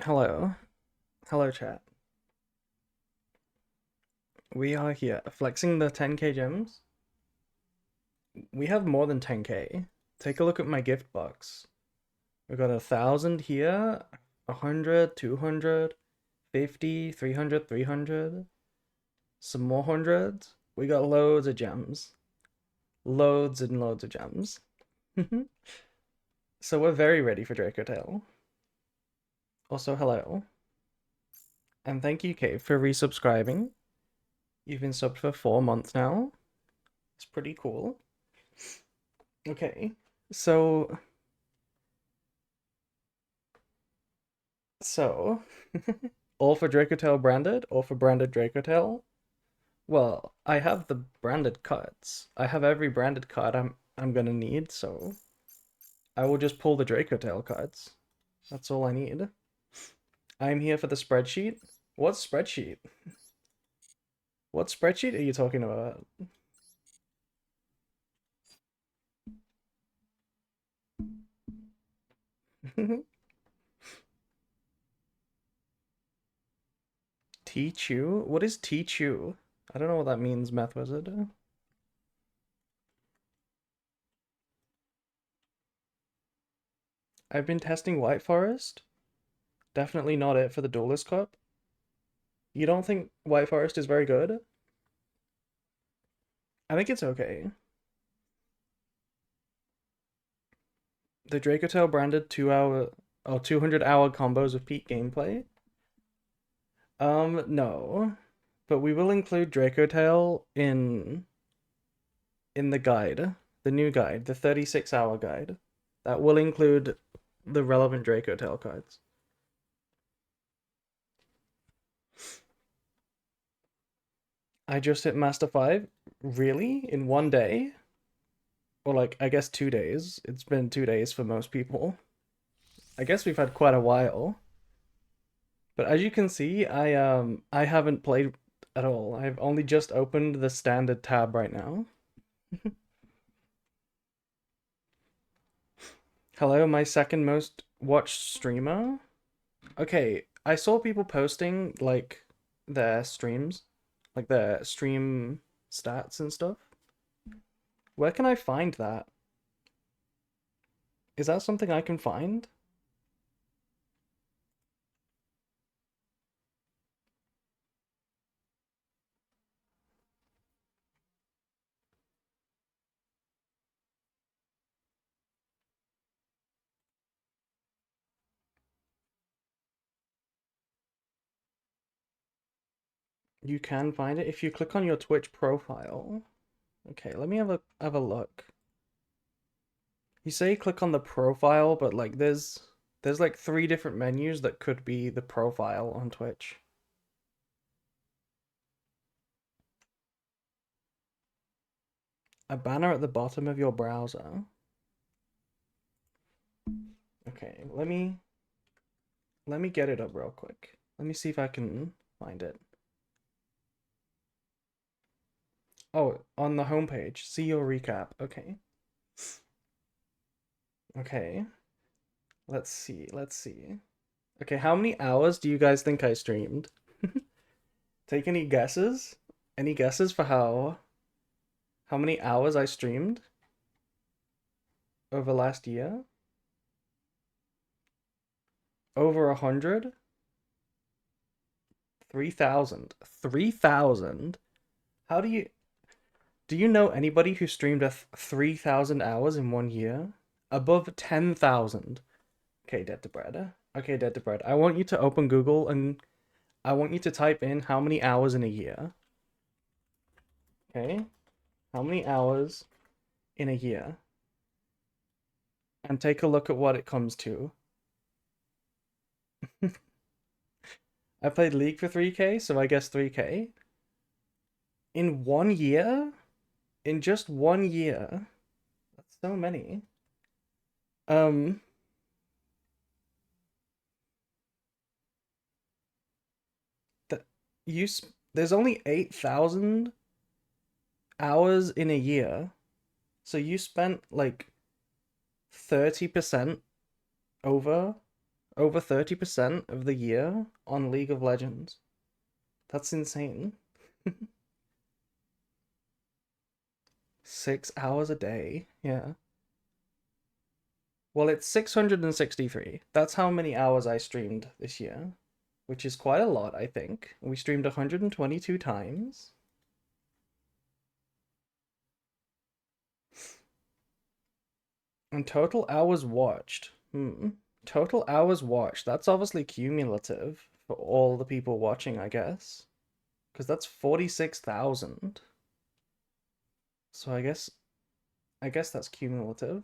Hello. Hello, chat. We are here flexing the 10k gems. We have more than 10k. Take a look at my gift box. We got 1,000 here, 100, 200, 50, 300, 300. Some more hundreds. We got loads of gems. Loads and loads of gems. So we're very ready for Draco Tail. Also, hello. And thank you, Kate, for resubscribing. You've been subbed for 4 months now. It's pretty cool. Okay, so so all for Dracotail branded, all for branded Dracotail. Well, I have the branded cards. I have every branded card I'm gonna need, so I will just pull the Dracotail cards. That's all I need. I'm here for the spreadsheet. What spreadsheet? What spreadsheet are you talking about? Teach you? What is teach you? I don't know what that means, Math Wizard. I've been testing White Forest. Definitely not it for the Duelist Cup. You don't think White Forest is very good? I think it's okay. The Dracotail branded 200-hour combos of peak gameplay. No, but we will include Dracotail in the guide, the new guide, the 36-hour guide. That will include the relevant Dracotail cards. I just hit Master 5, really? In one day? Or like, I guess 2 days. It's been 2 days for most people. I guess we've had quite a while. But as you can see, I haven't played at all. I've only just opened the standard tab right now. Hello, my second most watched streamer. Okay, I saw people posting like their streams, like their stream stats and stuff. Where can I find that? Is that something I can find? You can find it if you click on your Twitch profile. Okay, let me have a look. You say click on the profile, but like there's like 3 different menus that could be the profile on Twitch. A banner at the bottom of your browser. Okay, let me get it up real quick. Let me see if I can find it. Oh, on the homepage. See your recap. Okay. Okay. Let's see. Let's see. Okay, how many hours do you guys think I streamed? Take any guesses? Any guesses for how many hours I streamed over last year? Over 100? 3,000. 3,000? How do you know anybody who streamed 3,000 hours in one year? Above 10,000. Okay, Dead to Bread. Okay, Dead to Bread. I want you to open Google and I want you to type in how many hours in a year. Okay? How many hours in a year? And take a look at what it comes to. I played League for 3K, so I guess 3K. In one year? In just one year? That's so many. Um, that you there's only 8,000 hours in a year. So you spent like 30% over Over 30% of the year on League of Legends. That's insane. 6 hours a day. Yeah. Well, it's 663. That's how many hours I streamed this year, which is quite a lot, I think. We streamed 122 times. And total hours watched. Total hours watched. That's obviously cumulative for all the people watching, I guess. Because that's 46,000. So I guess that's cumulative.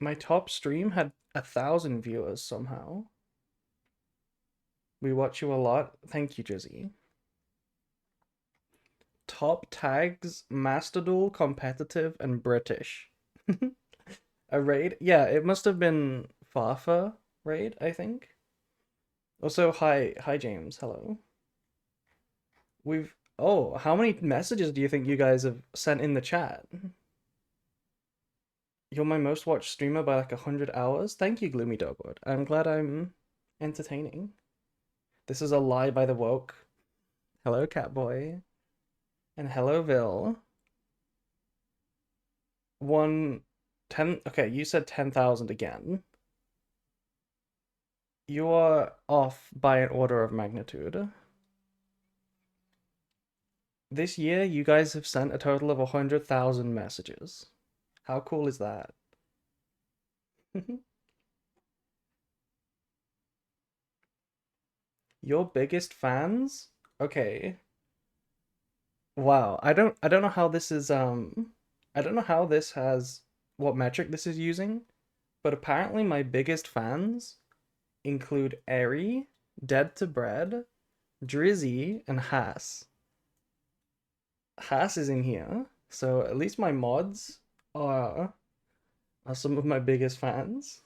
My top stream had 1,000 viewers somehow. We watch you a lot. Thank you, Jizzy. Top tags, Master Duel, competitive, and British. A raid? Yeah, it must have been Fafa raid, I think. Also, hi James. Hello. We've Oh, how many messages do you think you guys have sent in the chat? You're my most watched streamer by like 100 hours. Thank you, Gloomy Dogwood. I'm glad I'm entertaining. This is a lie by the woke. Hello, Catboy. And hello, Vil. One ten. Okay, you said 10,000 again. You are off by an order of magnitude. This year, you guys have sent a total of 100,000 messages. How cool is that? Your biggest fans? Okay. Wow. I don't know how this is I don't know how this has what metric this is using, but apparently my biggest fans include Airy, Dead to Bread, Drizzy, and Haas. Haas is in here, so at least my mods are are some of my biggest fans.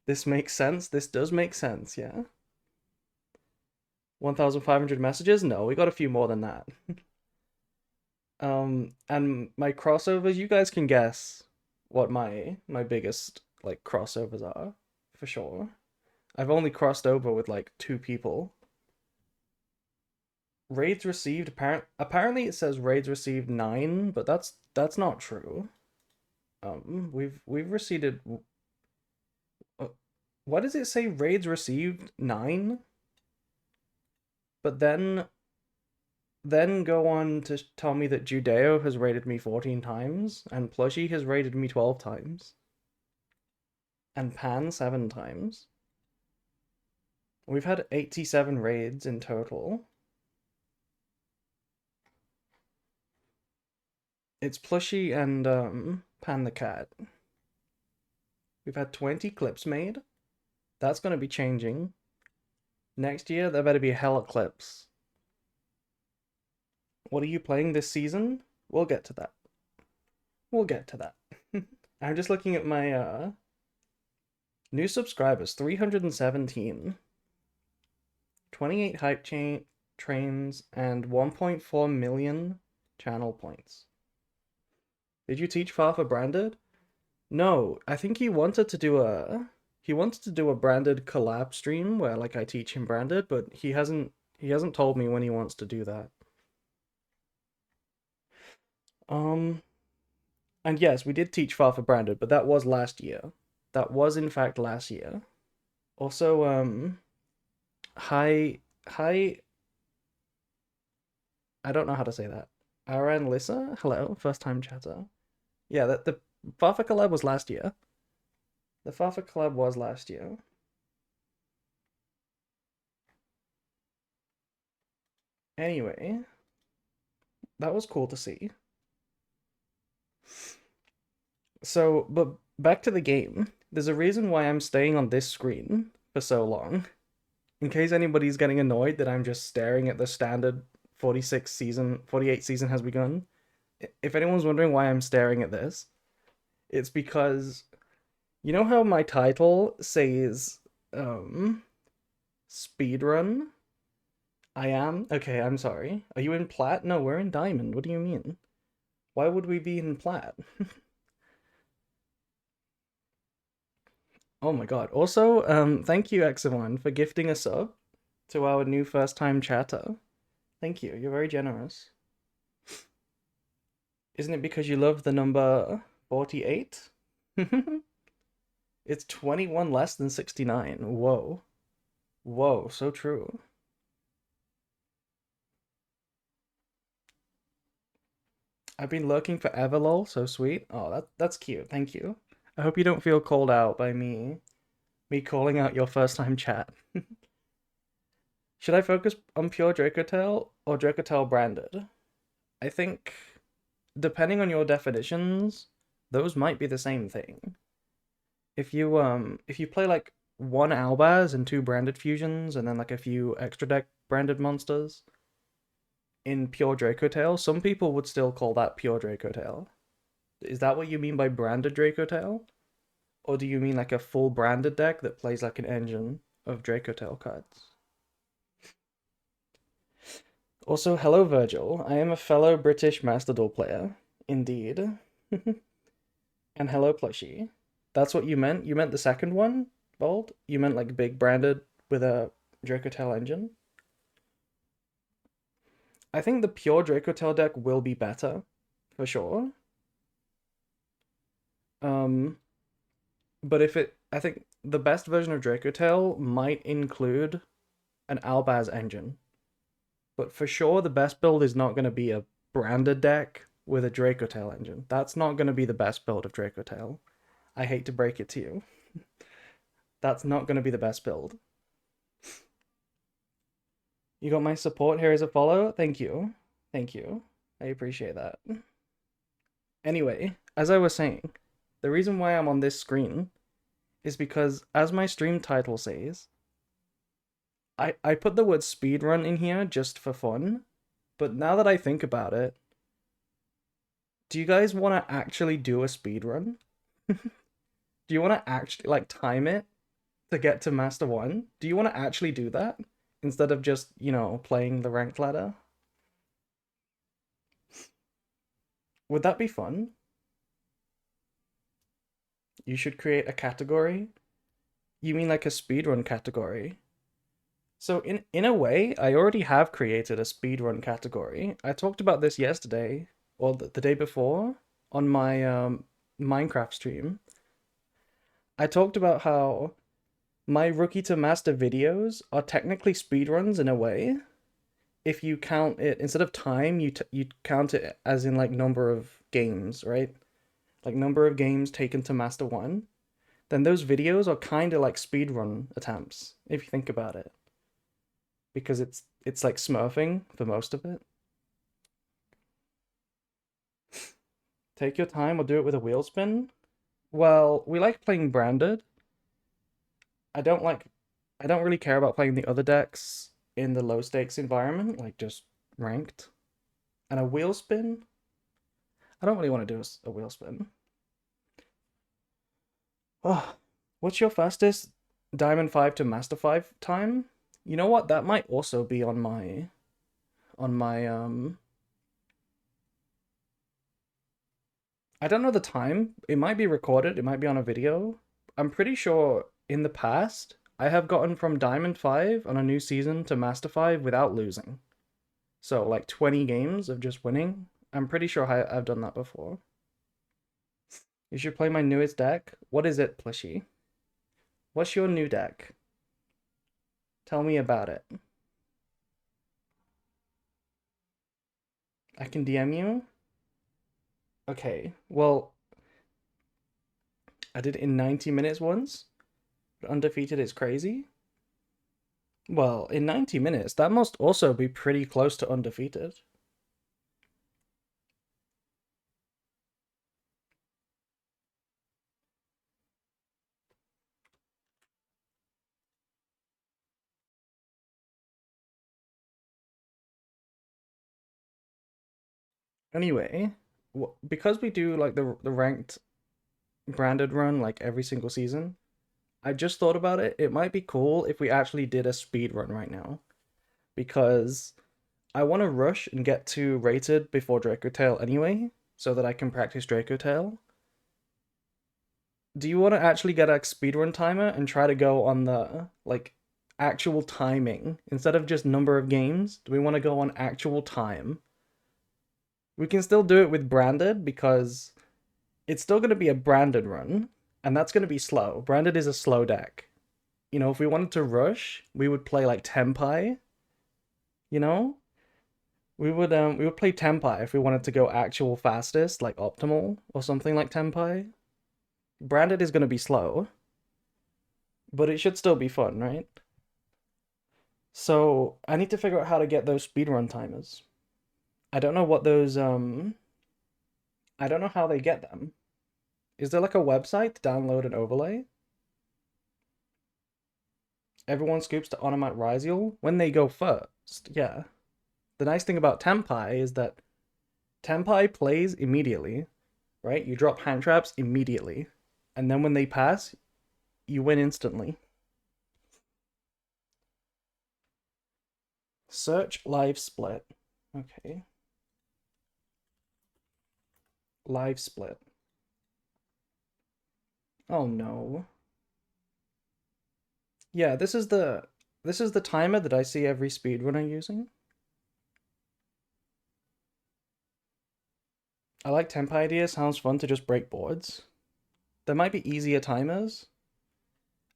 This makes sense. This does make sense, yeah. 1,500 messages? No, we got a few more than that. And my crossovers, you guys can guess what my biggest like crossovers are, for sure. I've only crossed over with like two people. Raids received apparently it says raids received 9, but that's not true. We've received uh, what does it say? Raids received 9? But then go on to tell me that Judeo has rated me 14 times, and Plushy has rated me 12 times, and Pan 7 times. We've had 87 raids in total. It's Plushy and Pan the Cat. We've had 20 clips made. That's going to be changing. Next year, there better be hella clips. What are you playing this season? We'll get to that. We'll get to that. I'm just looking at my new subscribers, 317. 28 hype trains and 1.4 million channel points. Did you teach Fafa branded? No, I think he wanted to do a branded collab stream where like I teach him branded, but he hasn't told me when he wants to do that. Um and yes, we did teach Fafa branded, but that was last year. That was in fact last year. Also, hi, I don't know how to say that. Aran Lissa, hello, first time chatter. Yeah, that the Fafa collab was last year. The Fafa collab was last year. Anyway, that was cool to see. So, but back to the game. There's a reason why I'm staying on this screen for so long. In case anybody's getting annoyed that I'm just staring at the standard 48 season has begun. If anyone's wondering why I'm staring at this, it's because You know how my title says um speedrun? I am? Okay, I'm sorry. Are you in plat? No, we're in diamond. What do you mean? Why would we be in plat? Oh my god. Also, thank you, X1, for gifting a sub to our new first time chatter. Thank you. You're very generous. Isn't it because you love the number 48? It's 21 less than 69. Whoa. Whoa, so true. I've been lurking forever, lol. So sweet. Oh, that's cute. Thank you. I hope you don't feel called out by me calling out your first time chat. Should I focus on pure Dracotel or Dracotel branded? I think depending on your definitions, those might be the same thing. If you play like one Albaz and two branded fusions and then like a few extra deck branded monsters in pure Dracotail, some people would still call that pure Dracotail. Is that what you mean by branded Dracotail? Or do you mean like a full branded deck that plays like an engine of Dracotail cards? Also, hello Virgil. I am a fellow British Master Duel player. Indeed. And hello Plushie. That's what you meant? You meant the second one, Bold? You meant like big branded with a Dracotail engine? I think the pure Dracotail deck will be better, for sure. Um, but I think the best version of Dracotail might include an Albaz engine. But for sure, the best build is not going to be a branded deck with a Dracotail engine. That's not going to be the best build of Dracotail. I hate to break it to you. That's not going to be the best build. You got my support here as a follow? Thank you. Thank you. I appreciate that. Anyway, as I was saying, the reason why I'm on this screen is because, as my stream title says, I put the word speedrun in here just for fun, but now that I think about it, do you guys want to actually do a speedrun? Do you want to actually like time it to get to Master 1? Do you want to actually do that instead of just, playing the ranked ladder? Would that be fun? You should create a category. You mean like a speedrun category? So in a way, I already have created a speedrun category. I talked about this yesterday or the day before on my Minecraft stream. I talked about how my rookie to master videos are technically speedruns in a way. If you count it instead of time, you count it as in like number of games, right? Like number of games taken to master 1. Then those videos are kind of like speedrun attempts if you think about it, because it's like smurfing for most of it. Take your time or do it with a wheel spin. Well, we like playing branded. I don't like I don't really care about playing the other decks in the low stakes environment, like just ranked. And a wheel spin? I don't really want to do a wheel spin. Oh, what's your fastest Diamond 5 to Master 5 time? You know what? That might also be on my. I don't know the time. It might be recorded, it might be on a video. I'm pretty sure in the past I have gotten from Diamond 5 on a new season to Master 5 without losing. So like 20 games of just winning. I'm pretty sure I've done that before. You should play my newest deck. What is it, Plushy? What's your new deck? Tell me about it. I can DM you? Okay, well, I did it in 90 minutes once. But undefeated is crazy. Well, in 90 minutes, that must also be pretty close to undefeated. Anyway, because we do like the ranked branded run like every single season. I just thought about it. It might be cool if we actually did a speed run right now because I want to rush and get to rated before Draco Tail anyway, so that I can practice Draco Tail. Do you want to actually get a speedrun timer and try to go on the like actual timing instead of just number of games? Do we want to go on actual time? We can still do it with branded because it's still going to be a branded run, and that's going to be slow. Branded is a slow deck. You know, if we wanted to rush, we would play like Tempai. You know, we would play Tempai if we wanted to go actual fastest, like optimal or something like Tempai. Branded is going to be slow, but it should still be fun, right? So I need to figure out how to get those speedrun timers. I don't know what those I don't know how they get them. Is there like a website to download an overlay? Everyone scoops to Onomite Ryziel when they go first. Yeah. The nice thing about Tempai is that Tempai plays immediately, right? You drop hand traps immediately. And then when they pass, you win instantly. Search live split. Okay. Live split. Oh no. Yeah, this is the timer that I see every speedrunner using. I like temp idea, sounds fun to just break boards. There might be easier timers.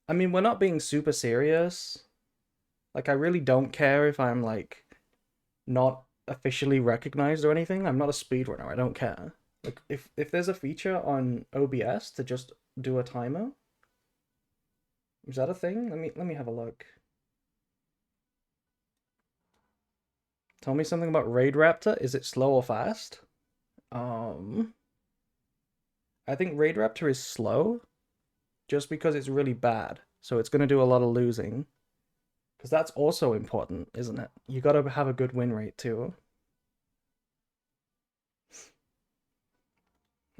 I mean, we're not being super serious. Like, I really don't care if I'm, like, not officially recognized or anything. I'm not a speedrunner, I don't care. Like, if there's a feature on OBS to just do a timer, is that a thing? Let me have a look. Tell me something about Raid Raptor. Is it slow or fast? Um, I think Raid Raptor is slow just because it's really bad. So it's going to do a lot of losing. Because that's also important, isn't it? You got to have a good win rate too.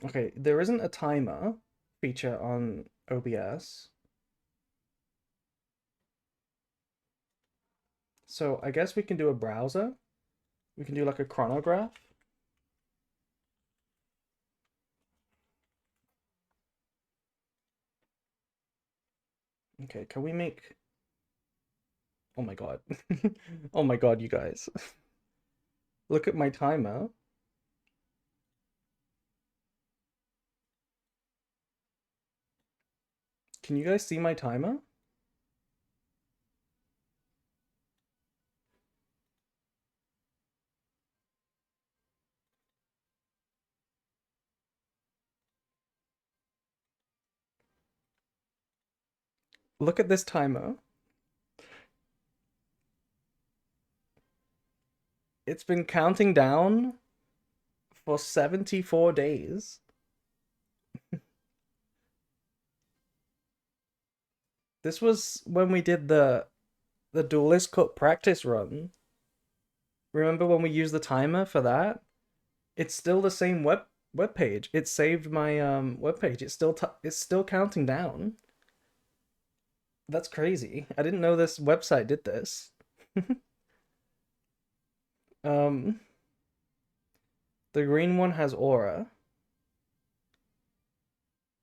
Okay, there isn't a timer feature on OBS. So I guess we can do a browser. We can do like a chronograph. Okay, can we make... Oh my god. Oh my god, you guys. Look at my timer. Can you guys see my timer? Look at this timer. It's been counting down for 74 days. This was when we did the Duelist Cup practice run. Remember when we used the timer for that? It's still the same web page. It saved my web page. It's still counting down. That's crazy. I didn't know this website did this. um the green one has aura.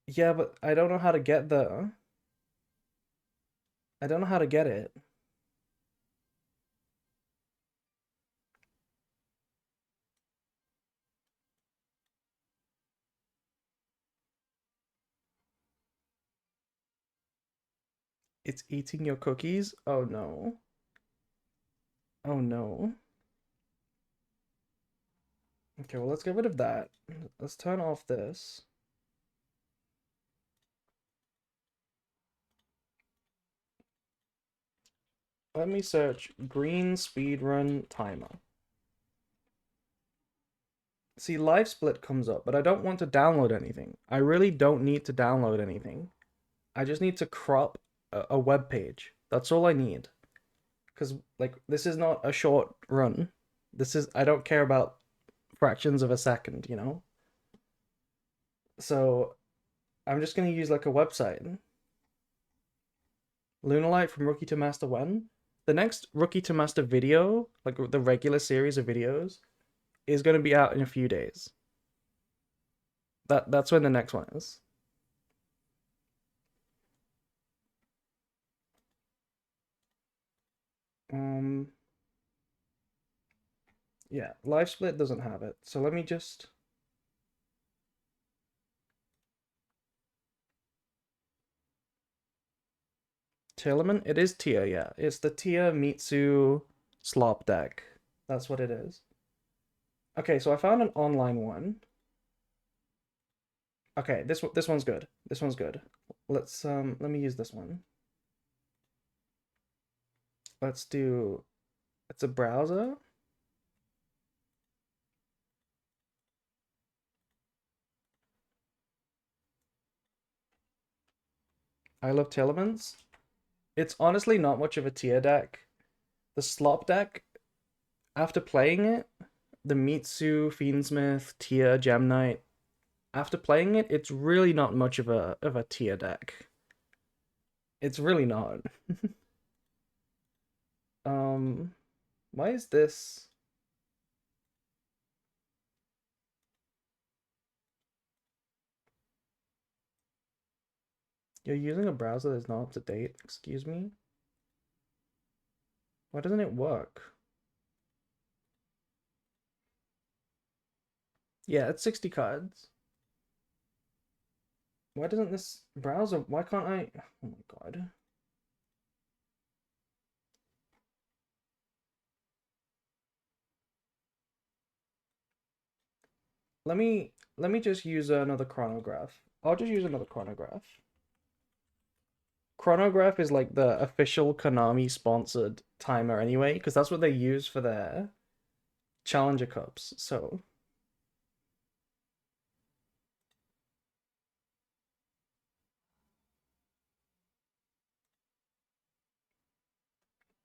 Yeah, but I don't know how to get the I don't know how to get it. It's eating your cookies? Oh no. Oh no. Okay, well let's get rid of that. Let's turn off this. Let me search green speedrun timer. See, live split comes up, but I don't want to download anything. I really don't need to download anything. I just need to crop a web page. That's all I need. Because, like, this is not a short run. I don't care about fractions of a second, you know? So, I'm just gonna use like a website. Lunalight from Rookie to Master when? The next Rookie to Master video, like the regular series of videos, is gonna be out in a few days. That's when the next one is. Um yeah, Live Split doesn't have it. So let me just Tillerman? It is Tia, yeah. It's the Tia Mitsu slop deck. That's what it is. Okay, so I found an online one. Okay, this one's good. This one's good. Let me use this one. Let's do it's a browser. I love Tillerman's. It's honestly not much of a tier deck. The slop deck, after playing it, the Mitsu, Fiendsmith, Tier, Gem Knight, after playing it, it's really not much of a tier deck. It's really not. um, why is this? You're using a browser that's not up to date. Excuse me. Why doesn't it work? Yeah, it's 60 cards. Why doesn't this browser? Why can't I? Oh my god. Let me just use another chronograph. I'll just use another chronograph. Chronograph is like the official Konami sponsored timer anyway, because that's what they use for their Challenger Cups. So,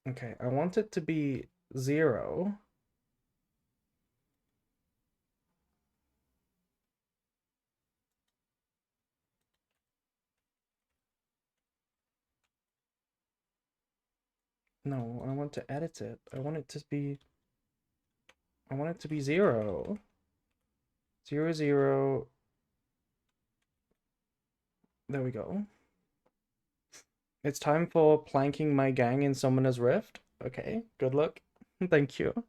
okay, I want it to be 0. No, I want to edit it. I want it to be 0. 0, 0. There we go. It's time for planking my gang in Summoner's Rift. Okay, good luck. Thank you.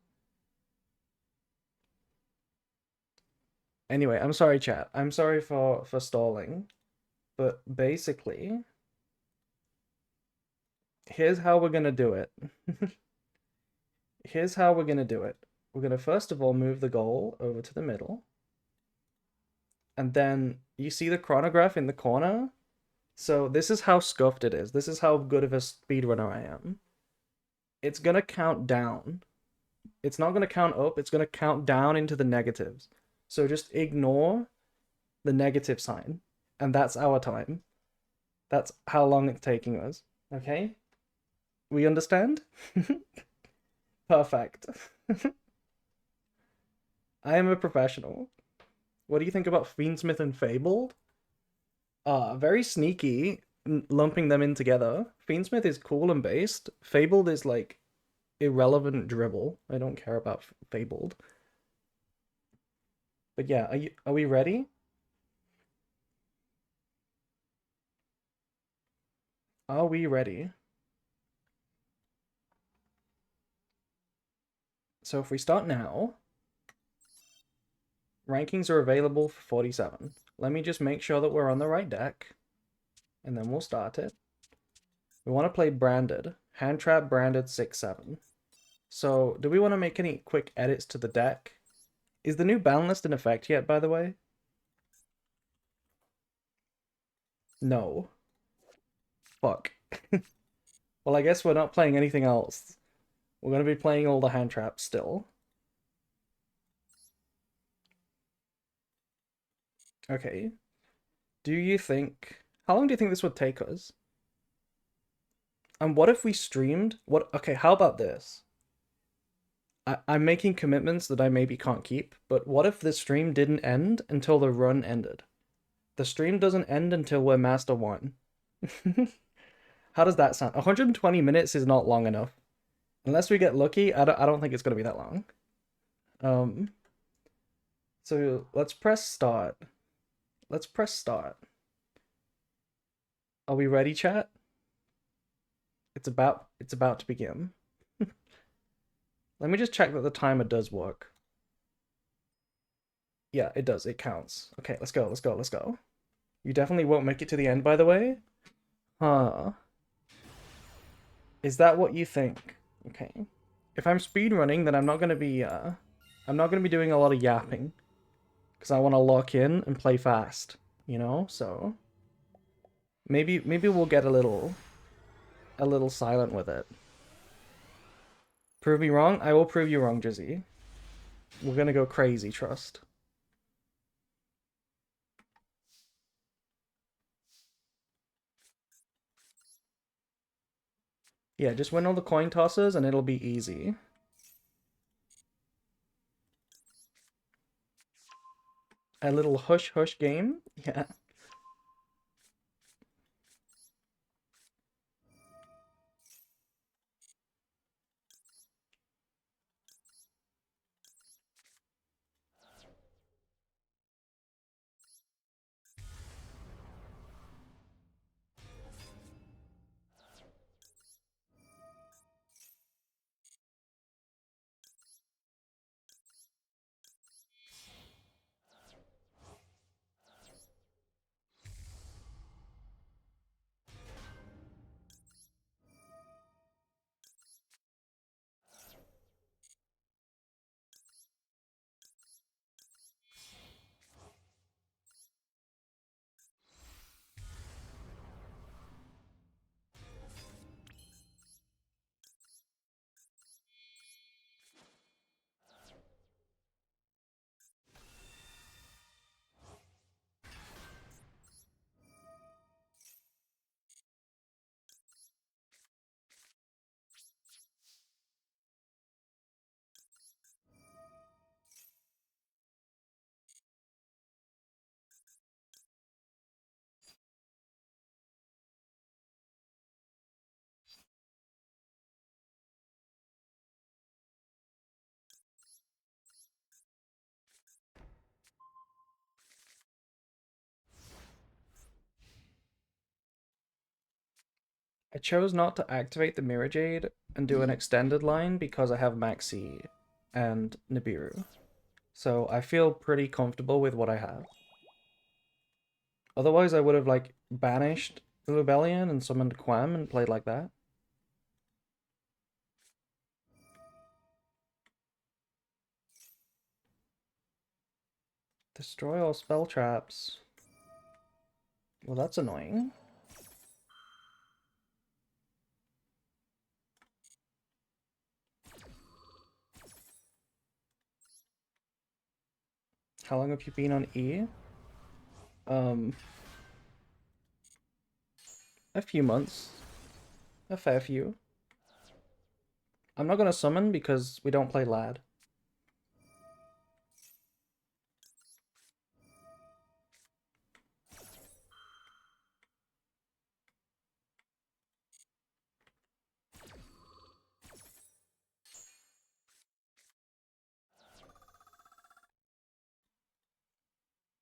Anyway, I'm sorry, chat. I'm sorry for stalling, but basically, here's how we're gonna do it. Here's how we're gonna do it. We're gonna first of all move the goal over to the middle, and then you see the chronograph in the corner. So this is how scuffed it is. This is how good of a speedrunner I am. It's gonna count down. It's not gonna count up. It's gonna count down into the negatives. So just ignore the negative sign, and that's our time. That's how long it's taking us. Okay? We understand? Perfect. I am a professional. What do you think about Fiendsmith and Fabled? Very sneaky, lumping them in together. Fiendsmith is cool and based. Fabled is like irrelevant dribble. I don't care about Fabled. But yeah, are we ready? Are we ready? So if we start now, rankings are available for 47. Let me just make sure that we're on the right deck, and then we'll start it. We want to play Branded. Hand Trap Branded 6-7. So, do we want to make any quick edits to the deck? Is the new ban list in effect yet, by the way? No. Fuck. Well, I guess we're not playing anything else. We're going to be playing all the hand traps still. Okay. Do you think... How long do you think this would take us? And what if we streamed? What? Okay, how about this? I'm making commitments that I maybe can't keep, but what if the stream didn't end until the run ended? The stream doesn't end until we're Master 1. How does that sound? 120 minutes is not long enough. Unless we get lucky, I don't think it's going to be that long. So let's press start. Let's press start. Are we ready, chat? It's about to begin. Let me just check that the timer does work. Yeah, it does. It counts. Okay, let's go. Let's go. Let's go. You definitely won't make it to the end, by the way. Huh. Is that what you think? Okay. If I'm speedrunning, then I'm not gonna be doing a lot of yapping. Because I want to lock in and play fast, you know? So maybe we'll get a little silent with it. Prove me wrong? I will prove you wrong, Jizzy. We're gonna go crazy, trust. Yeah, just win all the coin tosses and it'll be easy. A little hush hush game? Yeah. I chose not to activate the Mirror Jade and do an extended line because I have Maxi and Nibiru. So I feel pretty comfortable with what I have. Otherwise I would have like banished the Rebellion and summoned Quam and played like that. Destroy all spell traps. Well, that's annoying. How long have you been on E? A few months. A fair few. I'm not gonna summon because we don't play Lad.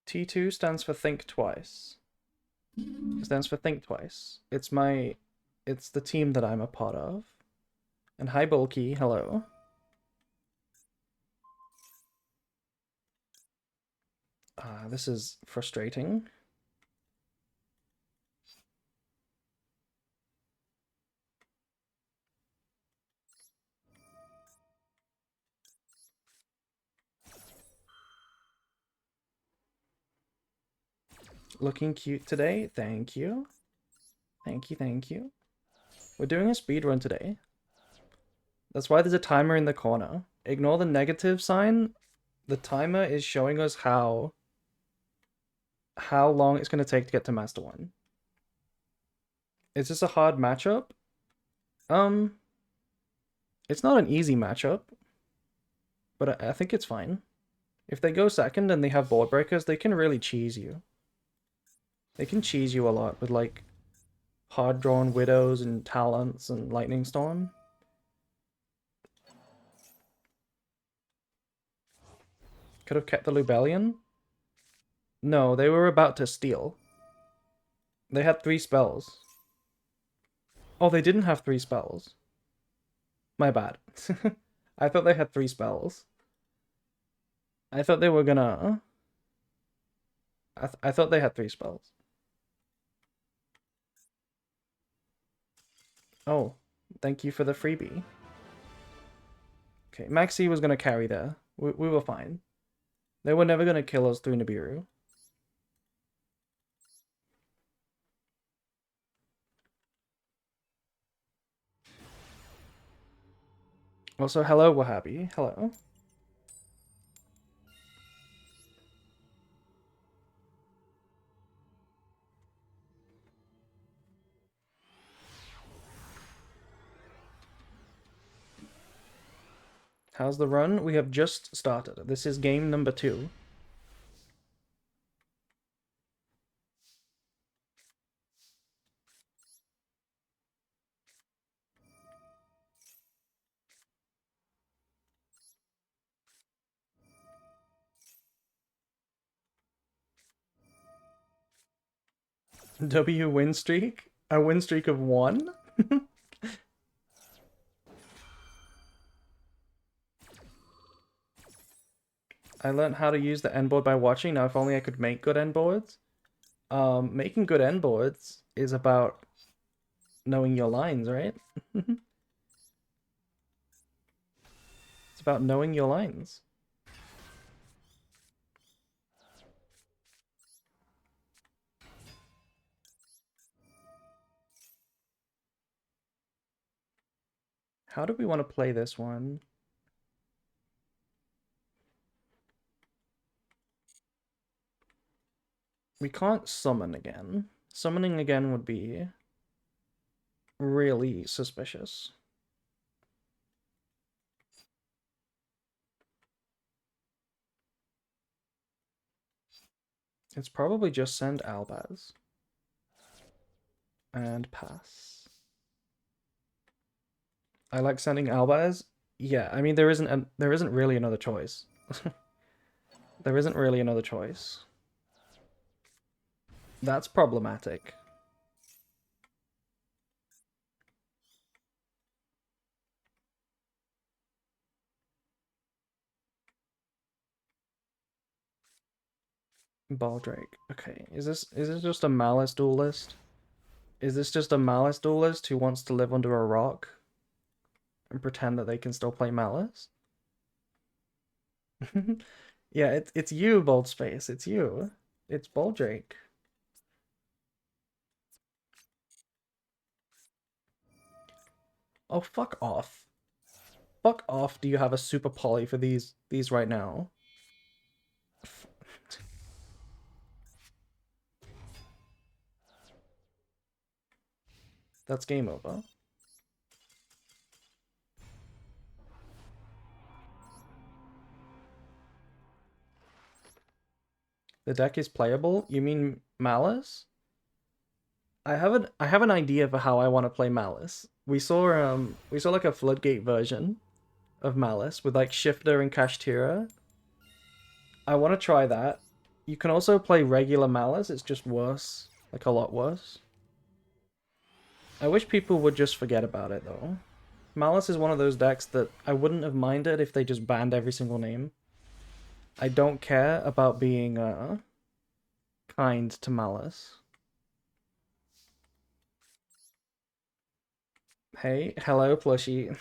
T2 stands for think twice. It stands for think twice. It's the team that I'm a part of. And hi Bulky, hello. This is frustrating. Looking cute today, thank you. Thank you, thank you. We're doing a speedrun today. That's why there's a timer in the corner. Ignore the negative sign. The timer is showing us how long it's going to take to get to Master 1. Is this a hard matchup? It's not an easy matchup, but I think it's fine. If they go second and they have board breakers, they can really cheese you. They can cheese you a lot with like hard drawn widows and talents and lightning storm. Could have kept the Lubellion. No, they were about to steal. They had 3 spells. Oh, they didn't have 3 spells. My bad. I thought they had 3 spells. I thought they were gonna. I thought they had 3 spells. Oh, thank you for the freebie. Okay, Maxi was gonna carry there. We were fine. They were never gonna kill us through Nibiru. Also, hello, Wahabi. Hello. How's the run? We have just started. This is game number 2. W win streak? A win streak of 1? I learned how to use the end board by watching. Now, if only I could make good end boards. Making good end boards is about knowing your lines, right? It's about knowing your lines. How do we want to play this one? We can't summon again. Summoning again would be really suspicious. It's probably just send Albaz. And pass. I like sending Albaz. Yeah, I mean there isn't really another choice. There isn't really another choice. That's problematic. Baldrake. Okay, is this just a Malice duelist? Is this just a Malice duelist who wants to live under a rock and pretend that they can still play Malice? Yeah, it's you, Bold Space. It's you. It's Baldrake. Oh, fuck off. Fuck off. Do you have a super poly for these right now? That's game over. The deck is playable? You mean Malice? I have an idea for how I want to play Malice. We saw like a Floodgate version of Malice with like Shifter and Kashtira. I want to try that. You can also play regular Malice, it's just worse. Like a lot worse. I wish people would just forget about it though. Malice is one of those decks that I wouldn't have minded if they just banned every single name. I don't care about being kind to Malice. Hey, hello plushie.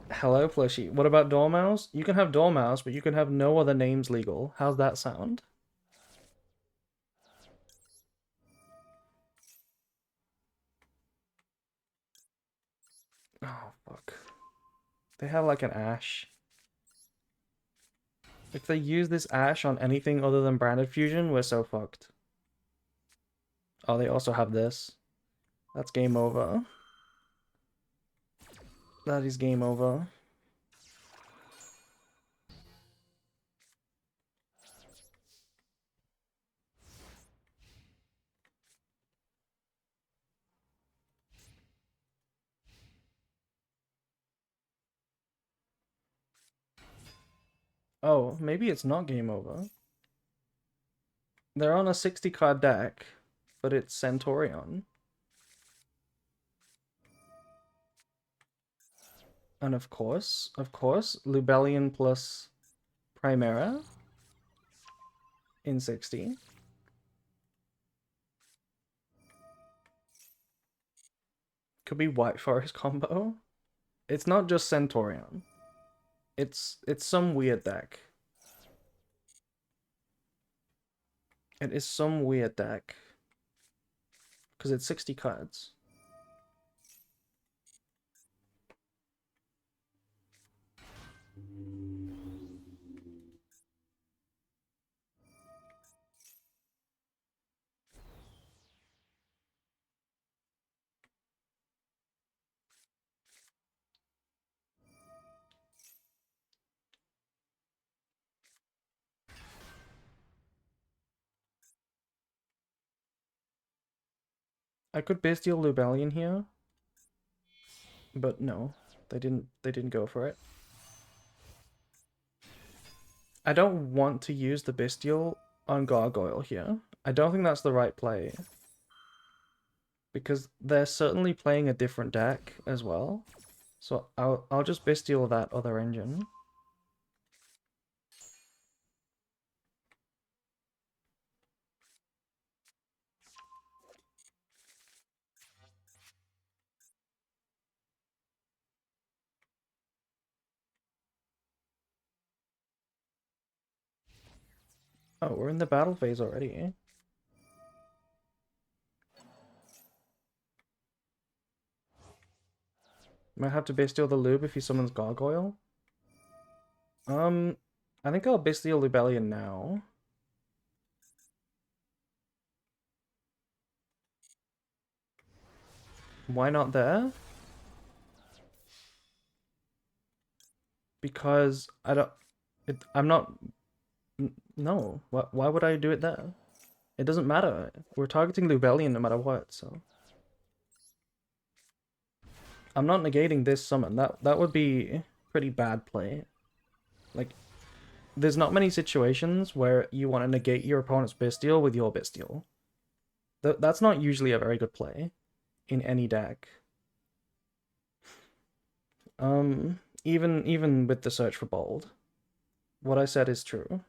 Hello plushie. What about Dormouse? You can have Dormouse, but you can have no other names legal. How's that sound? Oh fuck. They have like an Ash. If they use this Ash on anything other than Branded Fusion, we're so fucked. Oh, they also have this. That's game over. That is game over. Oh, maybe it's not game over. They're on a 60 card deck, but it's Centaurion. And of course, Lubellion plus Primera in 60. Could be White Forest combo. It's not just Centaurion. It's some weird deck. It is some weird deck. Because it's 60 cards. I could Bestial Lubellion here. But no. They didn't go for it. I don't want to use the Bestial on Gargoyle here. I don't think that's the right play. Because they're certainly playing a different deck as well. So I'll just Bestial that other engine. Oh, we're in the battle phase already. Might have to Bestial the Lube if he summons Gargoyle. I think I'll Bestial Lubellion now. Why not there? Because I'm not... No. Why would I do it there? It doesn't matter. We're targeting Lubellion no matter what, so... I'm not negating this summon. That would be pretty bad play. Like, there's not many situations where you want to negate your opponent's Bestial with your Bestial. That's not usually a very good play in any deck. Even with the search for bold, what I said is true.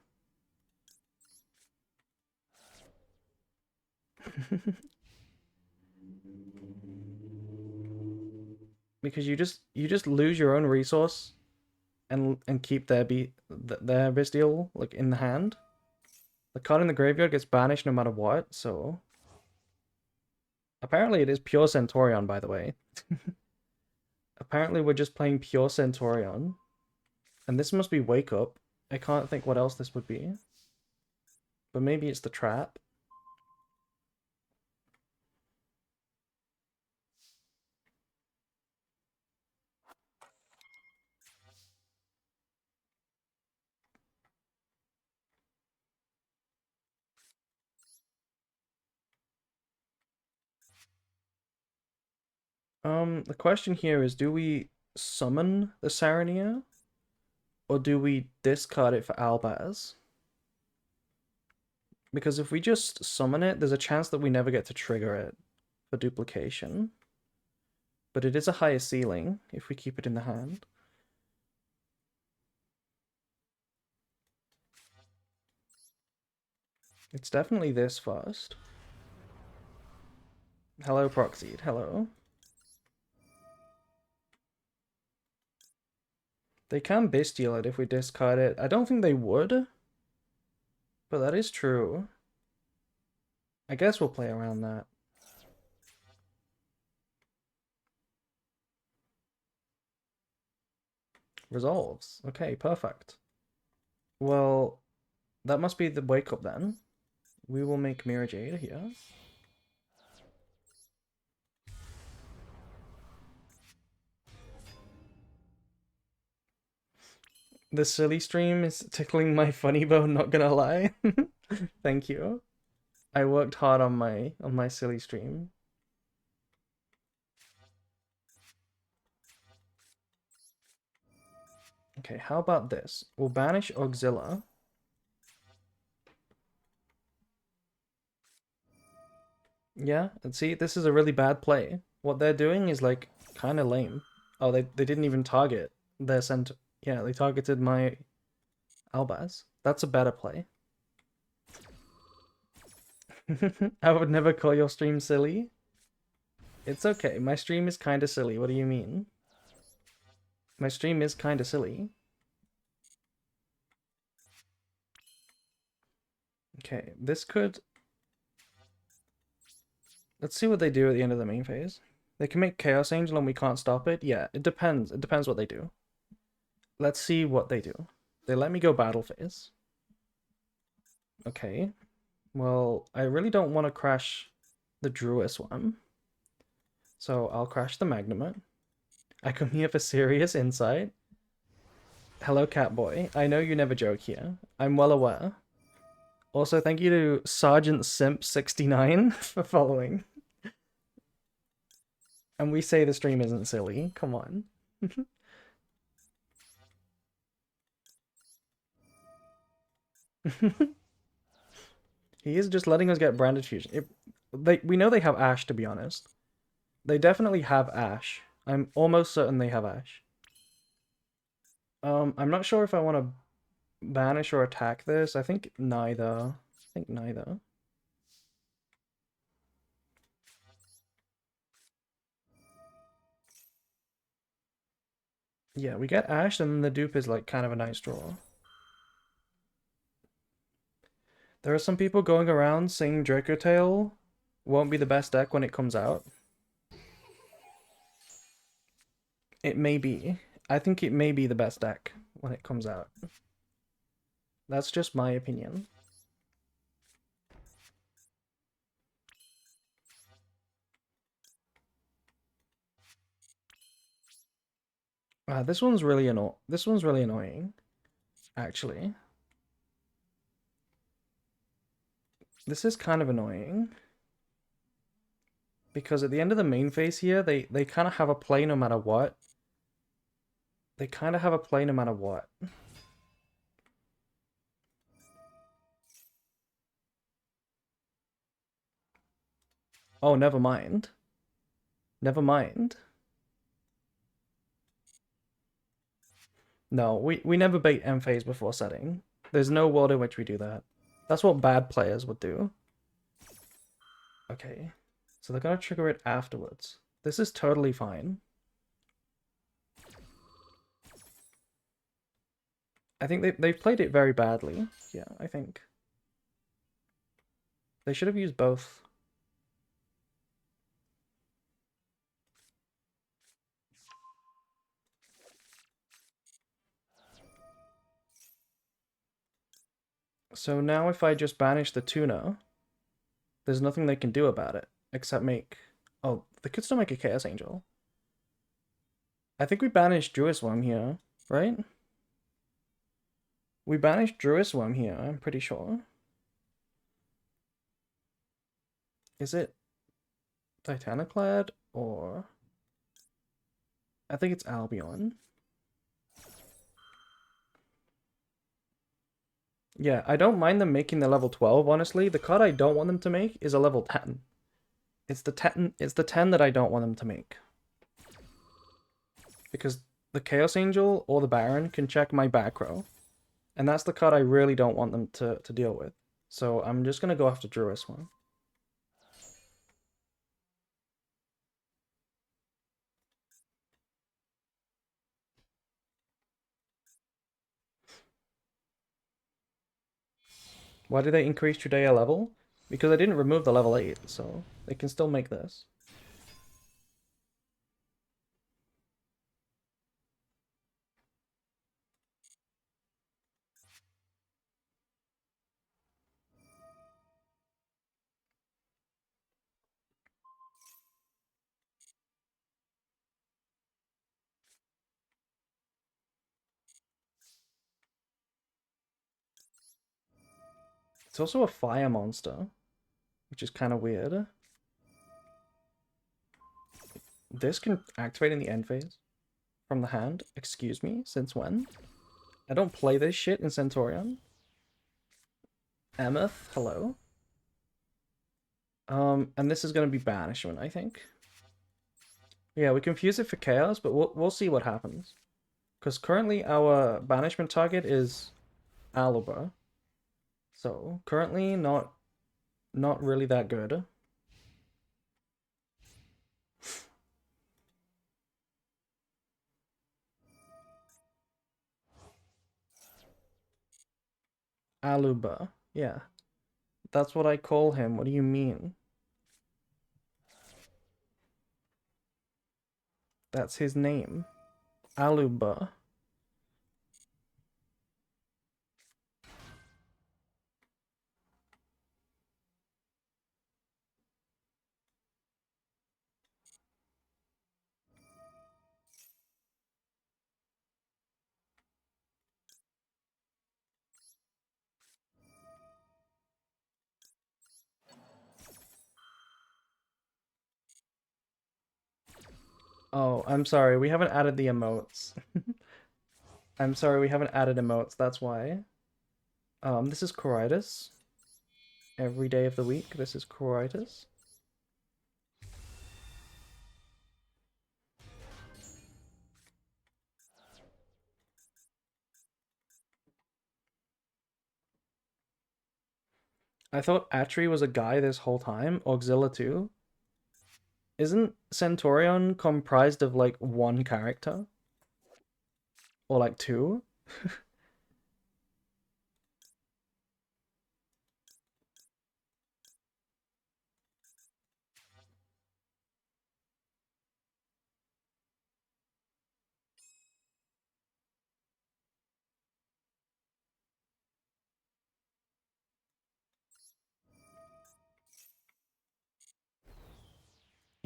Because you just lose your own resource and keep their Bestial like in the hand. The card in the graveyard gets banished no matter what, so apparently it is pure Centaurion, by the way. Apparently we're just playing pure Centaurion. And this must be Wake Up. I can't think what else this would be. But maybe it's the trap. The question here is, do we summon the Sarania? Or do we discard it for Albaz? Because if we just summon it, there's a chance that we never get to trigger it for duplication. But it is a higher ceiling if we keep it in the hand. It's definitely this first. Hello, Proxied. Hello. They can Bestial it if we discard it. I don't think they would. But that is true. I guess we'll play around that. Resolves. Okay, perfect. Well, that must be the wake up then. We will make Mirror Jade here. The silly stream is tickling my funny bone, not gonna lie. Thank you. I worked hard on my silly stream. Okay, how about this? We'll banish Auxilla. Yeah, and see, this is a really bad play. What they're doing is like kind of lame. Oh, they didn't even target their center. Yeah, they targeted my Albaz. That's a better play. I would never call your stream silly. It's okay. My stream is kind of silly. What do you mean? My stream is kind of silly. Okay, this could... Let's see what they do at the end of the main phase. They can make Chaos Angel and we can't stop it? Yeah, it depends. It depends what they do. Let's see what they do. They let me go battle phase. Okay. Well, I really don't want to crash the Druis one. So I'll crash the Magnamut. I come here for serious insight. Hello, Catboy. I know you never joke here. I'm well aware. Also, thank you to Sergeant Simp69 for following. And we say the stream isn't silly. Come on. He is just letting us get branded fusion. We know they have Ash, to be honest. They definitely have Ash. I'm almost certain they have Ash. I'm not sure if I want to banish or attack this. I think neither. Yeah, we get Ash, and then the dupe is like kind of a nice draw. There are some people going around saying Draco Tail won't be the best deck when it comes out. It may be. I think it may be the best deck when it comes out. That's just my opinion. This one's really annoying, actually. This is kind of annoying. Because at the end of the main phase here, they kind of have a play no matter what. They kind of have a play no matter what. Oh, never mind. Never mind. No, we never bait end phase before setting. There's no world in which we do that. That's what bad players would do. Okay. So they're gonna trigger it afterwards. This is totally fine. I think they've played it very badly. Yeah, I think. They should have used both. So now if I just banish the tuna, there's nothing they can do about it, except make... Oh, they could still make a Chaos Angel. I think we banished Druisworm here, right? We banished Druisworm here, I'm pretty sure. Is it Titaniclad or... I think it's Albion. Yeah, I don't mind them making the level 12, honestly. The card I don't want them to make is a level 10. It's the 10 that I don't want them to make. Because the Chaos Angel or the Baron can check my back row. And that's the card I really don't want them to deal with. So I'm just going to go after Druisworm. Why did they increase Trudea level? Because I didn't remove the level 8, so they can still make this. It's also a fire monster, which is kind of weird. This can activate in the end phase from the hand. Excuse me, since when? I don't play this shit in Centaurion. Emeth, hello. And this is gonna be banishment, I think. Yeah, we confuse it for chaos, but we'll see what happens. Because currently our banishment target is Aluba. So currently not really that good. Aluba. Yeah. That's what I call him. What do you mean? That's his name. Aluba. Oh, I'm sorry. We haven't added the emotes. I'm sorry, we haven't added emotes. That's why. This is Coritis. Every day of the week, this is Coritis. I thought Atri was a guy this whole time. Auxilla too. Isn't Centaurion comprised of like one character? Or like two?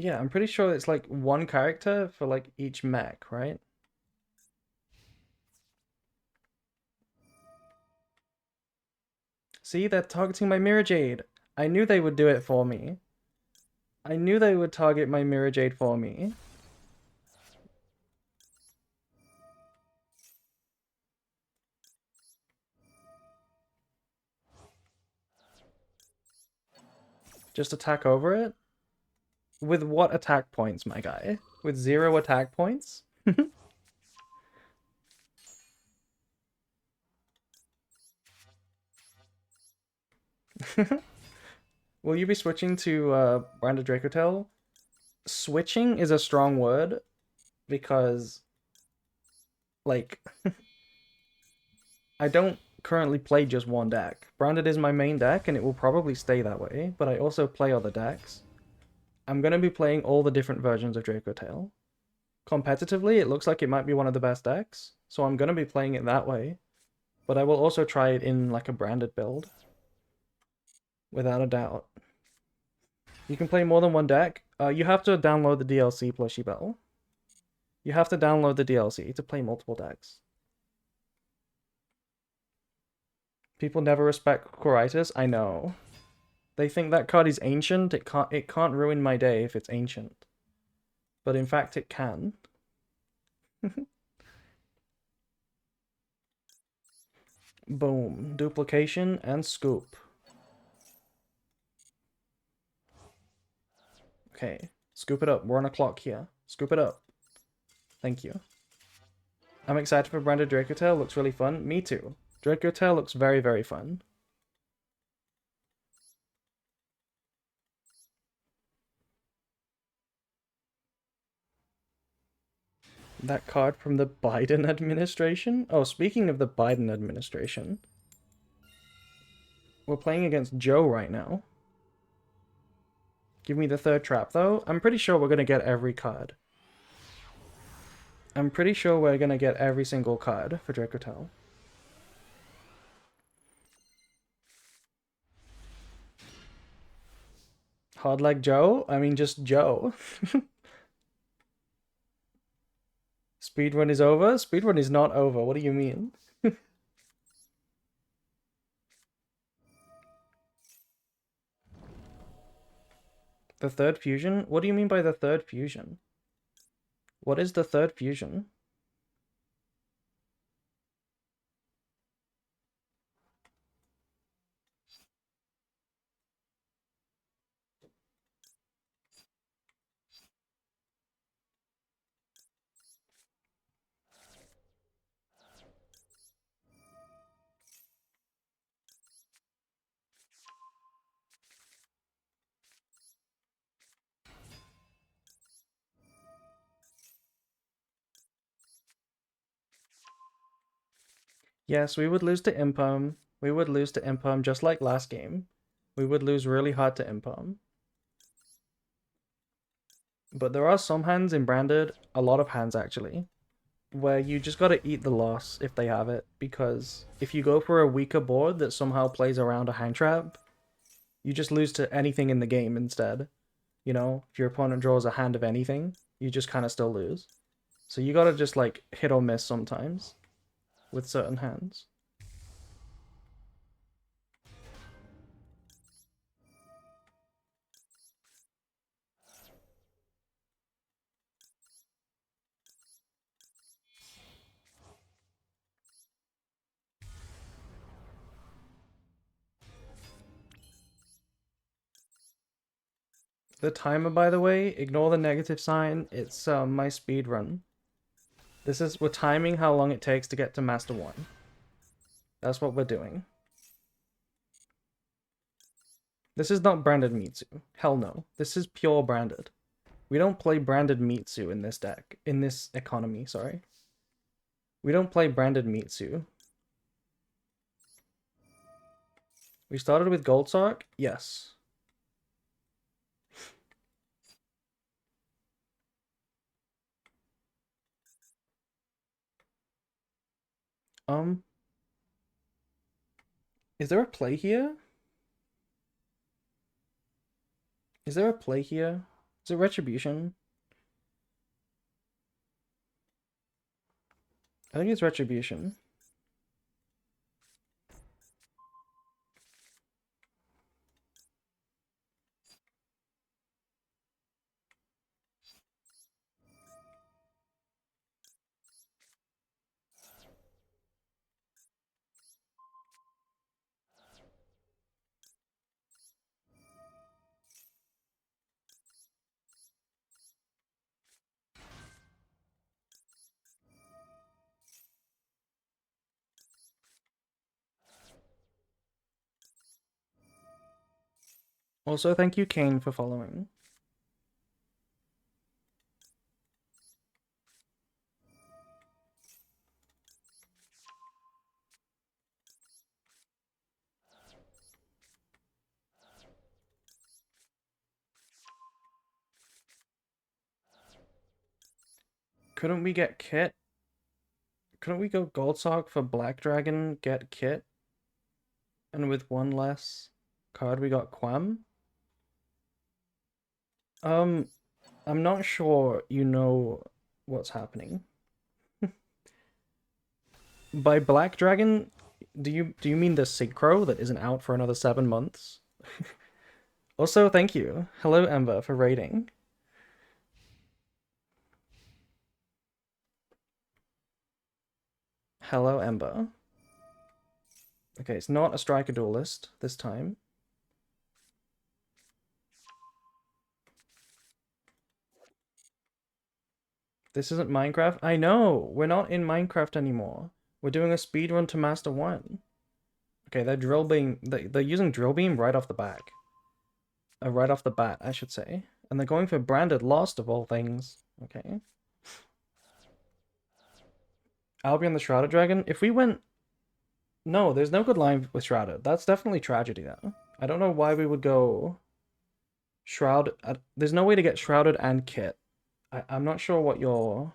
Yeah, I'm pretty sure it's like one character for like each mech, right? See, they're targeting my Mirror Jade. I knew they would do it for me. I knew they would target my Mirror Jade for me. Just attack over it? With what attack points, my guy? With 0 attack points? Will you be switching to Branda Dracotel? Switching is a strong word because, like, I don't currently play just one deck. Branded is my main deck and it will probably stay that way, but I also play other decks. I'm going to be playing all the different versions of Dracotail. Competitively, it looks like it might be one of the best decks, so I'm going to be playing it that way. But I will also try it in like a branded build. Without a doubt. You can play more than one deck. You have to download the DLC plushie battle. You have to download the DLC to play multiple decks. People never respect Coritis. I know. They think that card is ancient. It can't ruin my day if it's ancient. But in fact it can. Boom. Duplication and scoop. Okay. Scoop it up. We're on a clock here. Scoop it up. Thank you. I'm excited for Branded Dracotail. Looks really fun. Me too. Dracotail looks very, very fun. That card from the Biden administration? Oh, speaking of the Biden administration, we're playing against Joe right now. Give me the third trap, though. I'm pretty sure we're going to get every card. I'm pretty sure we're going to get every single card for Dracotel. Hard like Joe? I mean, just Joe. Speedrun is over? Speedrun is not over. What do you mean? The third fusion? What do you mean by the third fusion? What is the third fusion? Yes, we would lose to Impom. We would lose to Impom just like last game. We would lose really hard to Impom. But there are some hands in Branded, a lot of hands actually, where you just gotta eat the loss if they have it, because if you go for a weaker board that somehow plays around a hand trap, you just lose to anything in the game instead. You know, if your opponent draws a hand of anything, you just kind of still lose. So you gotta just like hit or miss sometimes with certain hands. The timer, by the way, ignore the negative sign. It's my speed run. We're timing how long it takes to get to Master 1. That's what we're doing. This is not branded Mitsu. Hell no. This is pure branded. We don't play branded Mitsu in this deck. In this economy, sorry. We don't play branded Mitsu. We started with Gold Sark? Yes. Is there a play here? Is there a play here? Is it Retribution? I think it's Retribution. Also, thank you, Kane, for following. Couldn't we get Kit? Couldn't we go Gold Sock for Black Dragon, get Kit? And with one less card, we got Quam? I'm not sure you know what's happening. By Black Dragon, do you mean the Synchro that isn't out for another 7 months? Also, thank you. Hello, Ember, for raiding. Hello, Ember. Okay, it's not a Striker Duelist this time. This isn't Minecraft. I know! We're not in Minecraft anymore. We're doing a speedrun to Master 1. Okay, they're using Drill Beam right off the back. Right off the bat, I should say. And they're going for Branded Lost of all things. Okay. Albion the Shrouded Dragon. If we went... No, there's no good line with Shrouded. That's definitely Tragedy, though. I don't know why we would go... Shroud... There's no way to get Shrouded and Kit. I'm not sure what your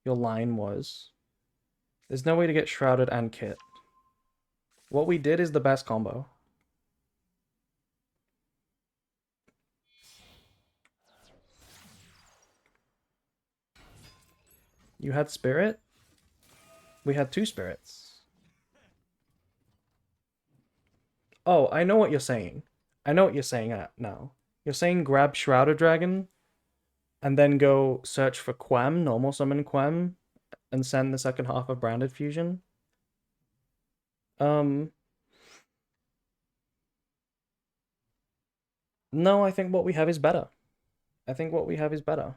line was. There's no way to get Shrouded and Kit. What we did is the best combo. You had Spirit? We had 2 Spirits. Oh, I know what you're saying. I know what you're saying now. You're saying grab Shrouded Dragon and then go search for Quem, normal summon Quem, and send the second half of Branded Fusion. No, I think what we have is better. I think what we have is better.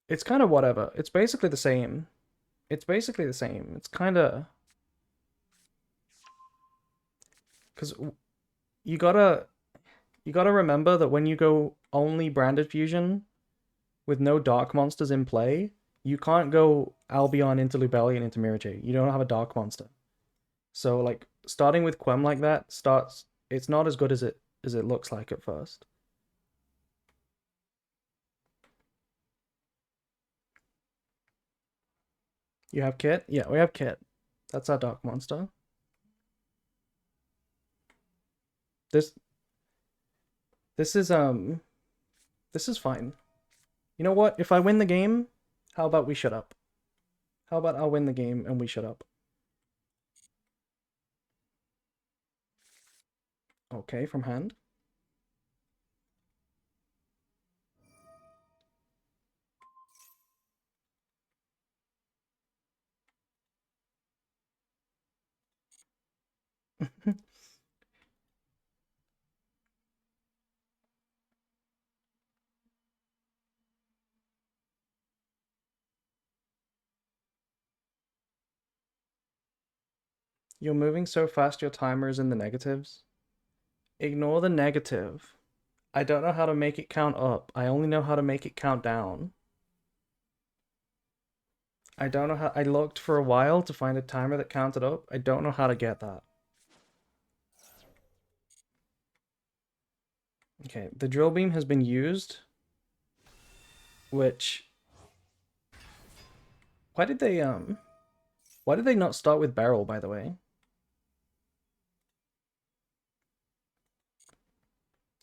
It's kind of whatever. It's basically the same. It's basically the same. It's kind of... Because you gotta remember that when you go only branded fusion with no dark monsters in play, you can't go Albion into Lubellion into Mirage. You don't have a dark monster. So like starting with Quem like that starts it's not as good as it looks like at first. You have Kit? Yeah, we have Kit. That's our dark monster. This this is this is fine. You know what? If I win the game, how about we shut up? How about I'll win the game and we shut up? Okay, from hand. You're moving so fast your timer is in the negatives. Ignore the negative. I don't know how to make it count up. I only know how to make it count down. I don't know how. I looked for a while to find a timer that counted up. I don't know how to get that. Okay, the drill beam has been used, which why did they not start with barrel, by the way?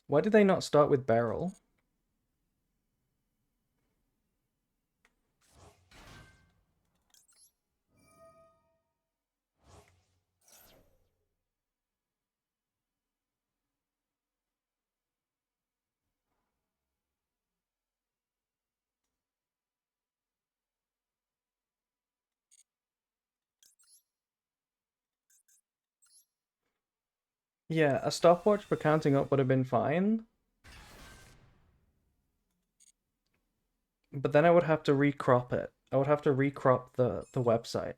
Why did they not start with barrel? Yeah, a stopwatch for counting up would have been fine. But then I would have to recrop it. I would have to recrop the website.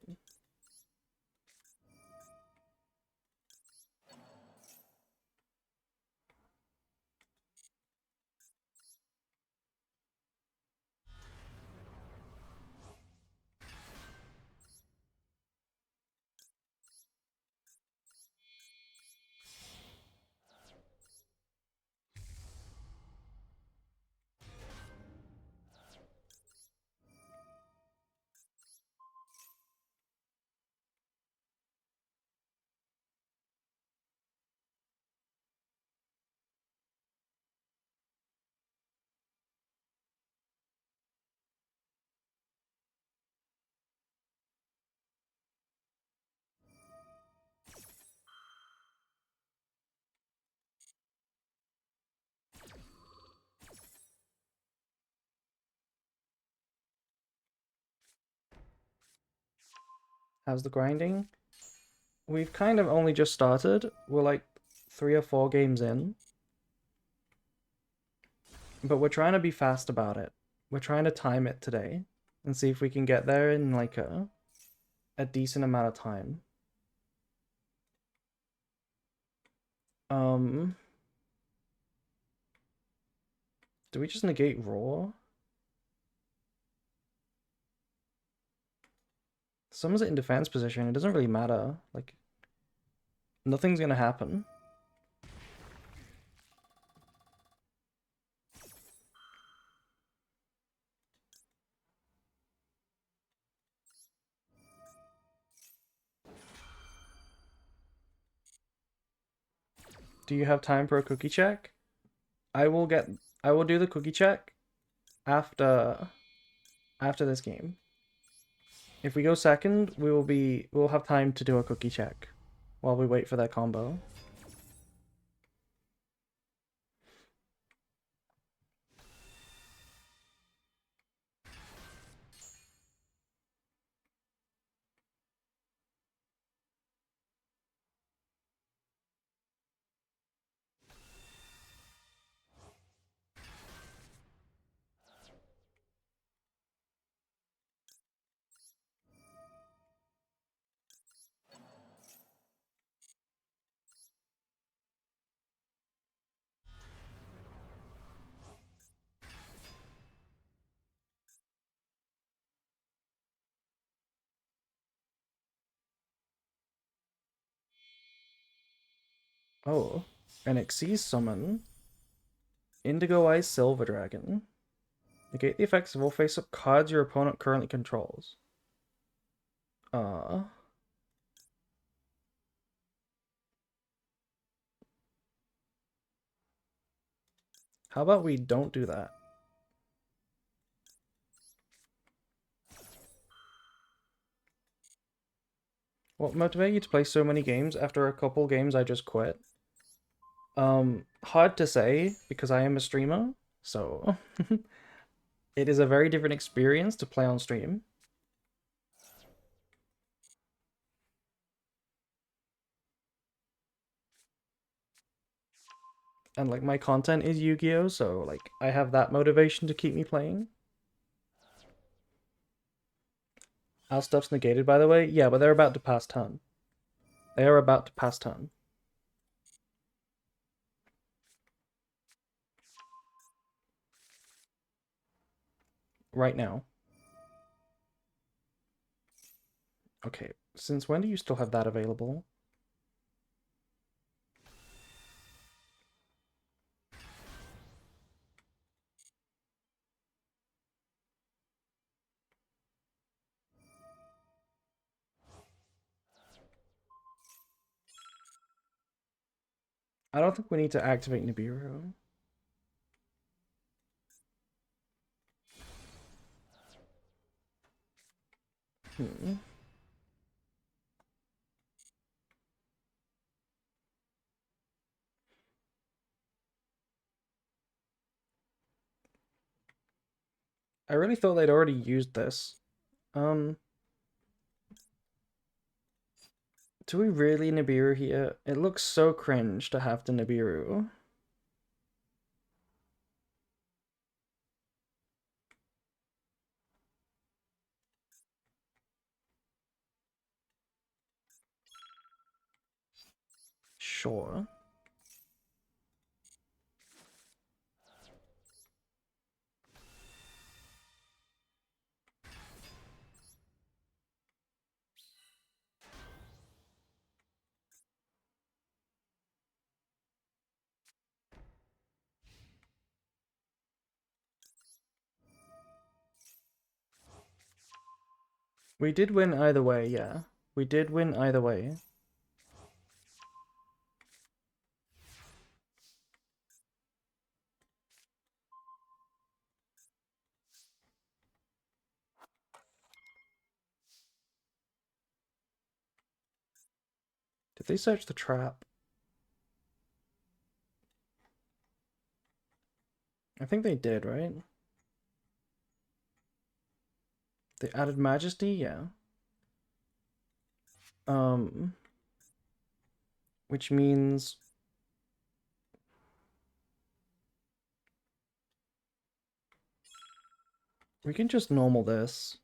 How's the grinding? We've kind of only just started. We're like 3 or 4 games in. But we're trying to be fast about it. We're trying to time it today and see if we can get there in like a decent amount of time. Do we just negate Roar? Summons it in defense position. It doesn't really matter. Like, nothing's gonna happen. Do you have time for a cookie check? I will do the cookie check after this game. If we go second, we'll have time to do a cookie check while we wait for that combo. Oh, an Xyz summon. Indigo Eyes Silver Dragon. Negate the effects of all face-up cards your opponent currently controls. Uh... How about we don't do that? What motivated you to play so many games after a couple games I just quit? Hard to say because I am a streamer, so it is a very different experience to play on stream. And like my content is Yu-Gi-Oh, so like I have that motivation to keep me playing. Our stuff's negated, by the way. Yeah, but they're about to pass turn. They are about to pass turn. Right now. Okay, since when do you still have that available? I don't think we need to activate Nibiru. Hmm. I really thought they'd already used this. Um, do we really Nibiru here? It looks so cringe to have the Nibiru. Sure. We did win either way, yeah. We did win either way. Did they search the trap? I think they did, right? They added Majesty, yeah. Um, which means we can just normal this.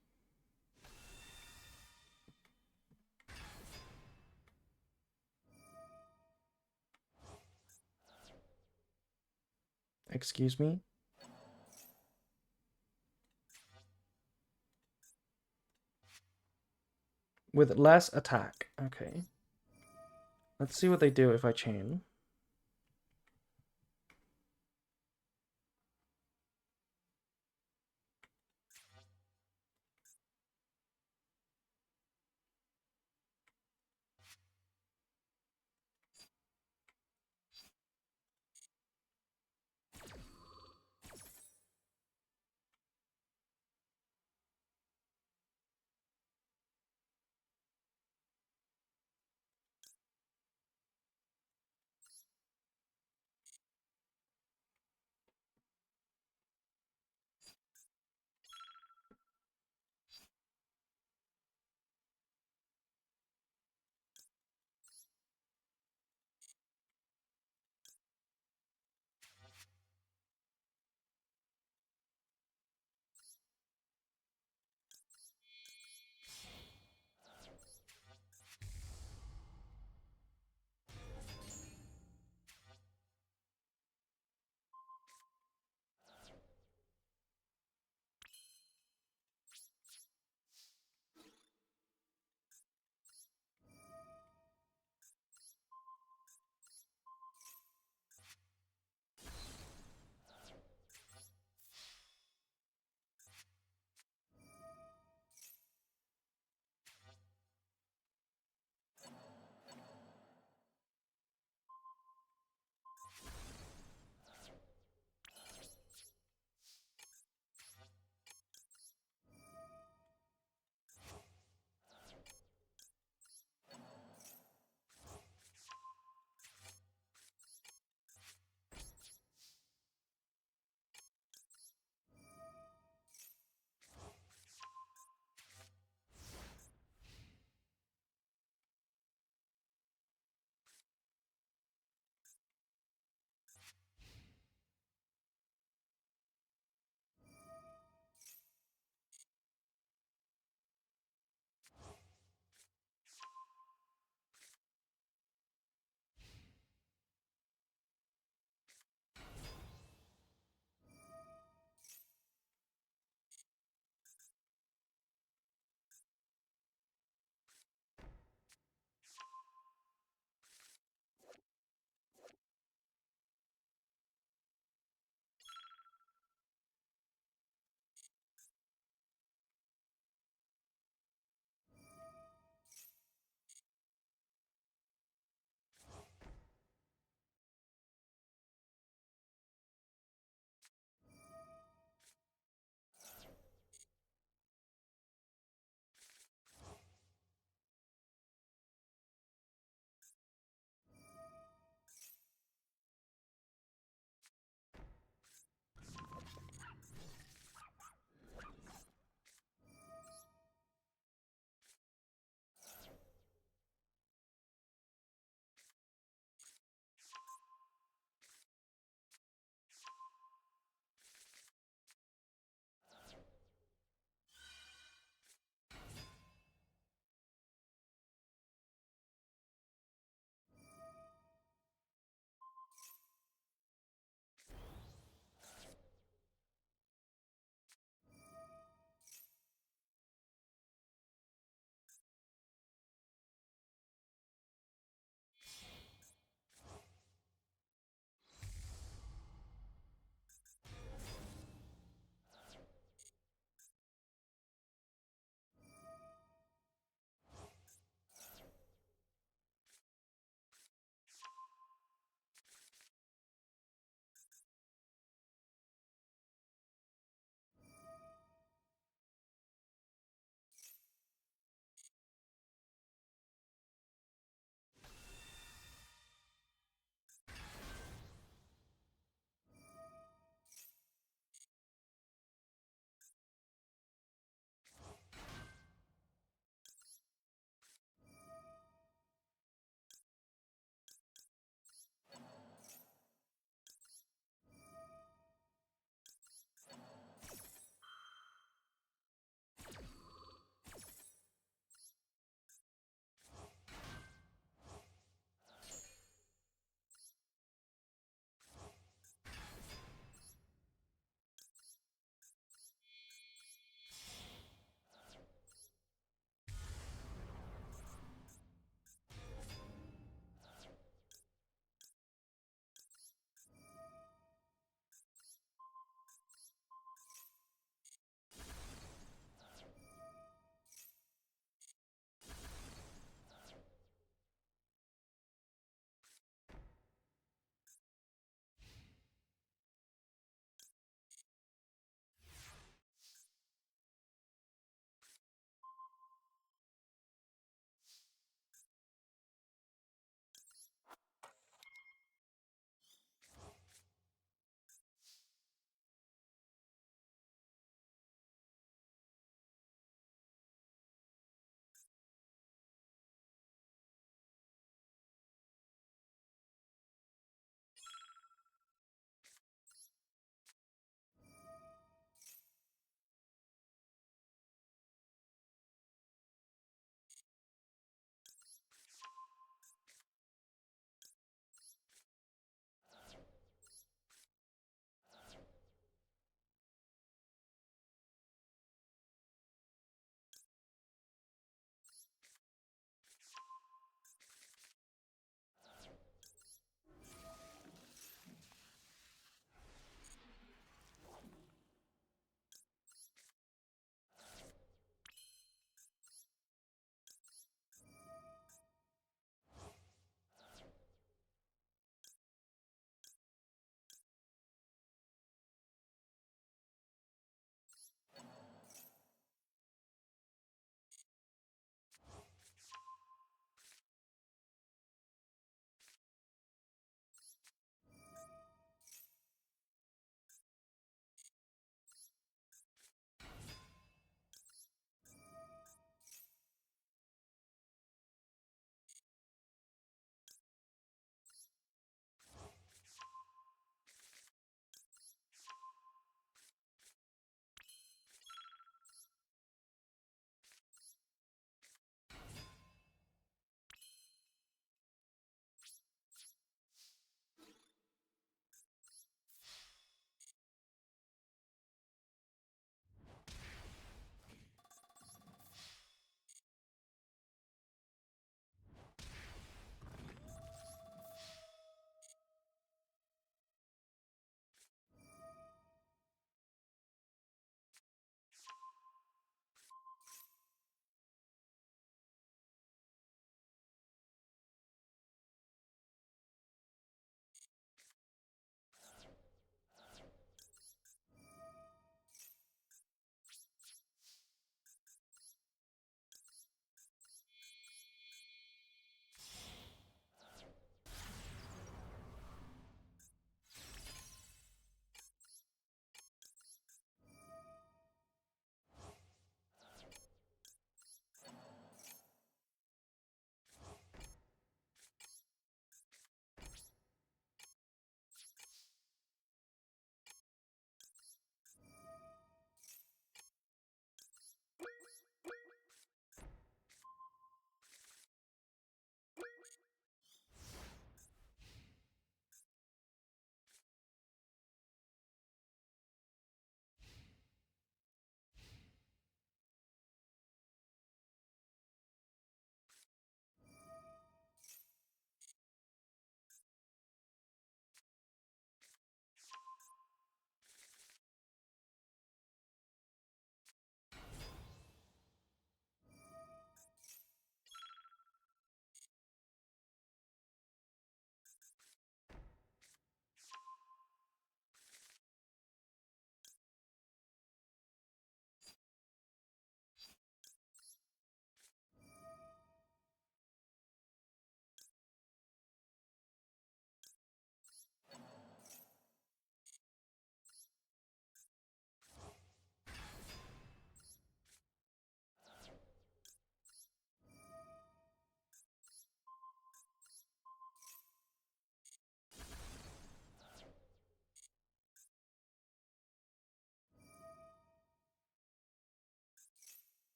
Excuse me? With less attack. Okay. Let's see what they do if I chain.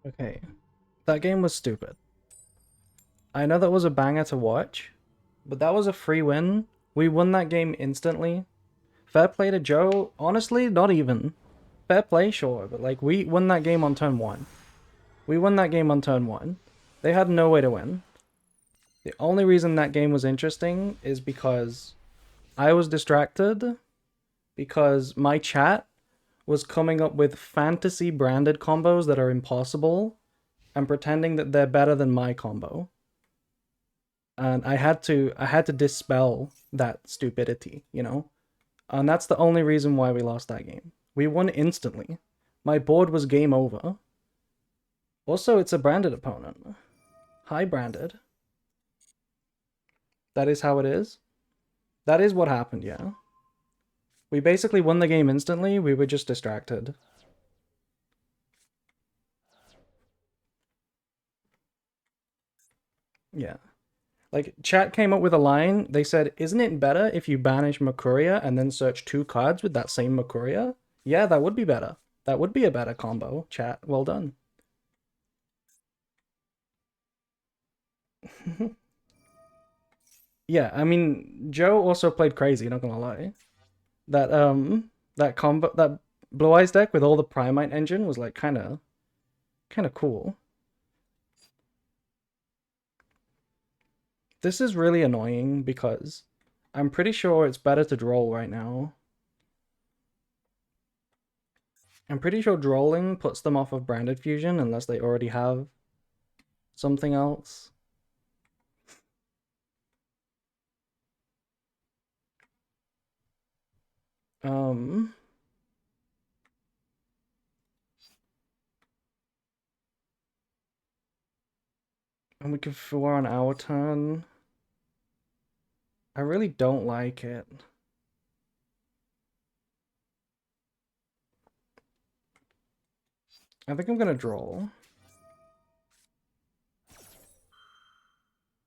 Okay. That game was stupid. I know that was a banger to watch, but that was a free win. We won that game instantly. Fair play to Joe. Honestly, not even. Fair play, sure, but like we won that game on turn one. We won that game on turn one. They had no way to win. The only reason that game was interesting is because I was distracted because my chat was coming up with fantasy branded combos that are impossible and pretending that they're better than my combo. And I had to dispel that stupidity, you know? And that's the only reason why we lost that game. We won instantly. My board was game over. Also, it's a branded opponent. High branded. That is how it is. That is what happened, yeah. We basically won the game instantly, we were just distracted. Yeah. Like, chat came up with a line, they said, isn't it better if you banish Makuria and then search 2 cards with that same Makuria? Yeah, that would be better. That would be a better combo, chat. Well done. Yeah, I mean, Joe also played crazy, not gonna lie. That Blue Eyes deck with all the Primite engine was like kinda cool. This is really annoying because I'm pretty sure it's better to droll right now. I'm pretty sure drolling puts them off of branded fusion unless they already have something else. Um, and we can four on our turn. I really don't like it. I think I'm gonna droll.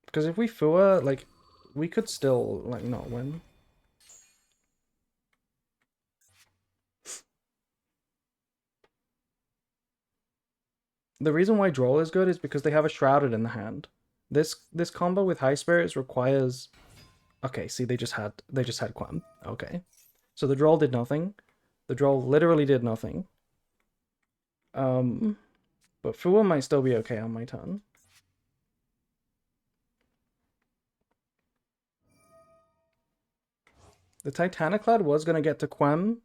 Because if we Fua, like, we could still, like, not win. The reason why Droll is good is because they have a Shrouded in the hand. This combo with High Spirits requires... Okay, see, they just had Quam. Okay. So the Droll did nothing. The Droll literally did nothing. Um, but Fua might still be okay on my turn. The Titaniclad was going to get to Quem,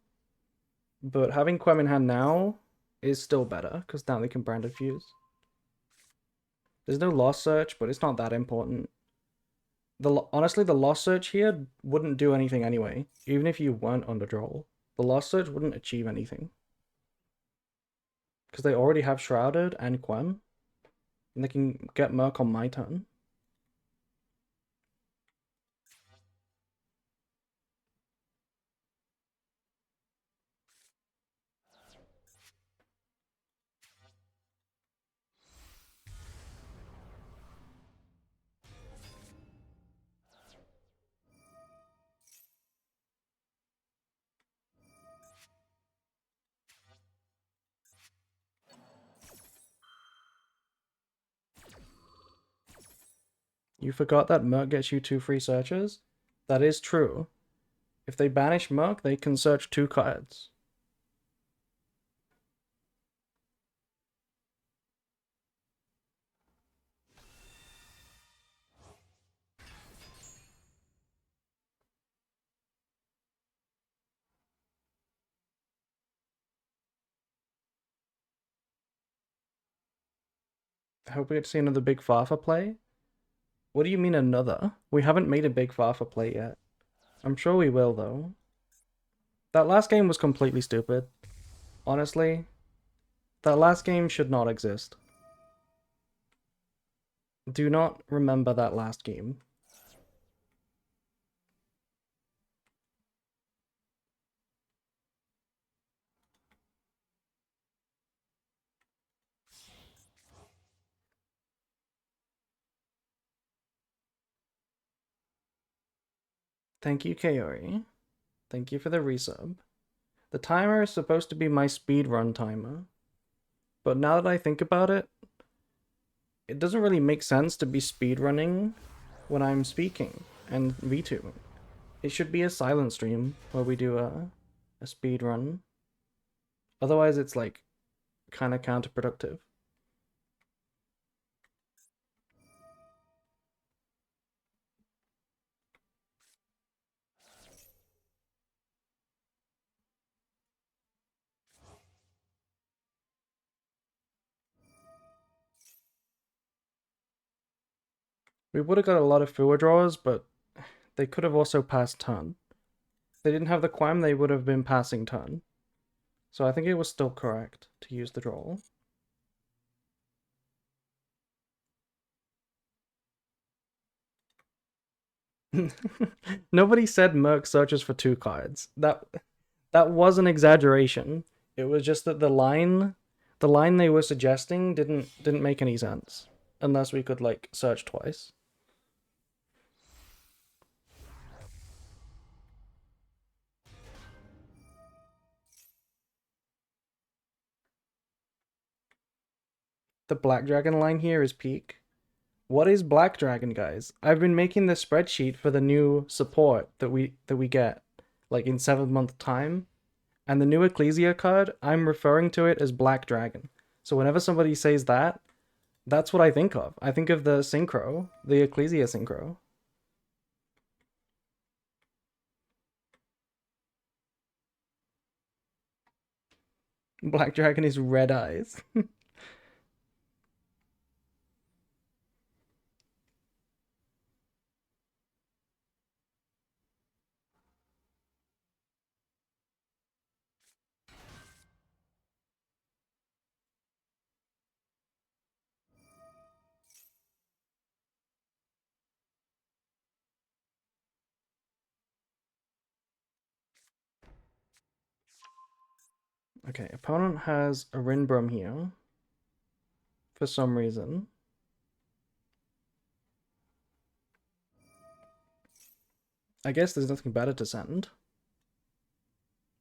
but having Quem in hand now is still better, because now they can Branded Fuse. There's no Lost Search, but it's not that important. Honestly, the Lost Search here wouldn't do anything anyway, even if you weren't under Droll. The Lost Search wouldn't achieve anything. Because they already have Shrouded and Quem, and they can get Merc on my turn. You forgot that Merc gets you 2 free searches? That is true. If they banish Merc, they can search 2 cards. I hope we get to see another big Fafa play. What do you mean another? We haven't made a big Fafa play yet. I'm sure we will, though. That last game was completely stupid. Honestly, that last game should not exist. Do not remember that last game. Thank you, Kaori. Thank you for the resub. The timer is supposed to be my speedrun timer. But now that I think about it, it doesn't really make sense to be speedrunning when I'm speaking and VTubing. It should be a silent stream where we do a speed run. Otherwise, it's like kind of counterproductive. We would have got a lot of filler draws, but they could have also passed turn. If they didn't have the Quam, they would have been passing turn. So I think it was still correct to use the draw. Nobody said Merc searches for 2 cards. That was an exaggeration. It was just that the line they were suggesting didn't make any sense unless we could like search twice. The Black Dragon line here is peak. What is Black Dragon, guys? I've been making the spreadsheet for the new support that we get like in 7 month time. And the new Ecclesia card, I'm referring to it as Black Dragon. So whenever somebody says that, that's what I think of. I think of the synchro, the Ecclesia synchro. Black Dragon is red eyes. Okay, opponent has a Rinbrum here for some reason. I guess there's nothing better to send.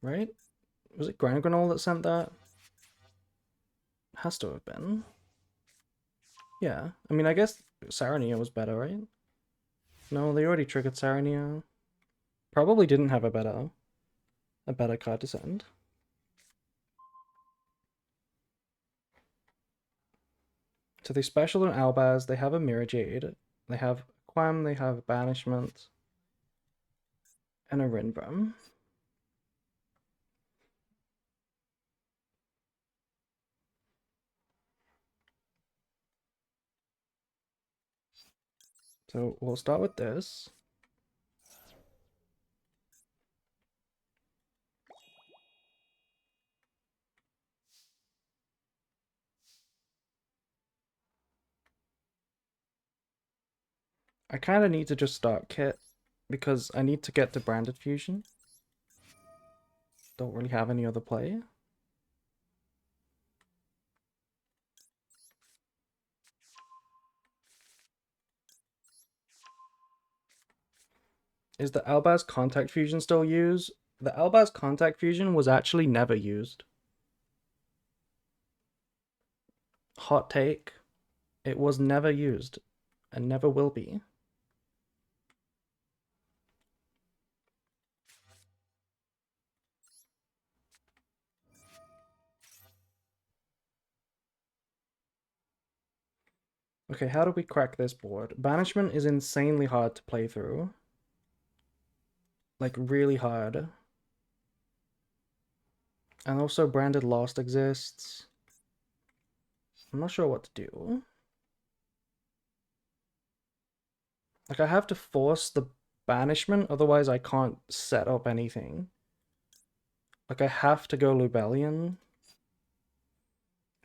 Right? Was it Granogranol that sent that? Has to have been. Yeah. I mean, I guess Sarania was better, right? No, they already triggered Sarania. Probably didn't have a better card to send. So they special on Albaz, they have a Mirror Jade, they have Quam, they have Banishment, and a Rinbrum. So we'll start with this. I kind of need to just start Kit because I need to get to Branded Fusion. Don't really have any other play. Is the Albaz Contact Fusion still used? The Albaz Contact Fusion was actually never used. Hot take. It was never used and never will be. Okay, how do we crack this board? Banishment is insanely hard to play through. Like, really hard. And also Branded Lost exists. I'm not sure what to do. Like, I have to force the banishment, otherwise I can't set up anything. Like, I have to go Lubellion.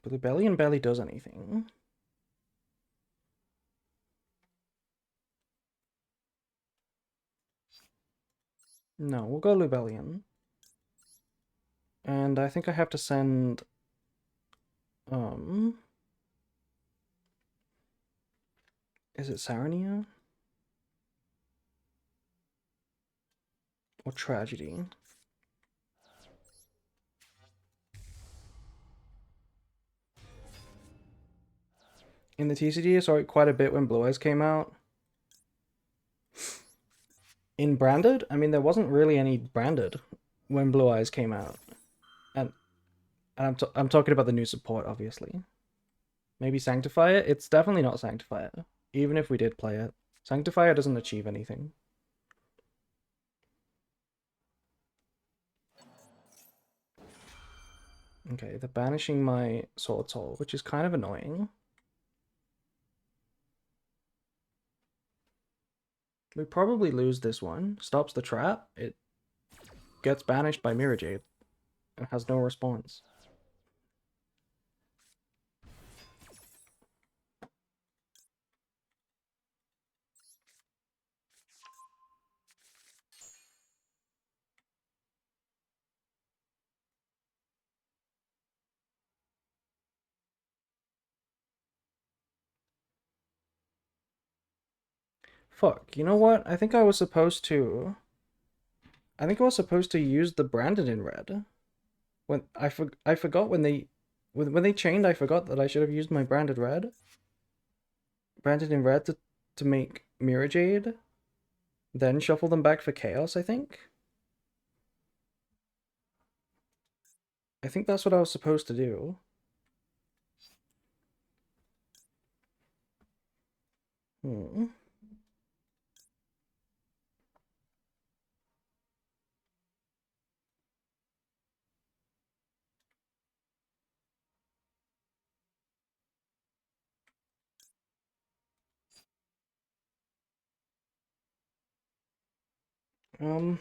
But Lubellion barely does anything. No, we'll go Lubellion. And I think I have to send... Is it Sarania? Or Tragedy? In the TCG, I saw it quite a bit when Blue Eyes came out. In Branded, I mean, there wasn't really any Branded when Blue Eyes came out. And, I'm talking about the new support, obviously. Maybe Sanctifier? It's definitely not Sanctifier, even if we did play it. Sanctifier doesn't achieve anything. Okay, they're banishing my Sword Soul, which is kind of annoying. We probably lose this one. Stops the trap. It gets banished by Mirror Jade and has no response. Fuck, you know what? I think I was supposed to... I think I was supposed to use the Branded in red. When I forgot when they chained, I forgot that I should have used my Branded red. Branded in red to make Mirror Jade. Then shuffle them back for Chaos, I think. I think that's what I was supposed to do. Hmm. Um,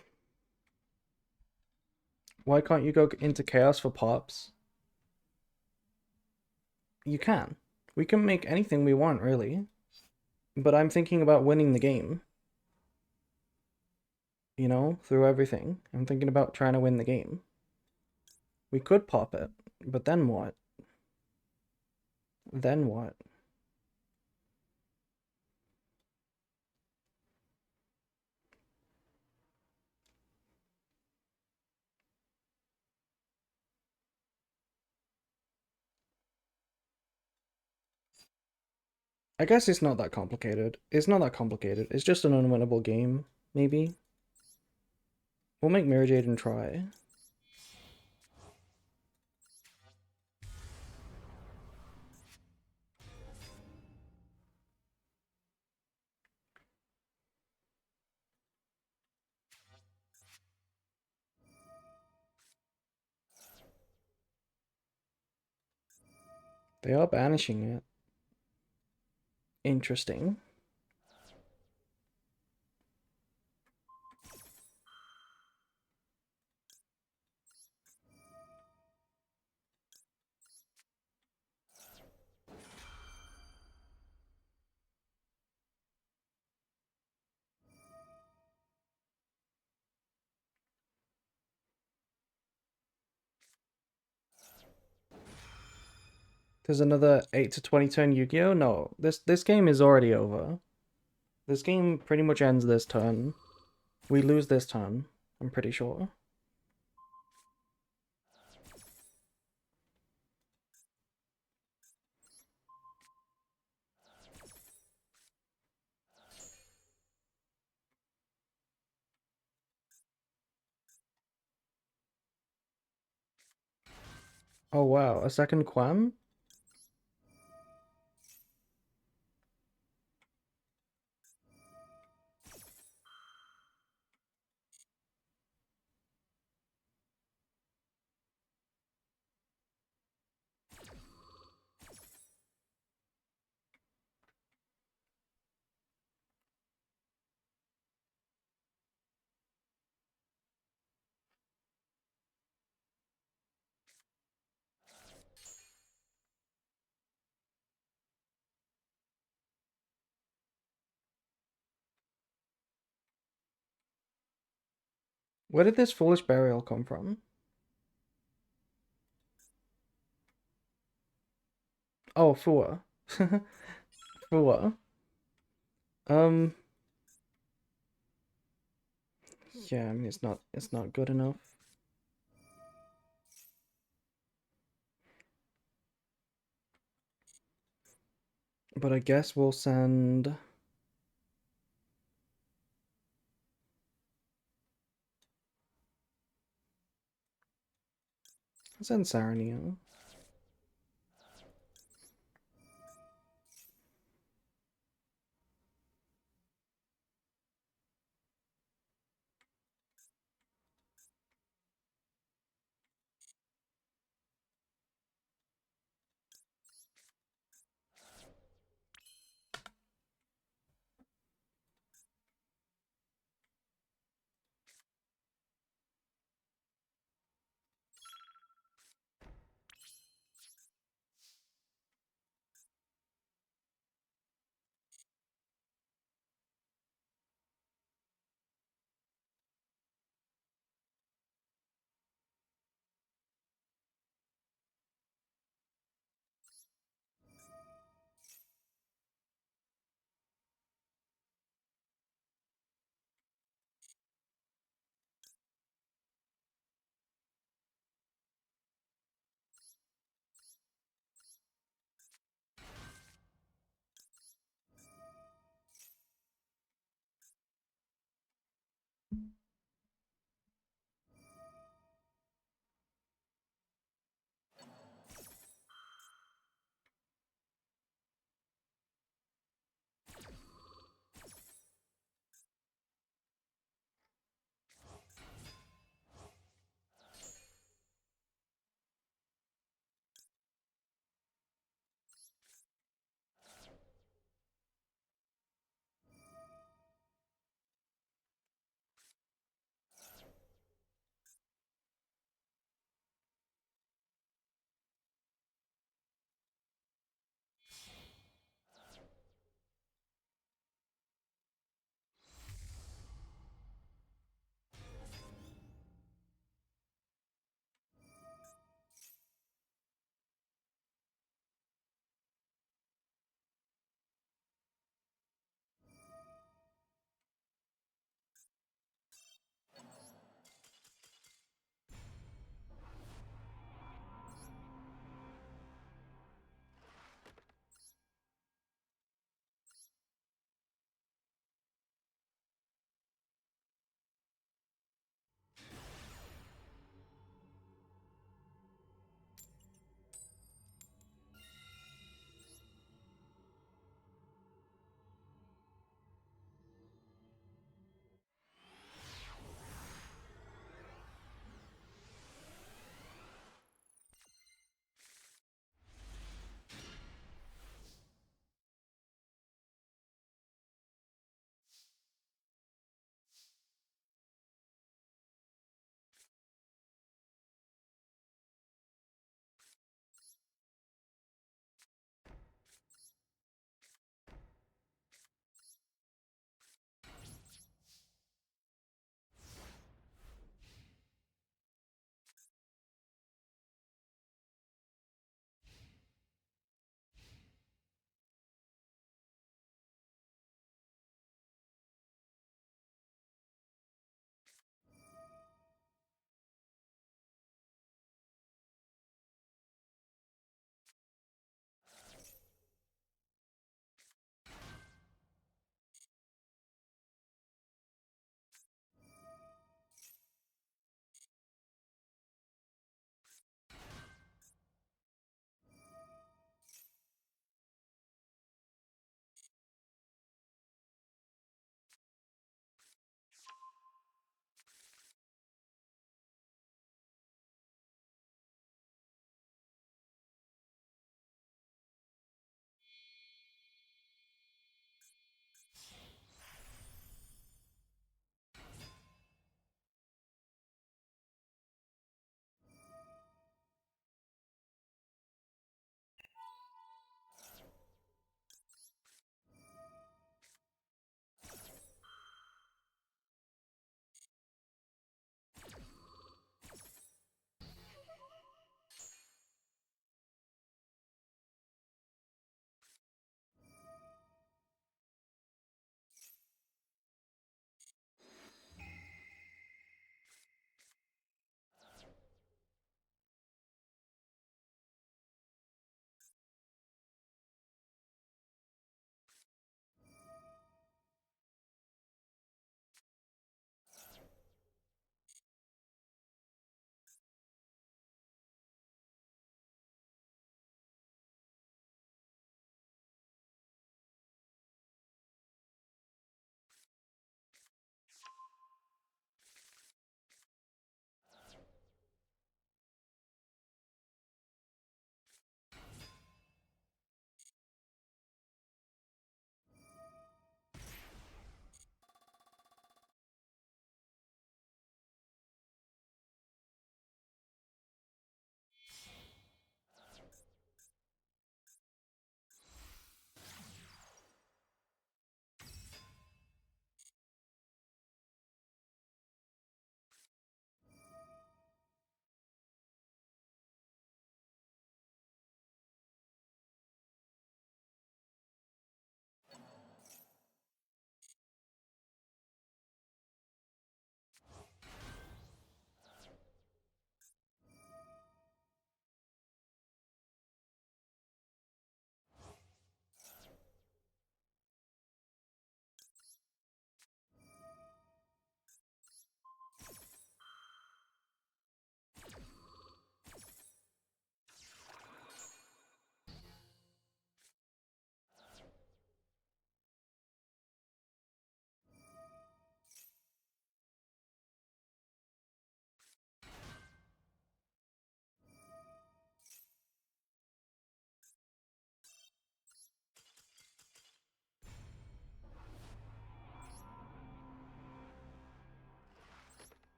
why can't you go into Chaos for pops? You can. We can make anything we want, really. But I'm thinking about winning the game. You know, through everything. I'm thinking about trying to win the game. We could pop it, but then what? Then what? I guess it's not that complicated. It's not that complicated. It's just an unwinnable game, maybe. We'll make Mirror Jade and try. They are banishing it. Interesting. There's another 8 to 20 turn Yu-Gi-Oh? No, this game is already over. This game pretty much ends this turn. We lose this turn, I'm pretty sure. Oh wow, a second Quam? Where did this Foolish Burial come from? Oh, Fua. Fua. Um, yeah, I mean it's not good enough. But I guess we'll send... Send Saranio.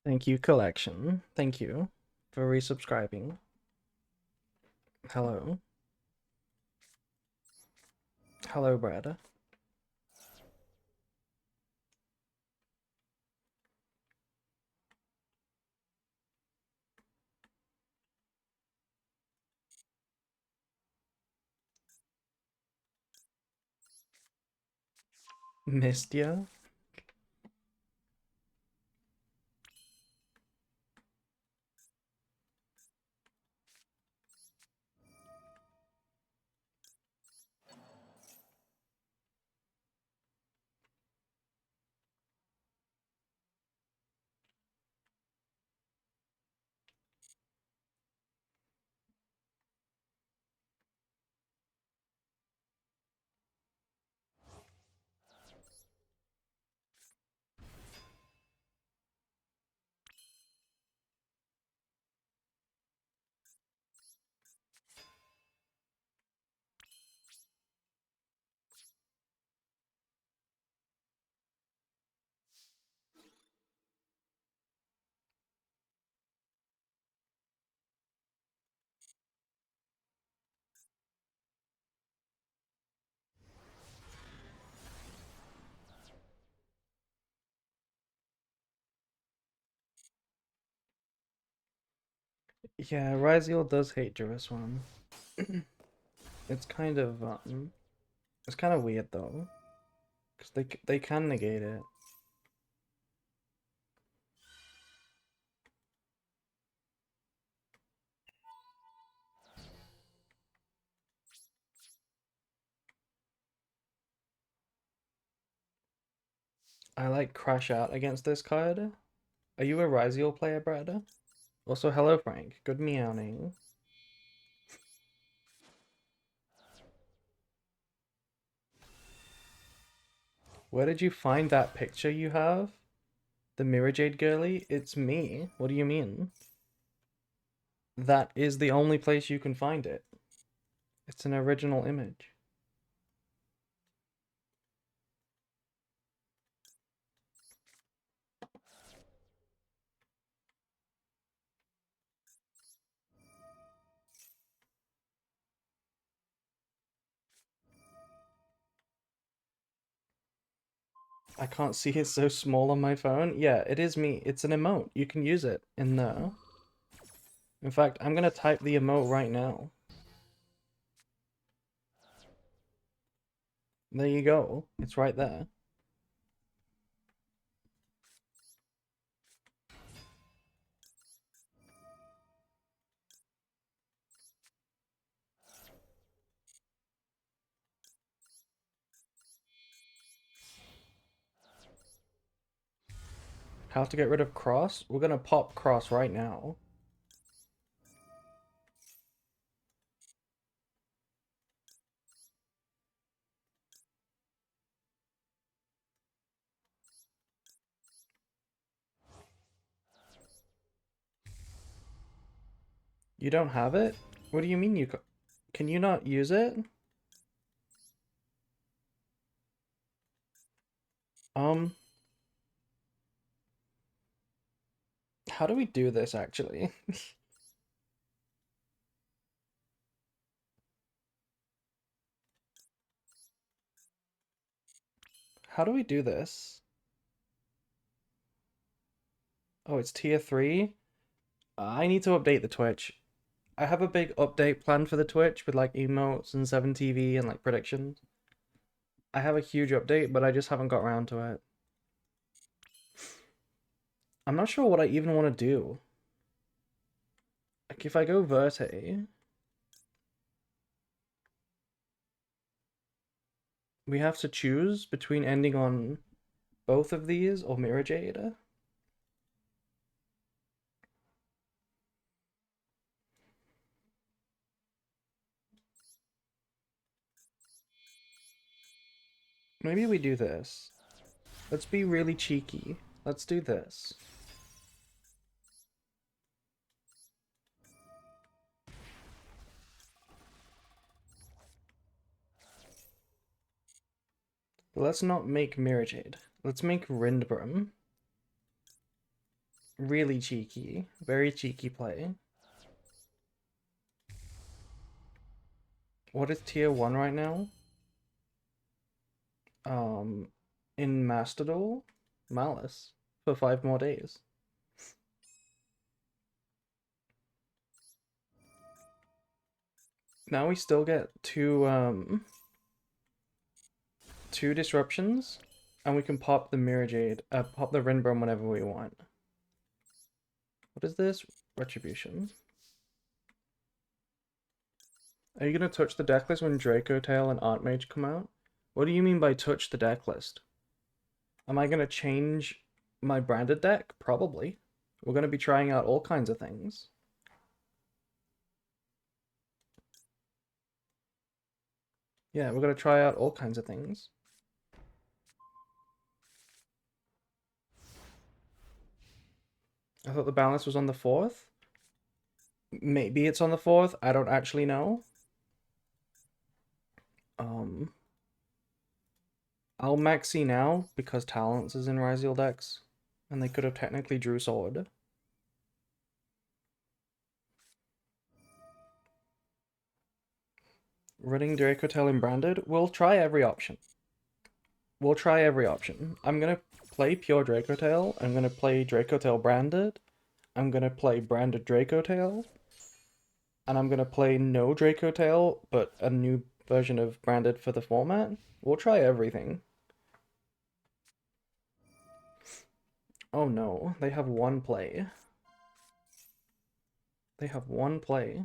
Thank you, collection. Thank you for resubscribing. Hello. Hello, Brad. Missed ya? Yeah, Ryziel does hate Jerusalem. It's kind of it's kind of weird though, because they can negate it. I like crash out against this card. Are you a Ryziel player, Brad? Also, hello, Frank. Good meowing. Where did you find that picture you have? The Mirror Jade girly? It's me. What do you mean? That is the only place you can find it. It's an original image. I can't see it so small on my phone. Yeah, it is me. It's an emote. You can use it in there. In fact, I'm gonna type the emote right now. There you go. It's right there. How to get rid of cross? We're gonna pop cross right now. You don't have it? What do you mean can you not use it? Um, how do we do this actually? How do we do this? Oh, it's tier 3? I need to update the Twitch. I have a big update planned for the Twitch with like emotes and 7TV and like predictions. I have a huge update, but I just haven't got around to it. I'm not sure what I even want to do. Like if I go Verte, we have to choose between ending on both of these or Mirror Jade. Maybe we do this. Let's be really cheeky. Let's do this. Let's not make Mirror Jade. Let's make Rindbrum. Really cheeky. Very cheeky play. What is tier 1 right now? In Master Duel? Malice. For 5 more days. Now we still get two disruptions, and we can pop the Mirror Jade, pop the Rinbrom whenever we want. What is this? Retribution. Are you gonna touch the deck list when Draco Tail and Archmage come out? What do you mean by touch the deck list? Am I gonna change my branded deck? Probably. We're gonna be trying out all kinds of things. Yeah, we're gonna try out all kinds of things. I thought the balance was on the 4th. Maybe it's on the 4th. I don't actually know. I'll maxi now because Talents is in Ryzeal decks, and they could have technically drew Sword. Running Dracotail in Branded? We'll try every option. We'll try every option. I'm gonna play pure Dracotail. I'm gonna play Dracotail Branded. I'm gonna play Branded Dracotail. And I'm gonna play no Dracotail, but a new version of Branded for the format. We'll try everything. Oh no, they have one play. They have one play.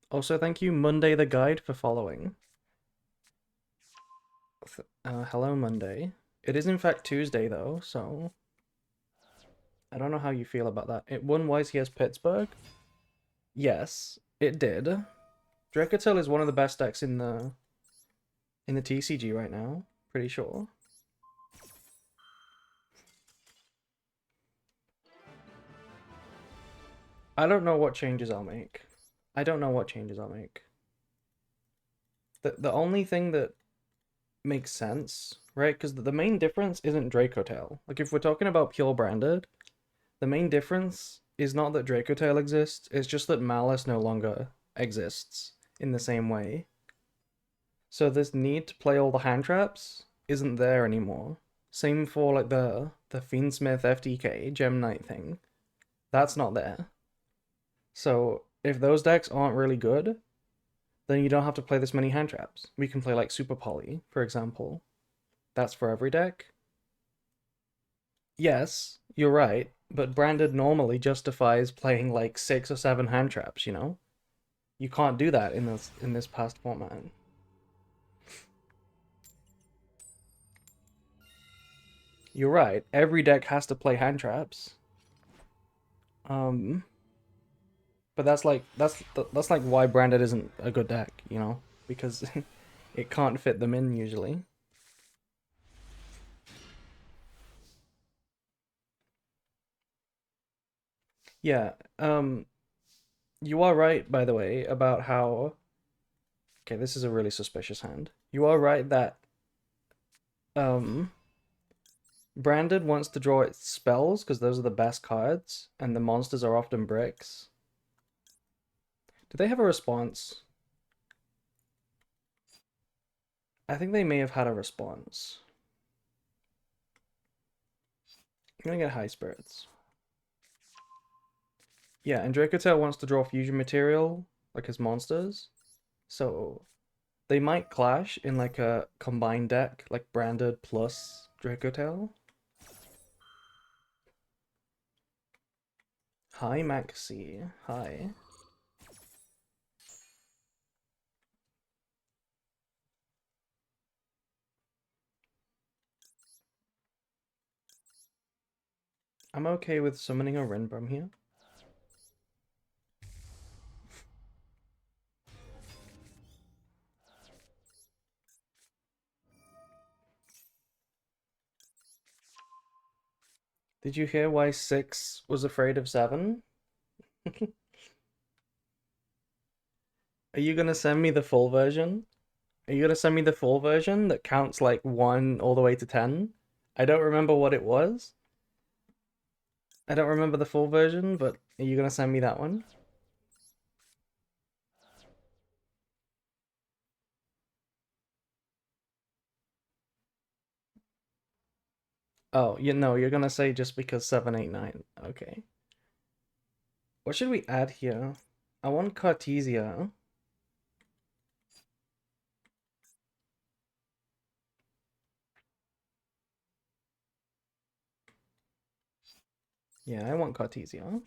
Also, thank you, Monday the Guide, for following. Hello, Monday. It is in fact Tuesday, though, so... I don't know how you feel about that. It won YCS Pittsburgh? Yes, it did. Dracotail is one of the best decks in the TCG right now, pretty sure. I don't know what changes I'll make. I don't know what changes I'll make. The only thing that makes sense, right? Because the main difference isn't Dracotail. Like, if we're talking about pure branded, the main difference is not that Dracotail exists, it's just that Malice no longer exists in the same way. So this need to play all the hand traps isn't there anymore. Same for like the Fiendsmith FTK Gem Knight thing. That's not there. So if those decks aren't really good, then you don't have to play this many hand traps. We can play like Super Poly, for example. That's for every deck. Yes, you're right, but Branded normally justifies playing like 6 or 7 hand traps, you know? You can't do that in this past format. You're right, every deck has to play hand traps. But that's like why Branded isn't a good deck, you know? Because it can't fit them in usually. Yeah, you are right, by the way, about how... Okay, this is a really suspicious hand. You are right that Branded wants to draw its spells because those are the best cards, and the monsters are often bricks. Do they have a response? I think they may have had a response. I'm gonna get High Spirits. Yeah, and Dracotail wants to draw fusion material, like his monsters. So they might clash in like a combined deck, like Branded plus Dracotail. Hi, Maxi. Hi. I'm okay with summoning a Rinbrom here. Did you hear why 6 was afraid of 7? Are you gonna send me the full version? Are you gonna send me the full version that counts like 1 all the way to 10? I don't remember what it was. I don't remember the full version, but are you gonna send me that one? Oh, you know, you're gonna say just because 789. Okay. What should we add here? I want Cartesia. Yeah, I want Cartesia.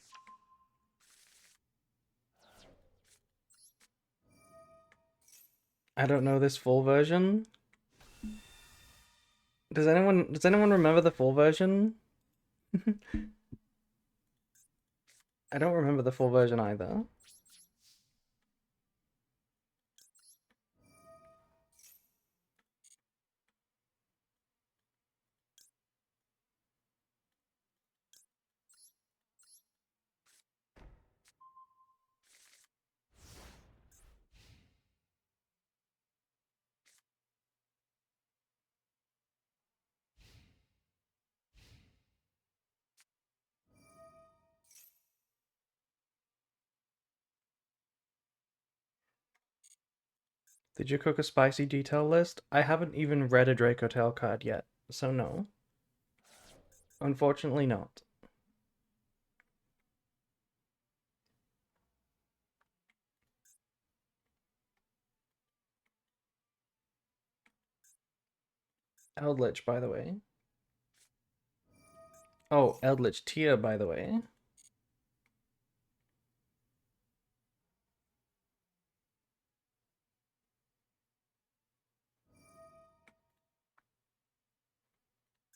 I don't know this full version. Does anyone remember the full version? I don't remember the full version either. Did you cook a spicy detail list? I haven't even read a Drake Hotel card yet, so no. Unfortunately not. Eldritch, by the way. Oh, Eldritch tier, by the way.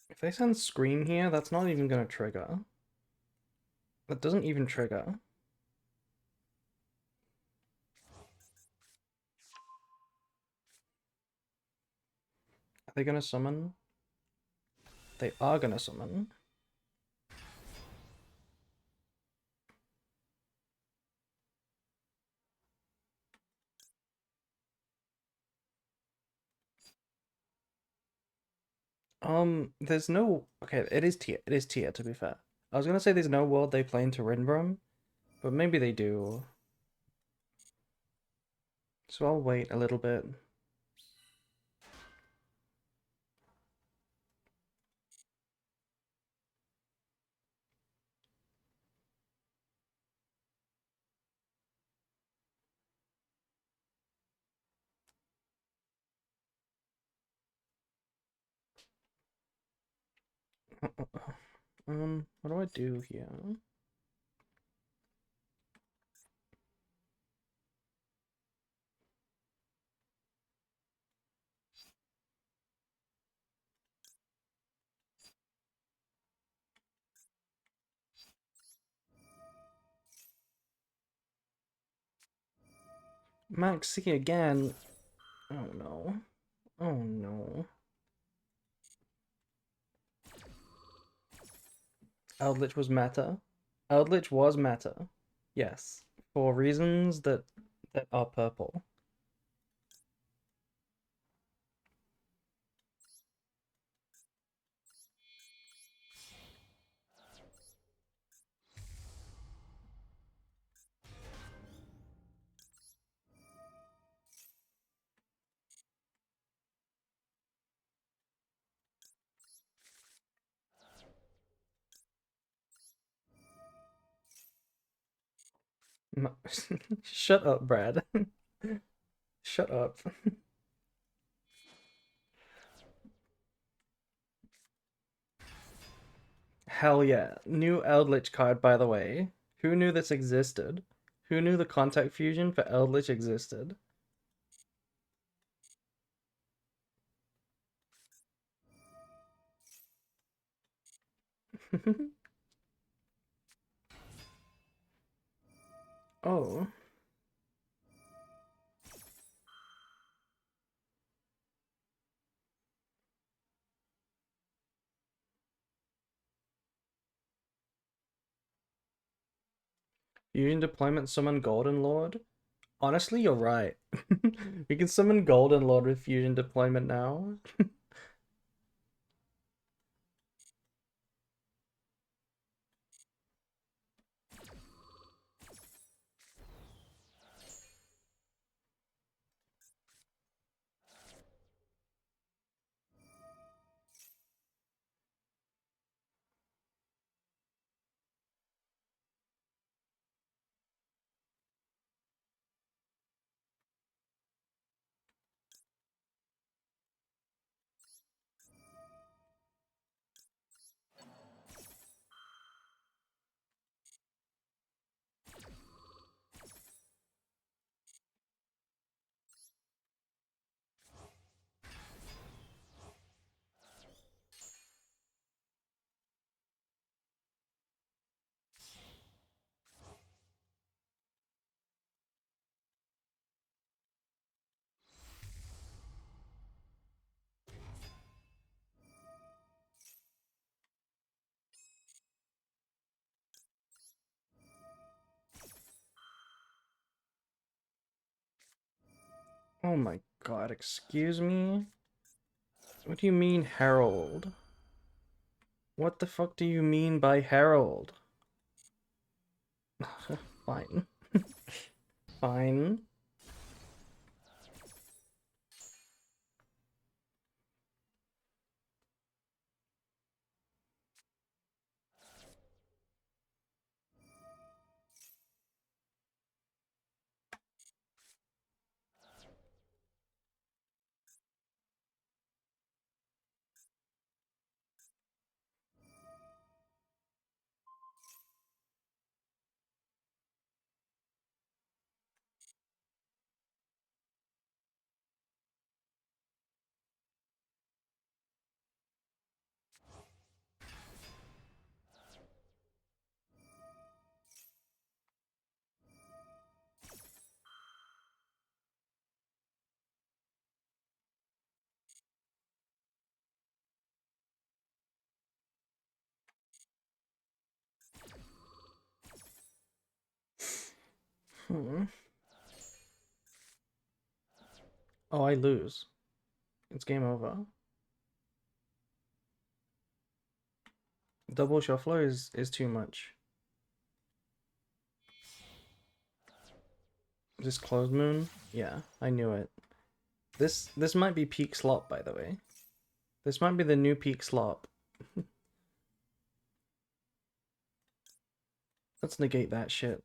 If they send Scream here, that's not even gonna trigger. That doesn't even trigger. Are they gonna summon? They are gonna summon. There's no... Okay, it is tier. It is tier, to be fair. I was gonna say there's no world they play into Rinbrom, but maybe they do. So I'll wait a little bit. What do I do here? Maxi again. Oh no. Oh no. Eldritch was meta. Eldritch was meta. Yes. For reasons that are purple. Shut up, Brad. Shut up. Hell yeah. New Eldritch card, by the way. Who knew this existed? Who knew the contact fusion for Eldritch existed? Oh. Fusion deployment summon Golden Lord? Honestly, you're right. We can summon Golden Lord with fusion deployment now. Oh my god, excuse me? What do you mean, Herald? What the fuck do you mean by Herald? Fine. Fine. Hmm. Oh, I lose. It's game over. Double shuffler is too much. This closed moon? Yeah, I knew it. This might be peak slop, by the way. This might be the new peak slop. Let's negate that shit.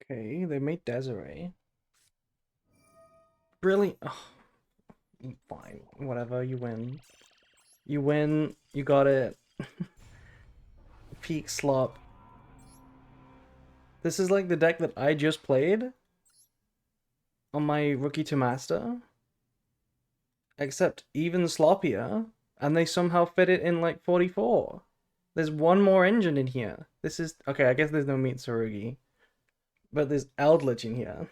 Okay, they made Desiree. Brilliant. Oh, fine, whatever, you win. You win, you got it. Peak slop. This is like the deck that I just played on my rookie to master, except even sloppier, and they somehow fit it in like 44. There's one more engine in here. This is okay. I guess there's no meat Sarugi, but there's Eldritch in here.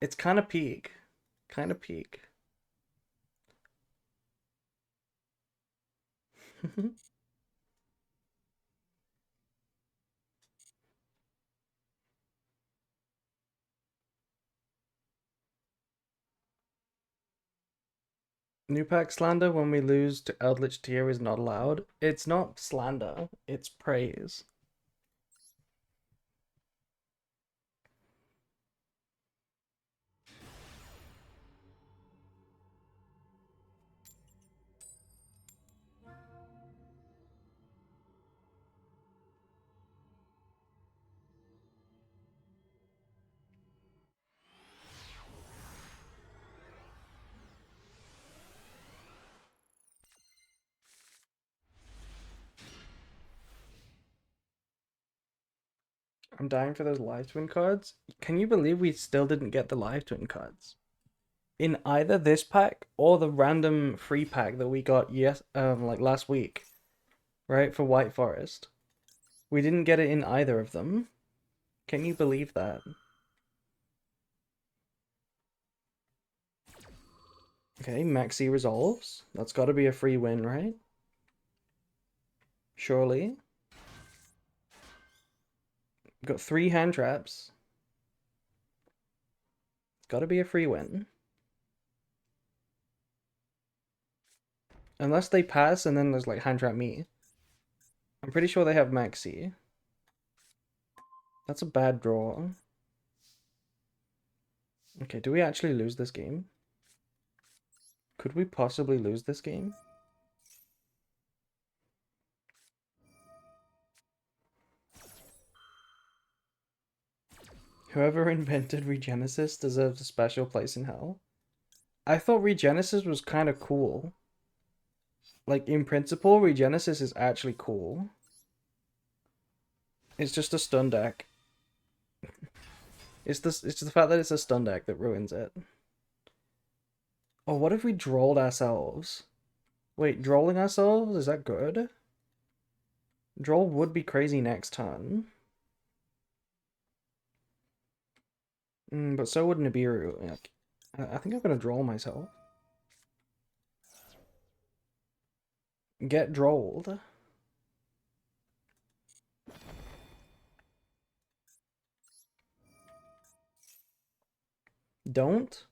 It's kind of peak, kind of peak. New pack slander when we lose to Eldritch tier is not allowed. It's not slander, it's praise. I'm dying for those live twin cards. Can you believe we still didn't get the live twin cards? In either this pack or the random free pack that we got like last week. right, for White Forest. We didn't get it in either of them. Can you believe that? Okay, Maxi resolves. That's got to be a free win, right? Surely. Got 3 hand traps. It's got to be a free win. Unless they pass and then there's like hand trap me. I'm pretty sure they have Maxi. That's a bad draw. Okay, do we actually lose this game? Could we possibly lose this game? Whoever invented Regenesis deserves a special place in hell. I thought Regenesis was kind of cool. Like, in principle, Regenesis is actually cool. It's just a stun deck. It's the fact that it's a stun deck that ruins it. Oh, what if we drolled ourselves? Wait, drolling ourselves? Is that good? Droll would be crazy next turn. But so would Nibiru. Like, I think I'm gonna droll myself. Get drolled. Don't?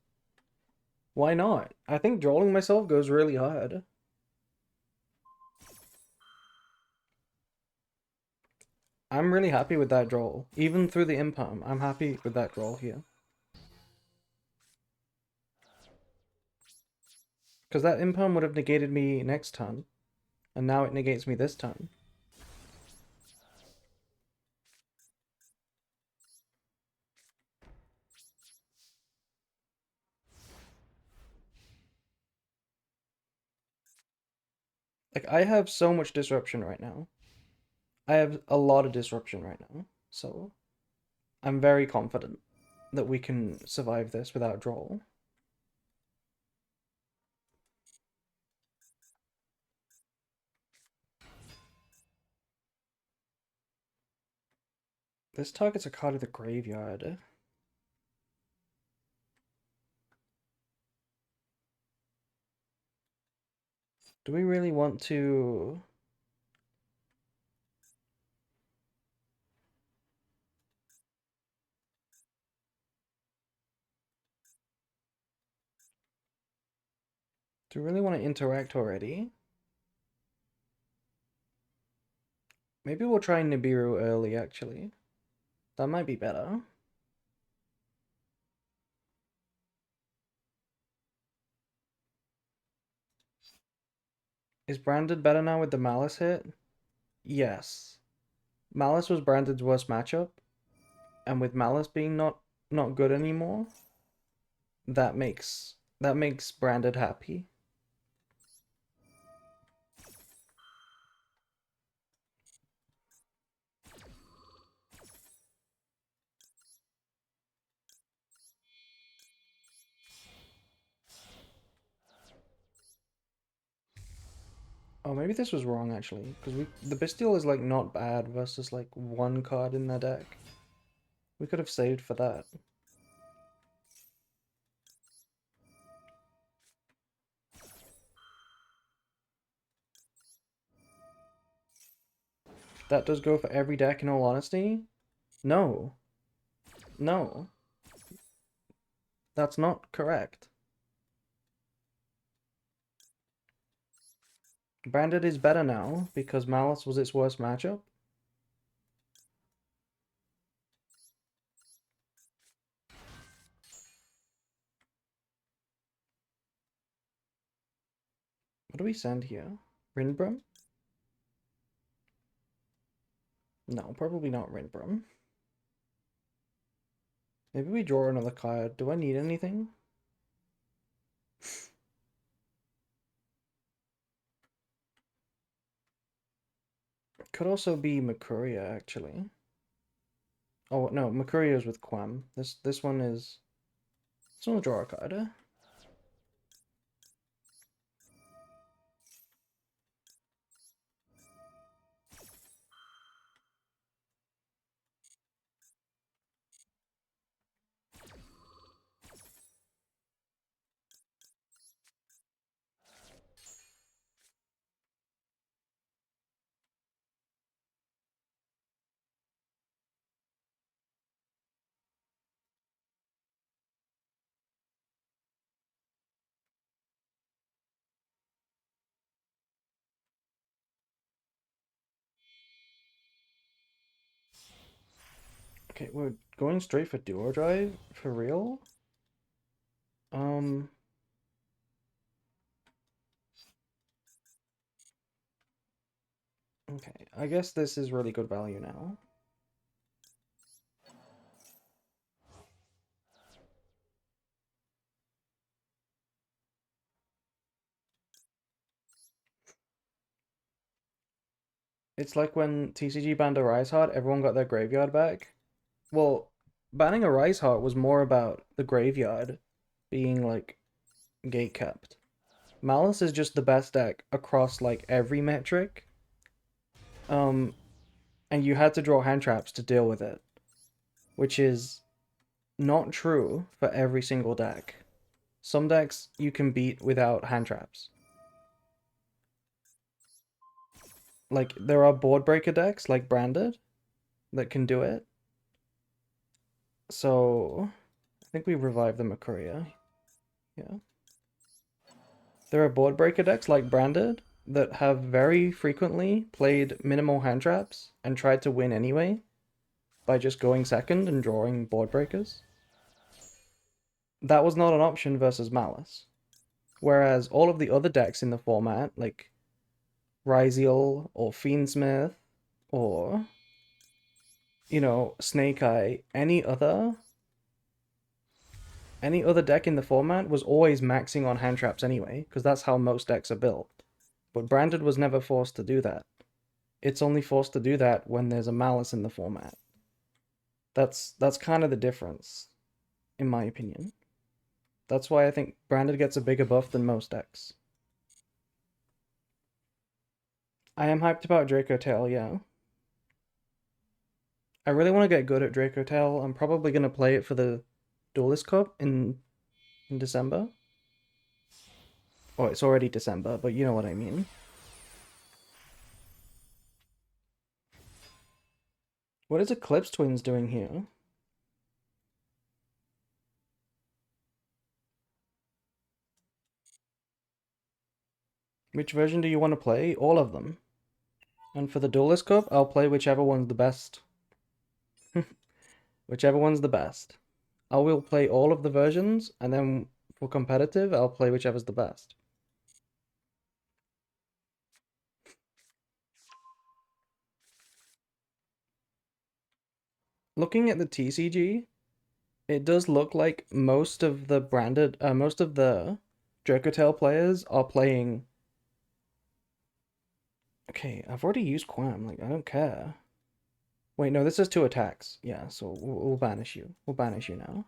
Why not? I think drolling myself goes really hard. I'm really happy with that droll. Even through the impalm, I'm happy with that droll here. Because that impalm would have negated me next turn. And now it negates me this turn. Like, I have so much disruption right now. I have a lot of disruption right now. So, I'm very confident that we can survive this without droll. This targets a card of the graveyard. Do we really want to... Do we really want to interact already? Maybe we'll try Nibiru early, actually. That might be better. Is Branded better now with the Malice hit? Yes. Malice was Branded's worst matchup, and with Malice being not good anymore, that makes Branded happy. Oh, maybe this was wrong actually, because the Bestial is like not bad versus like one card in their deck. We could have saved for that. That does go for every deck in all honesty? No. No. That's not correct. Branded is better now because Malice was its worst matchup. What do we send here? Rinbrum? No, probably not Rinbrum. Maybe we draw another card. Do I need anything? Could also be Makuria, actually. Oh, no, Makuria is with Quam. This one is... This one's draw a card. Okay, we're going straight for duo drive for real. Um, okay, I guess this is really good value now. It's like when TCG banned a Rise Heart, everyone got their graveyard back. Well, banning a Rise Heart was more about the graveyard being like gate kept. Malice is just the best deck across like every metric. Um, and you had to draw hand traps to deal with it, which is not true for every single deck. Some decks you can beat without hand traps. Like there are board breaker decks like Branded that can do it. So I think we revived the Makuria. Yeah. There are board breaker decks like Branded that have very frequently played minimal hand traps and tried to win anyway by just going second and drawing board breakers. That was not an option versus Malice. Whereas all of the other decks in the format, like Ryziel or Fiendsmith or, Snake Eye, any other deck in the format was always maxing on hand traps anyway, because that's how most decks are built. But Branded was never forced to do that. It's only forced to do that when there's a Malice in the format. That's kind of the difference, in my opinion. That's why I think Branded gets a bigger buff than most decks. I am hyped about Draco Tail, yeah. I really want to get good at Draco Tail. I'm probably gonna play it for the Duelist Cup in December. Oh, it's already December, but you know what I mean. What is Eclipse Twins doing here? Which version do you want to play? All of them. And for the Duelist Cup, I'll play whichever one's the best. Whichever one's the best. I will play all of the versions, and then for competitive, I'll play whichever's the best. Looking at the TCG, it does look like most of the Jokertail players are playing. Okay, I've already used Quam. Like, I don't care. Wait, no, this is 2 attacks. Yeah, so we'll banish you. We'll banish you now.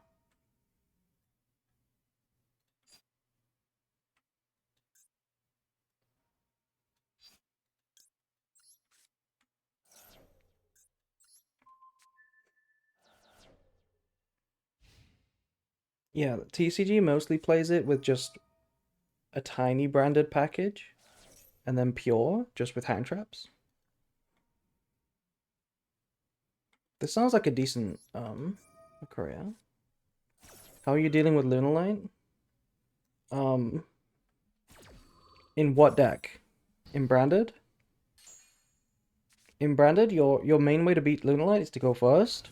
Yeah, TCG mostly plays it with just a tiny branded package, and then pure, just with hand traps. This sounds like a decent, Korea. How are you dealing with Lunalight? Um, in what deck? In Branded? In Branded, your main way to beat Lunalight is to go first.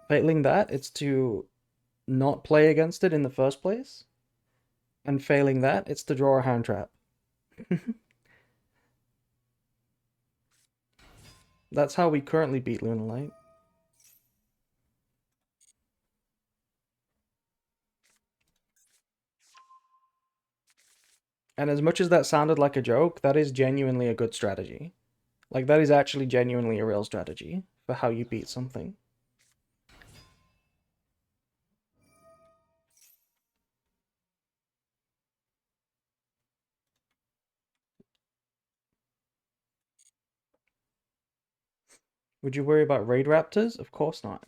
Failing that, it's to not play against it in the first place. And failing that, it's to draw a hand trap. That's how we currently beat Lunalight. And as much as that sounded like a joke, that is genuinely a good strategy. Like, that is actually genuinely a real strategy for how you beat something. Would you worry about raid raptors? Of course not.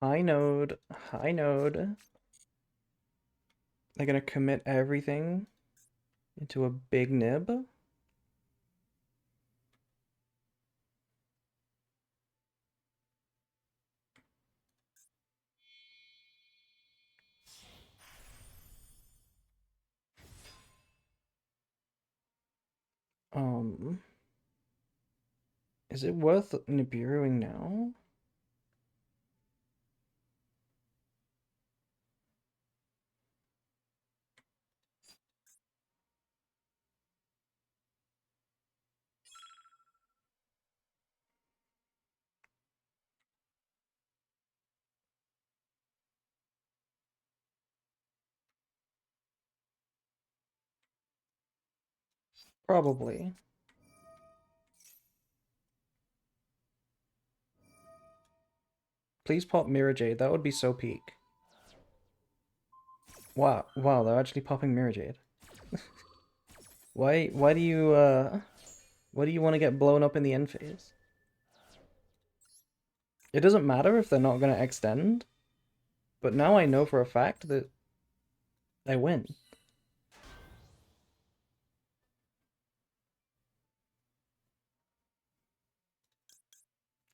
High node, high node. They're gonna commit everything into a big nib. Is it worth Nibiruing now? Probably. Please pop Mirror Jade. That would be so peak. Wow, wow, they're actually popping Mirror Jade. Why do you want to get blown up in the end phase? It doesn't matter if they're not gonna extend, but now I know for a fact that I win.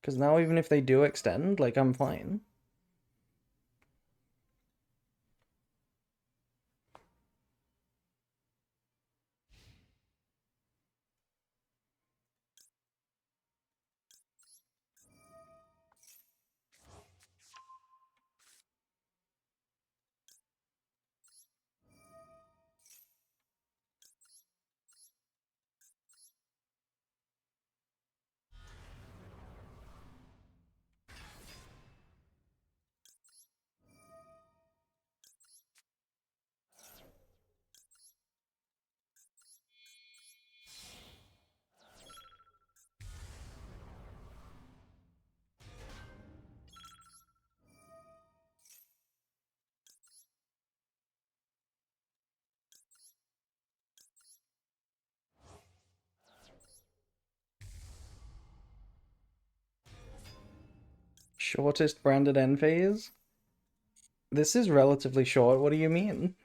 Because now even if they do extend, like, I'm fine. Shortest branded end phase? This is relatively short, what do you mean?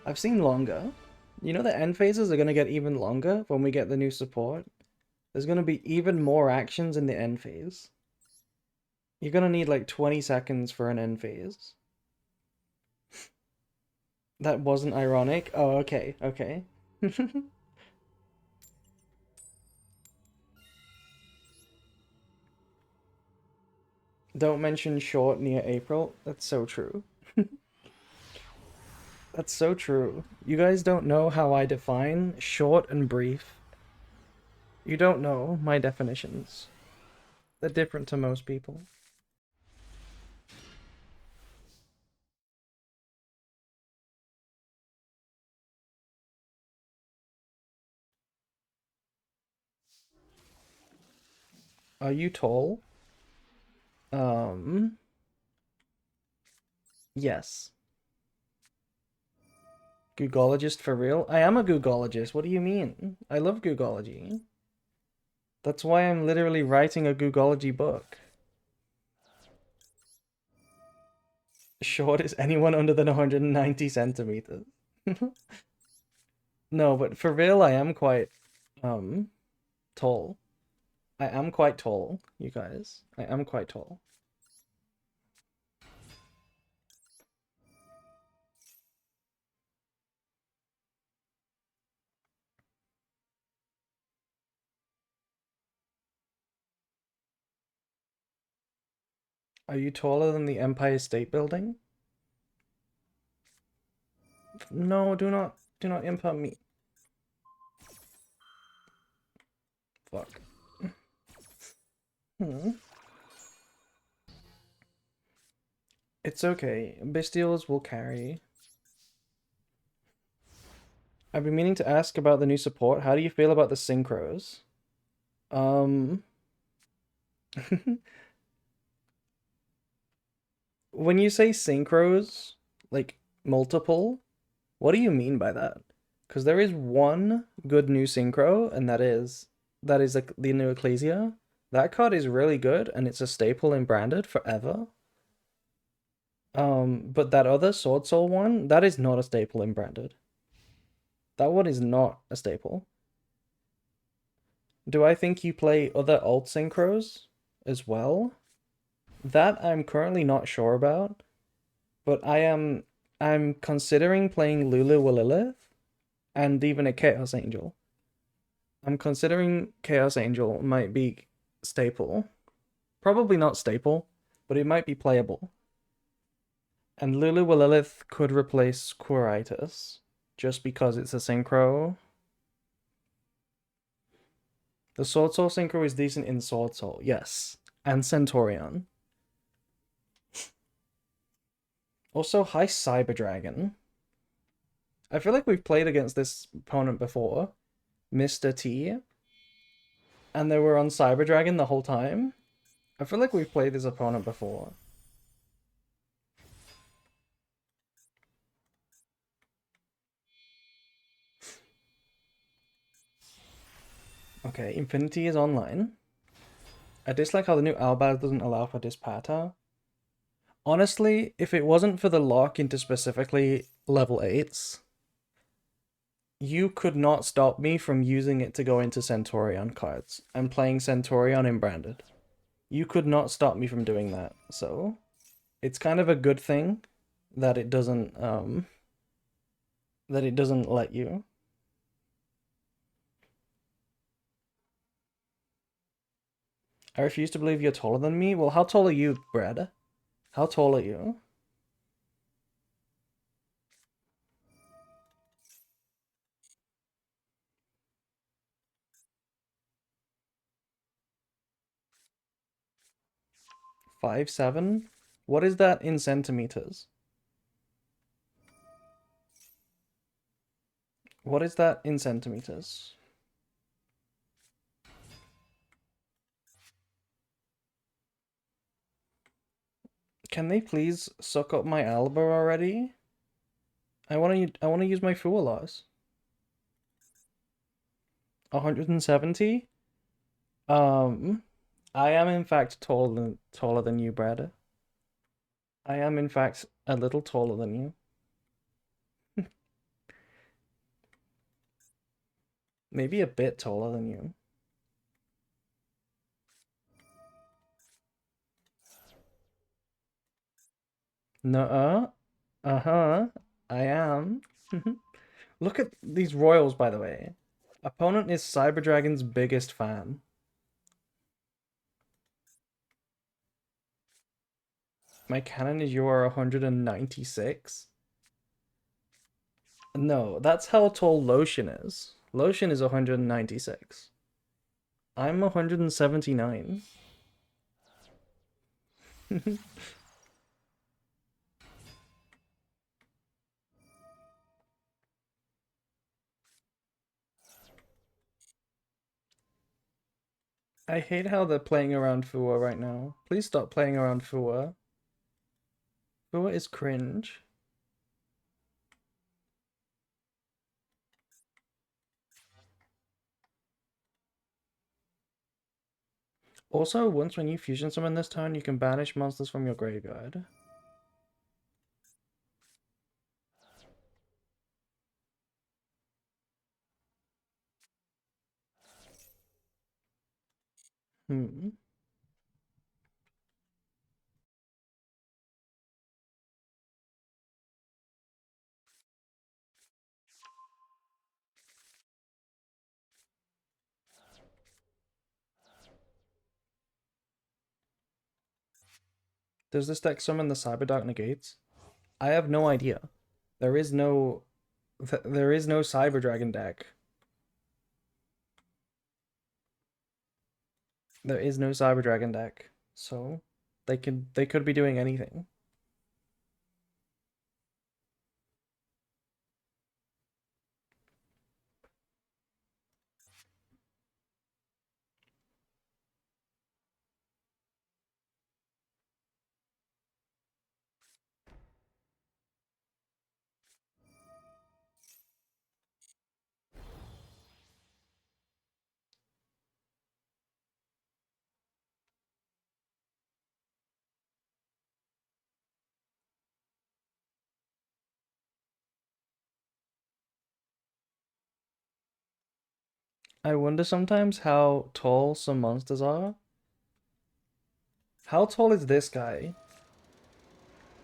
I've seen longer. You know the end phases are gonna get even longer when we get the new support? There's gonna be even more actions in the end phase. You're gonna need like 20 seconds for an end phase. That wasn't ironic? Oh, okay, okay. Don't mention short near April. That's so true. That's so true. You guys don't know how I define short and brief. You don't know my definitions. They're different to most people. Are you tall? Um, yes. Googologist for real? I am a googologist. What do you mean? I love googology. That's why I'm literally writing a googology book. Short is anyone under than 190 centimeters. No, but for real, I am quite, tall. I am quite tall, you guys. I am quite tall. Are you taller than the Empire State Building? No, do not imp me. Fuck. Hmm. It's okay. Bestials will carry. I've been meaning to ask about the new support. How do you feel about the synchros? Um, when you say synchros, like multiple, what do you mean by that? Because there is one good new synchro, and that is like the new Ecclesia. That card is really good and it's a staple in branded forever. But that other Sword Soul one, that is not a staple in branded. That one is not a staple. Do I think you play other alt synchros as well? That I'm currently not sure about, but I'm considering playing Lulu Lilith and even a Chaos Angel. I'm considering Chaos Angel might be staple. Probably not staple, but it might be playable. And Lulu Lilith could replace Quiritis just because it's a synchro. The Sword Soul synchro is decent in Sword Soul, yes. And Centaurion. Also, hi Cyber Dragon. I feel like we've played against this opponent before, Mr. T, and they were on Cyber Dragon the whole time. I feel like we've played this opponent before. Okay, Infinity is online. I dislike how the new Albaz doesn't allow for Dispata. Honestly, if it wasn't for the lock into specifically level 8s, you could not stop me from using it to go into Centaurion cards and playing Centaurion in branded. You could not stop me from doing that, so it's kind of a good thing that it doesn't let you. I refuse to believe you're taller than me. Well, how tall are you, Brad? How tall are you? Five seven? What is that in centimeters? What is that in centimeters? Can they please suck up my Alba already? I want to use my Fool loss. 170? I am in fact taller than you, Brad. I am in fact a little taller than you. Maybe a bit taller than you. Nuh-uh. Uh-huh. I am. Look at these royals, by the way. Opponent is Cyber Dragon's biggest fan. My cannon is your 196. No, that's how tall Lotion is. Lotion is 196. I'm 179. I hate how they're playing around Fua right now. Please stop playing around Fua. Fua is cringe. Also, once when you fusion summon this turn, you can banish monsters from your graveyard. Hmm. Does this deck summon the Cyberdark Negates? I have no idea. There is no... There is no Cyber Dragon deck. There is no Cyber Dragon deck. So, they could be doing anything. I wonder sometimes how tall some monsters are. How tall is this guy?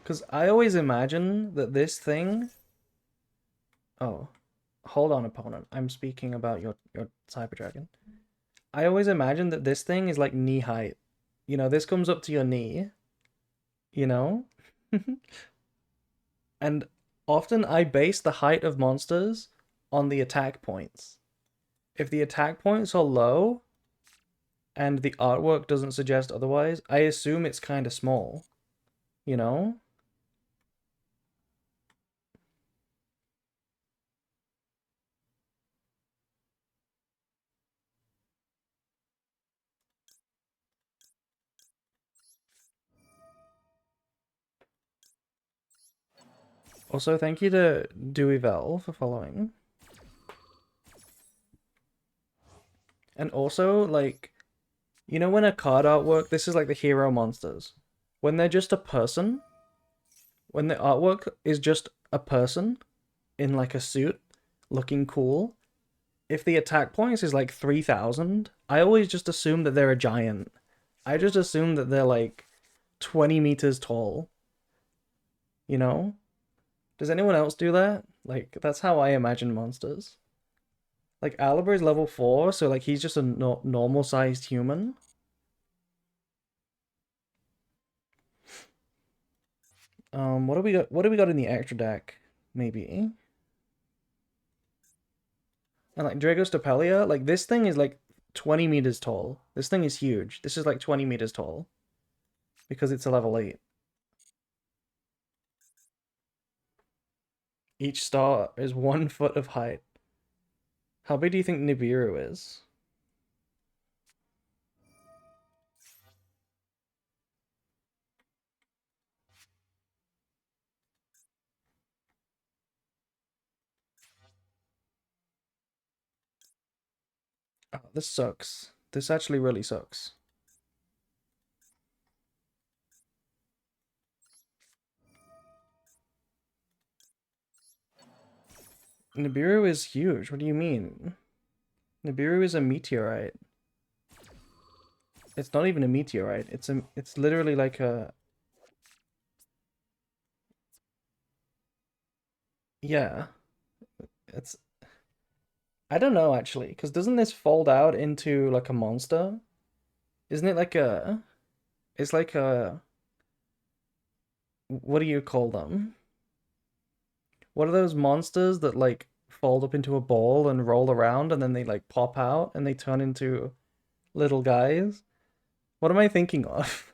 Because I always imagine that this thing... Oh, hold on, opponent. I'm speaking about your Cyber Dragon. I always imagine that this thing is like knee height. You know, this comes up to your knee, you know? And often I base the height of monsters on the attack points. If the attack points are low and the artwork doesn't suggest otherwise, I assume it's kind of small, you know? Also, thank you to Deweyvel for following. And also, like, you know when a card artwork, this is like the hero monsters. When they're just a person, when the artwork is just a person in like a suit looking cool, if the attack points is like 3,000, I always just assume that they're a giant. I just assume that they're like 20 meters tall. You know? Does anyone else do that? Like, that's how I imagine monsters. Like, Aliber is level 4, so like he's just a normal sized human. What do we got? What do we got in the extra deck? Maybe. And like Dragostapelia, like this thing is like 20 meters tall. This thing is huge. This is like 20 meters tall because it's a level 8. Each star is 1 foot of height. How big do you think Nibiru is? Oh, this sucks. This actually really sucks. Nibiru is huge. What do you mean? Nibiru is a meteorite. It's not even a meteorite. It's literally like a... Yeah. It's... I don't know actually, because doesn't this fold out into like a monster? Isn't it like a... It's like a... What do you call them? What are those monsters that like fold up into a ball and roll around and then they like pop out and they turn into little guys? What am I thinking of?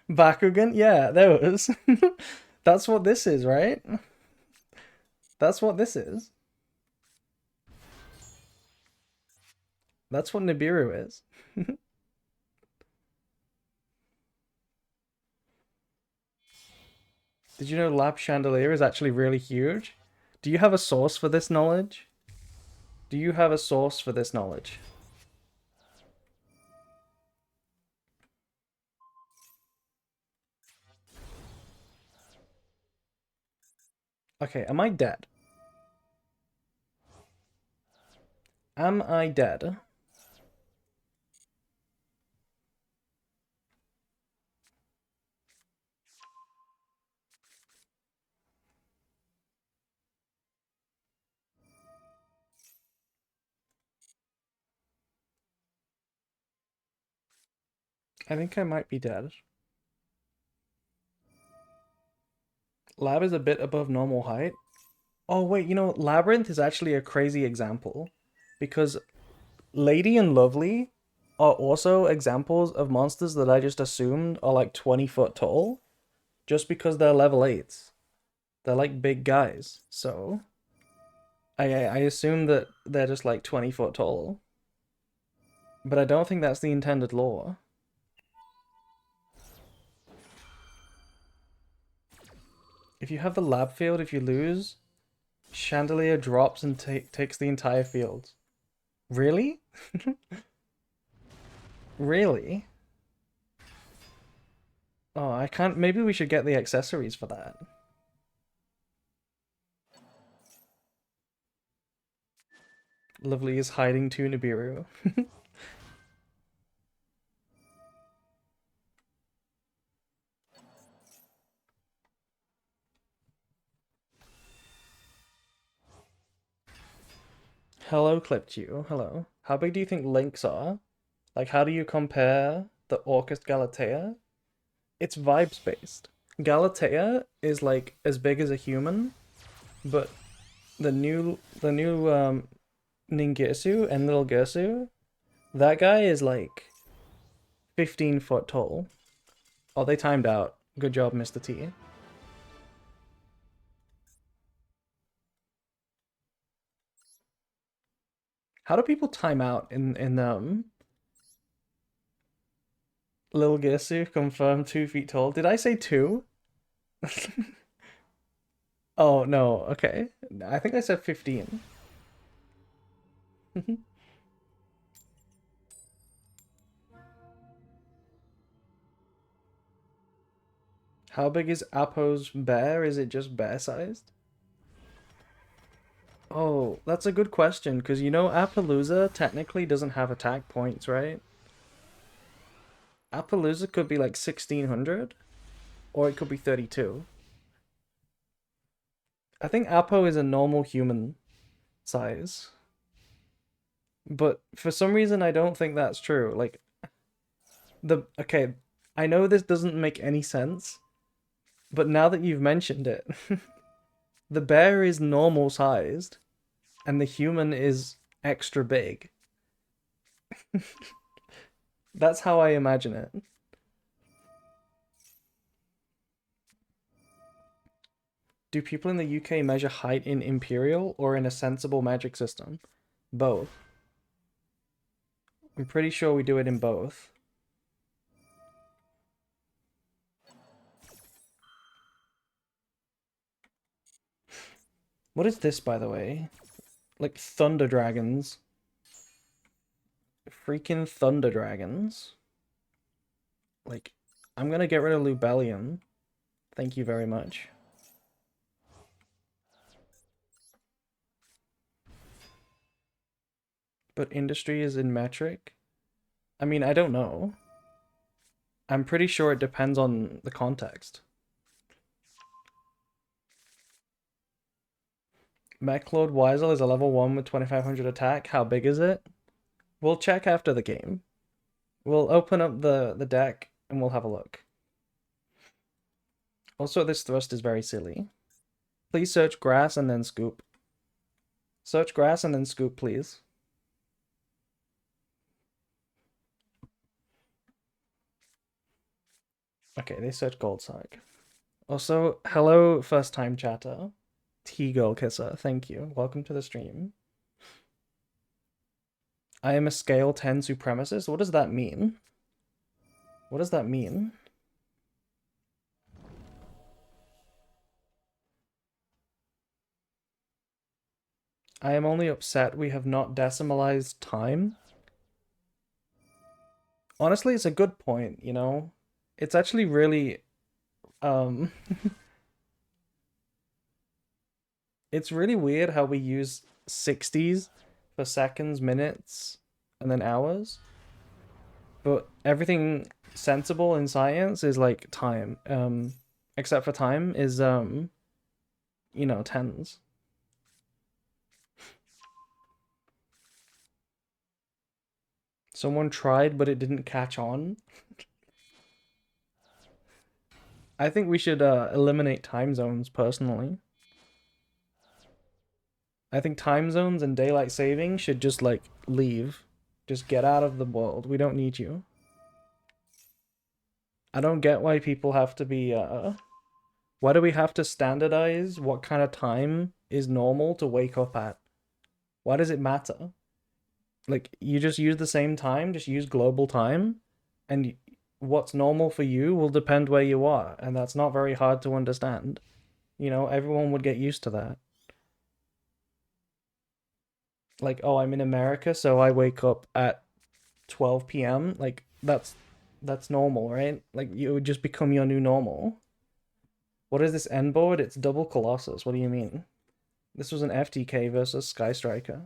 Bakugan? Yeah, those. That's what this is, right? That's what this is. That's what Nibiru is. Did you know Lab Chandelier is actually really huge? Do you have a source for this knowledge? Do you have a source for this knowledge? Okay, am I dead? Am I dead? I think I might be dead. Lab is a bit above normal height. Oh wait, you know, Labyrinth is actually a crazy example. Because Lady and Lovely are also examples of monsters that I just assumed are like 20 foot tall. Just because they're level 8s. They're like big guys. So I assume that they're just like 20 foot tall. But I don't think that's the intended lore. If you have the lab field, if you lose, Chandelier drops and takes the entire field. Really? Really? Oh, I can't. Maybe we should get the accessories for that. Lovely is hiding to Nibiru. Hello, clipped you. Hello. How big do you think links are? Like, how do you compare the Orcus Galatea? It's vibes based. Galatea is like as big as a human, but the new Ningirsu and Little Girsu, that guy is like 15 foot tall. Oh, they timed out. Good job, Mr. T. How do people time out in Little Girsu confirmed 2 feet tall? Did I say two? Oh no, okay. I think I said 15. How big is Apo's bear? Is it just bear sized? Oh, that's a good question, because you know Appaloosa technically doesn't have attack points, right? Appaloosa could be like 1600, or it could be 32. I think Apo is a normal human size. But for some reason I don't think that's true. Like okay, I know this doesn't make any sense, but now that you've mentioned it, the bear is normal sized and the human is extra big. That's how I imagine it. Do people in the UK measure height in Imperial or in a sensible magic system? Both. I'm pretty sure we do it in both. What is this, by the way? Like thunder dragons. Freaking thunder dragons. Like, I'm gonna get rid of Lubellium. Thank you very much. But industry is in metric? I mean, I don't know. I'm pretty sure it depends on the context. Mechlord Weisel is a level 1 with 2500 attack. How big is it? We'll check after the game. We'll open up the deck and we'll have a look. Also, this thrust is very silly. Please search grass and then scoop. Search grass and then scoop, please. Okay, they search gold side. Also, hello, first time chatter. T-Girl Kisser, thank you. Welcome to the stream. I am a scale 10 supremacist? What does that mean? What does that mean? I am only upset we have not decimalized time. Honestly, it's a good point, you know? It's actually really, it's really weird how we use 60s for seconds, minutes, and then hours. But everything sensible in science is like time. Except for time is, you know, tens. Someone tried, but it didn't catch on. I think we should eliminate time zones, personally. I think time zones and daylight saving should just, like, leave. Just get out of the world. We don't need you. I don't get why people have to be, why do we have to standardize what kind of time is normal to wake up at? Why does it matter? Like, you just use the same time, just use global time, and what's normal for you will depend where you are, and that's not very hard to understand. You know, everyone would get used to that. Like, oh, I'm in America, so I wake up at 12 p.m. Like, that's normal, right? Like, it would just become your new normal. What is this end board? It's double Colossus. What do you mean? This was an FTK versus Sky Striker.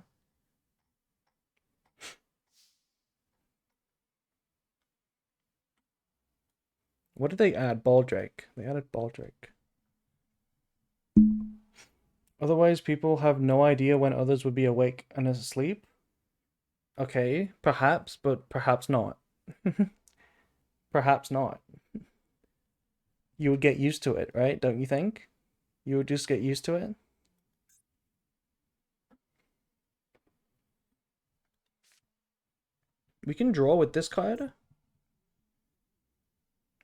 What did they add? Baldrake. They added Baldrake. Otherwise, people have no idea when others would be awake and asleep. Okay, perhaps, but perhaps not. Perhaps not. You would get used to it, right? Don't you think? You would just get used to it? We can draw with this card.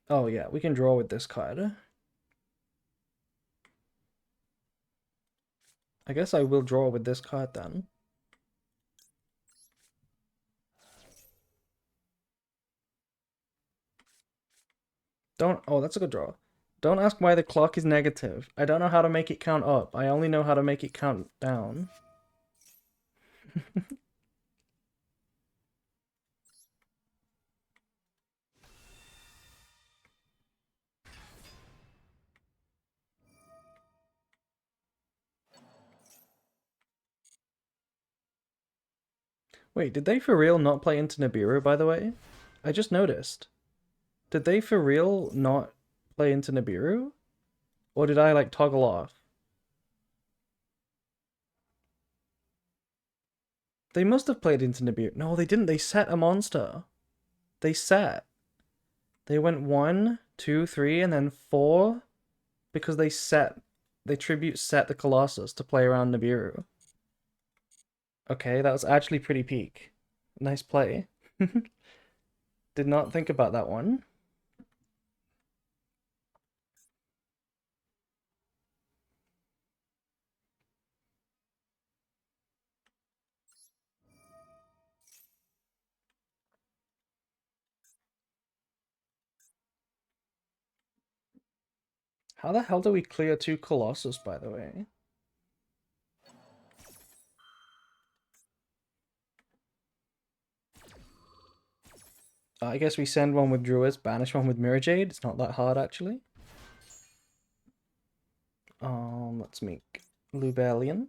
Oh yeah, we can draw with this card. I guess I will draw with this card then. Don't. Oh, that's a good draw. Don't ask why the clock is negative. I don't know how to make it count up. I only know how to make it count down. Wait, did they for real not play into Nibiru, by the way? I just noticed. Did they for real not play into Nibiru? Or did I, like, toggle off? They must have played into Nibiru. No, they didn't. They set a monster. They set. They went 1, 2, 3, and then 4 because they set. They tribute set the Colossus to play around Nibiru. Okay, that was actually pretty peak. Nice play. Did not think about that one. How the hell do we clear 2 Colossus, by the way? I guess we send one with Druids, banish one with Mirror Jade. It's not that hard, actually. Let's make Lubellion.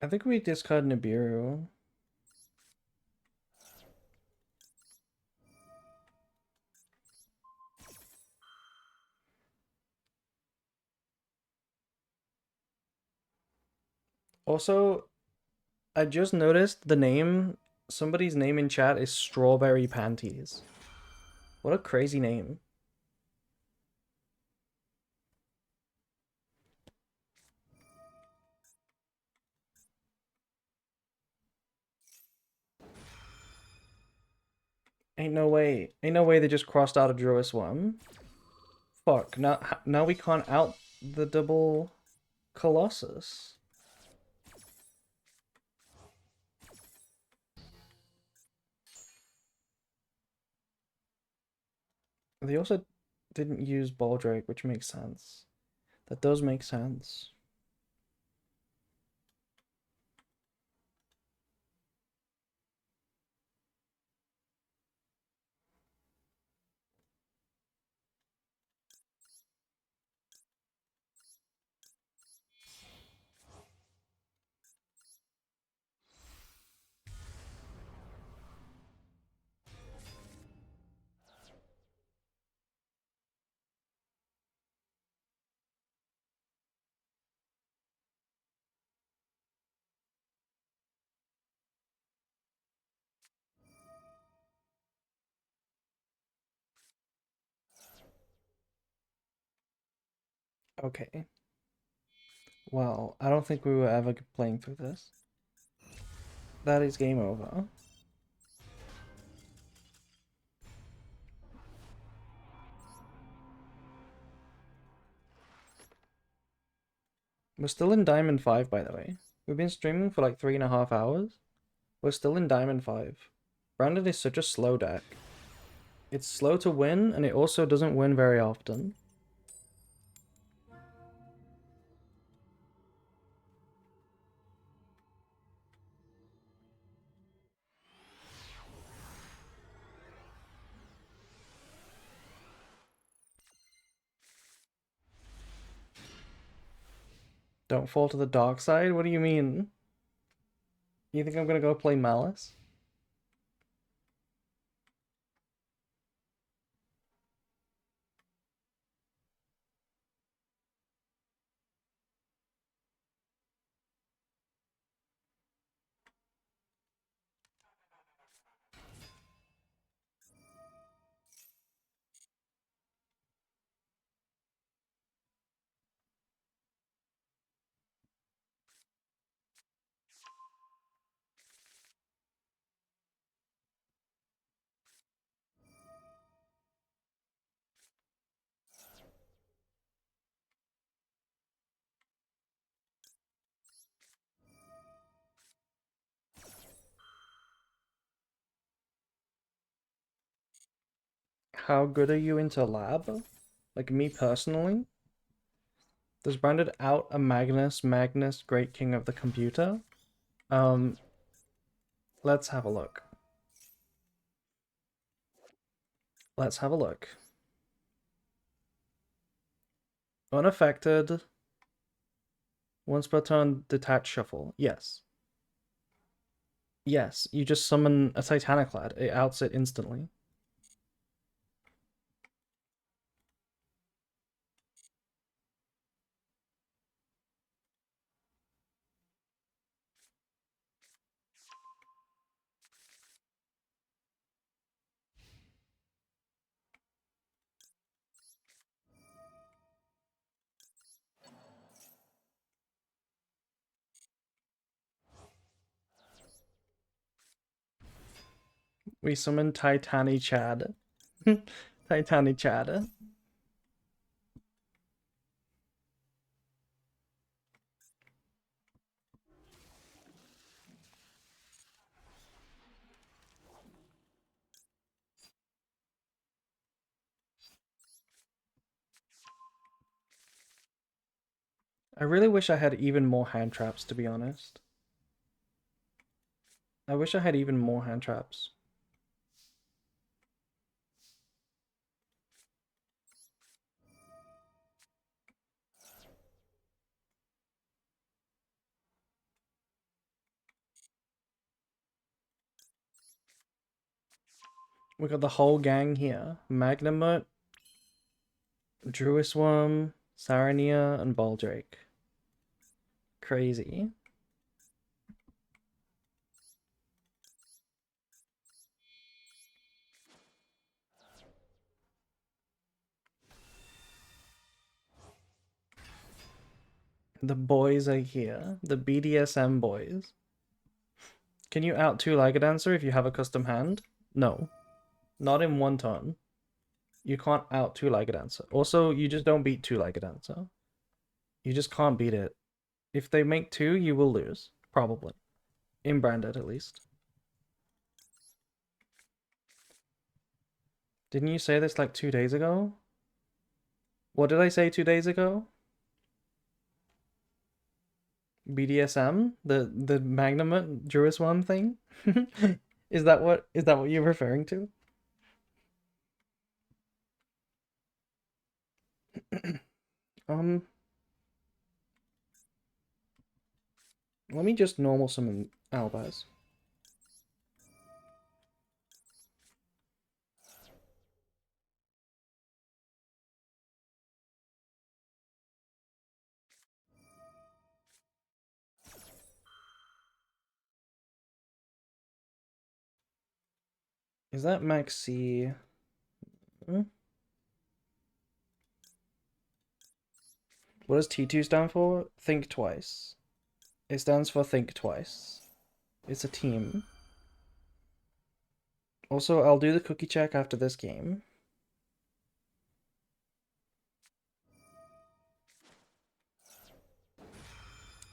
I think we discard Nibiru. Also, I just noticed the name, somebody's name in chat is Strawberry Panties. What a crazy name. Ain't no way. Ain't no way they just crossed out a Druid one. Fuck, now we can't out the double Colossus. They also didn't use Baldrake, which makes sense. That does make sense. Okay. Well, I don't think we were ever playing through this. That is game over. We're still in Diamond 5, by the way. We've been streaming for like 3.5 hours. We're still in Diamond 5. Brandon is such a slow deck. It's slow to win, and it also doesn't win very often. Don't fall to the dark side? What do you mean? You think I'm gonna go play Malice? How good are you into lab? Like me personally? Does Branded out a Magnus, Great King of the Computer? Um, let's have a look. Let's have a look. Unaffected. Once per turn, detach shuffle. Yes. Yes, you just summon a Titaniclad. It outs it instantly. We summon Titani Chad. Titani Chad. I really wish I had even more hand traps, to be honest. I wish I had even more hand traps. We got the whole gang here. Magnamut, Druisworm, Sarania, and Baldrake. Crazy. The boys are here. The BDSM boys. Can you out 2 Lycodancer if you have a custom hand? No. Not in one turn. You can't out 2 Lycodancer. Also, you just don't beat 2 Lycodancer. You just can't beat it. If they make 2, you will lose. Probably. In Branded, at least. Didn't you say this like 2 days ago? What did I say 2 days ago? BDSM? The Magnum Juris one thing? Is that what you're referring to? um Let me just normal summon Albaz. Is that Maxi? Hmm? What does T2 stand for? Think twice. It stands for think twice. It's a team. Also, I'll do the cookie check after this game.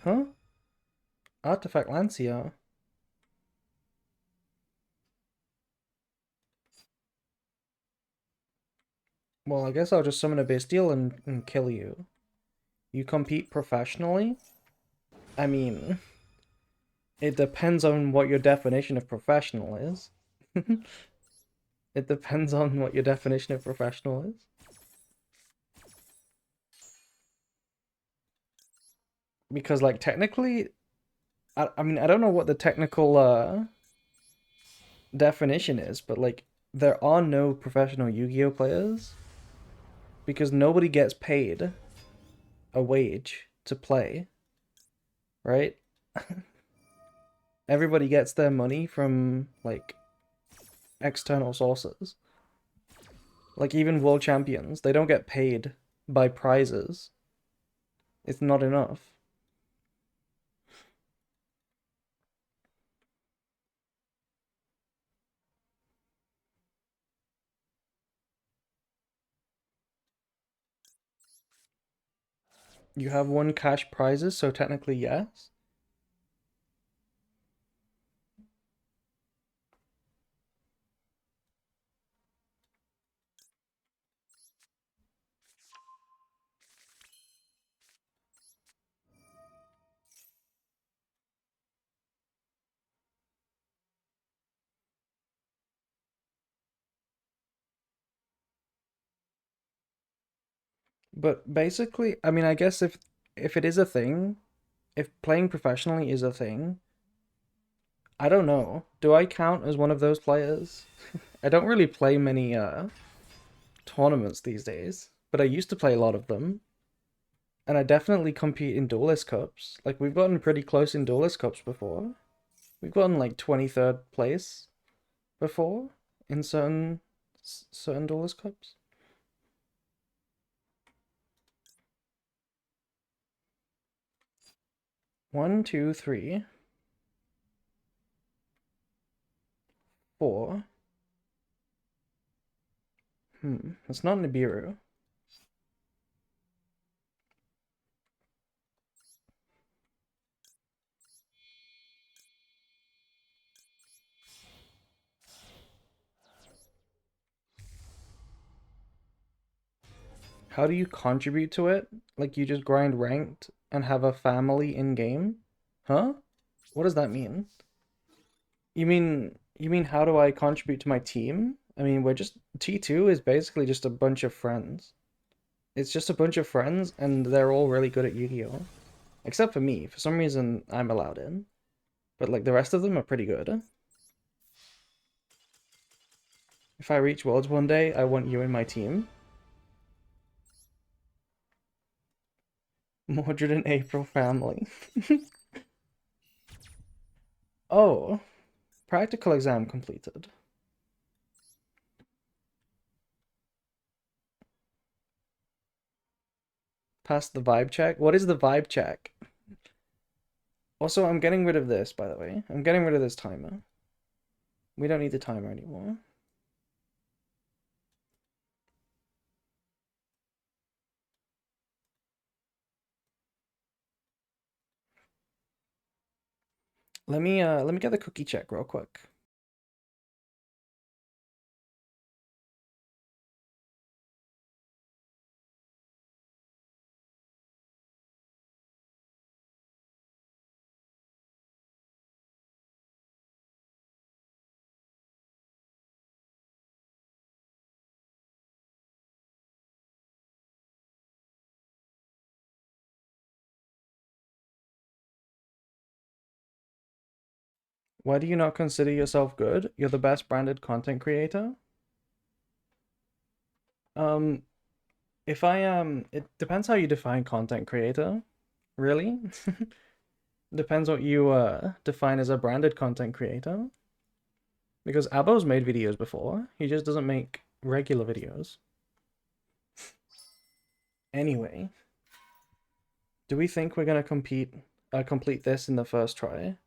Huh? Artifact Lancia. Well, I guess I'll just summon a Bestial and kill you. You compete professionally? I mean, it depends on what your definition of professional is. It depends on what your definition of professional is. because like technically, I mean I don't know what the technical definition is, but like there are no professional Yu-Gi-Oh players because nobody gets paid a wage to play, right? Everybody gets their money from like external sources. Like even world champions, they don't get paid by prizes. It's not enough. You have won cash prizes, so technically yes. But basically, I mean, I guess if it is a thing, if playing professionally is a thing, I don't know. Do I count as one of those players? I don't really play many tournaments these days, but I used to play a lot of them, and I definitely compete in duelist cups. Like we've gotten pretty close in duelist cups before. We've gotten like 23rd place before in certain duelist cups. One, two, three, four. It's not Nibiru. How do you contribute to it? Like you just grind ranked and have a family in game? Huh? What does that mean? You mean how do I contribute to my team? I mean, we're just T2 is basically just a bunch of friends. It's just a bunch of friends and they're all really good at Yu-Gi-Oh. Except for me. For some reason I'm allowed in. But like the rest of them are pretty good. If I reach Worlds one day, I want you in my team. Mordred and April family. Oh, practical exam completed. Passed the vibe check. What is the vibe check? Also, I'm getting rid of this, by the way. I'm getting rid of this timer. We don't need the timer anymore. Let me get the cookie check real quick. Why do you not consider yourself good? You're the best branded content creator? Um, if I it depends how you define content creator, really. Depends what you define as a branded content creator. Because Abo's made videos before. He just doesn't make regular videos. Anyway, do we think we're gonna complete this in the first try?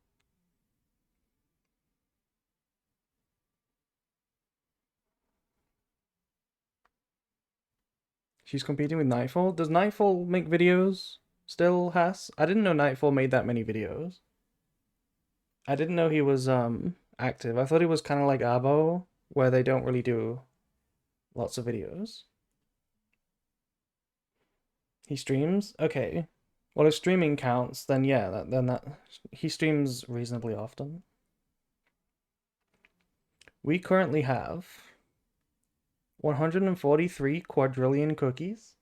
She's competing with Nightfall. Does Nightfall make videos still, Has? I didn't know Nightfall made that many videos. I didn't know he was active. I thought he was kind of like Abo, where they don't really do lots of videos. He streams? Okay. Well, if streaming counts, then yeah, then that he streams reasonably often. We currently have 143 quadrillion cookies.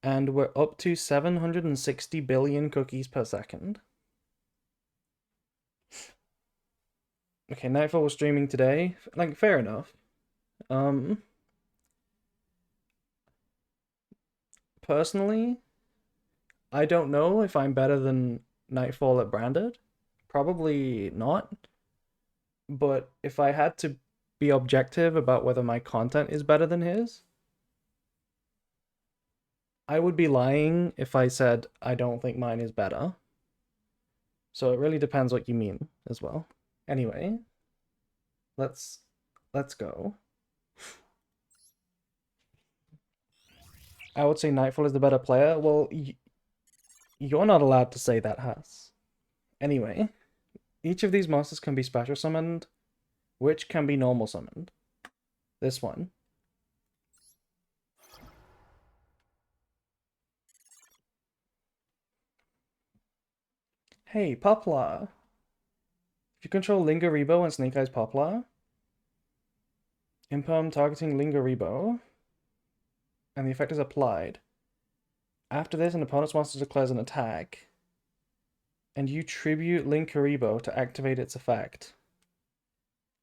And we're up to 760 billion cookies per second. Okay, Nightfall was streaming today. Like, fair enough. Personally, I don't know if I'm better than Nightfall at Branded. Probably not. But if I had to be objective about whether my content is better than his, I would be lying if I said I don't think mine is better. So it really depends what you mean as well. Anyway, let's go. I would say Nightfall is the better player. Well, you're not allowed to say that, Haas. Anyway, each of these monsters can be special summoned, which can be normal summoned. This one. Hey, Poplar. If you control Lingaribo and Snake Eyes Poplar, Imperm targeting Lingaribo, and the effect is applied. After this, an opponent's monster declares an attack, and you tribute Lingaribo to activate its effect.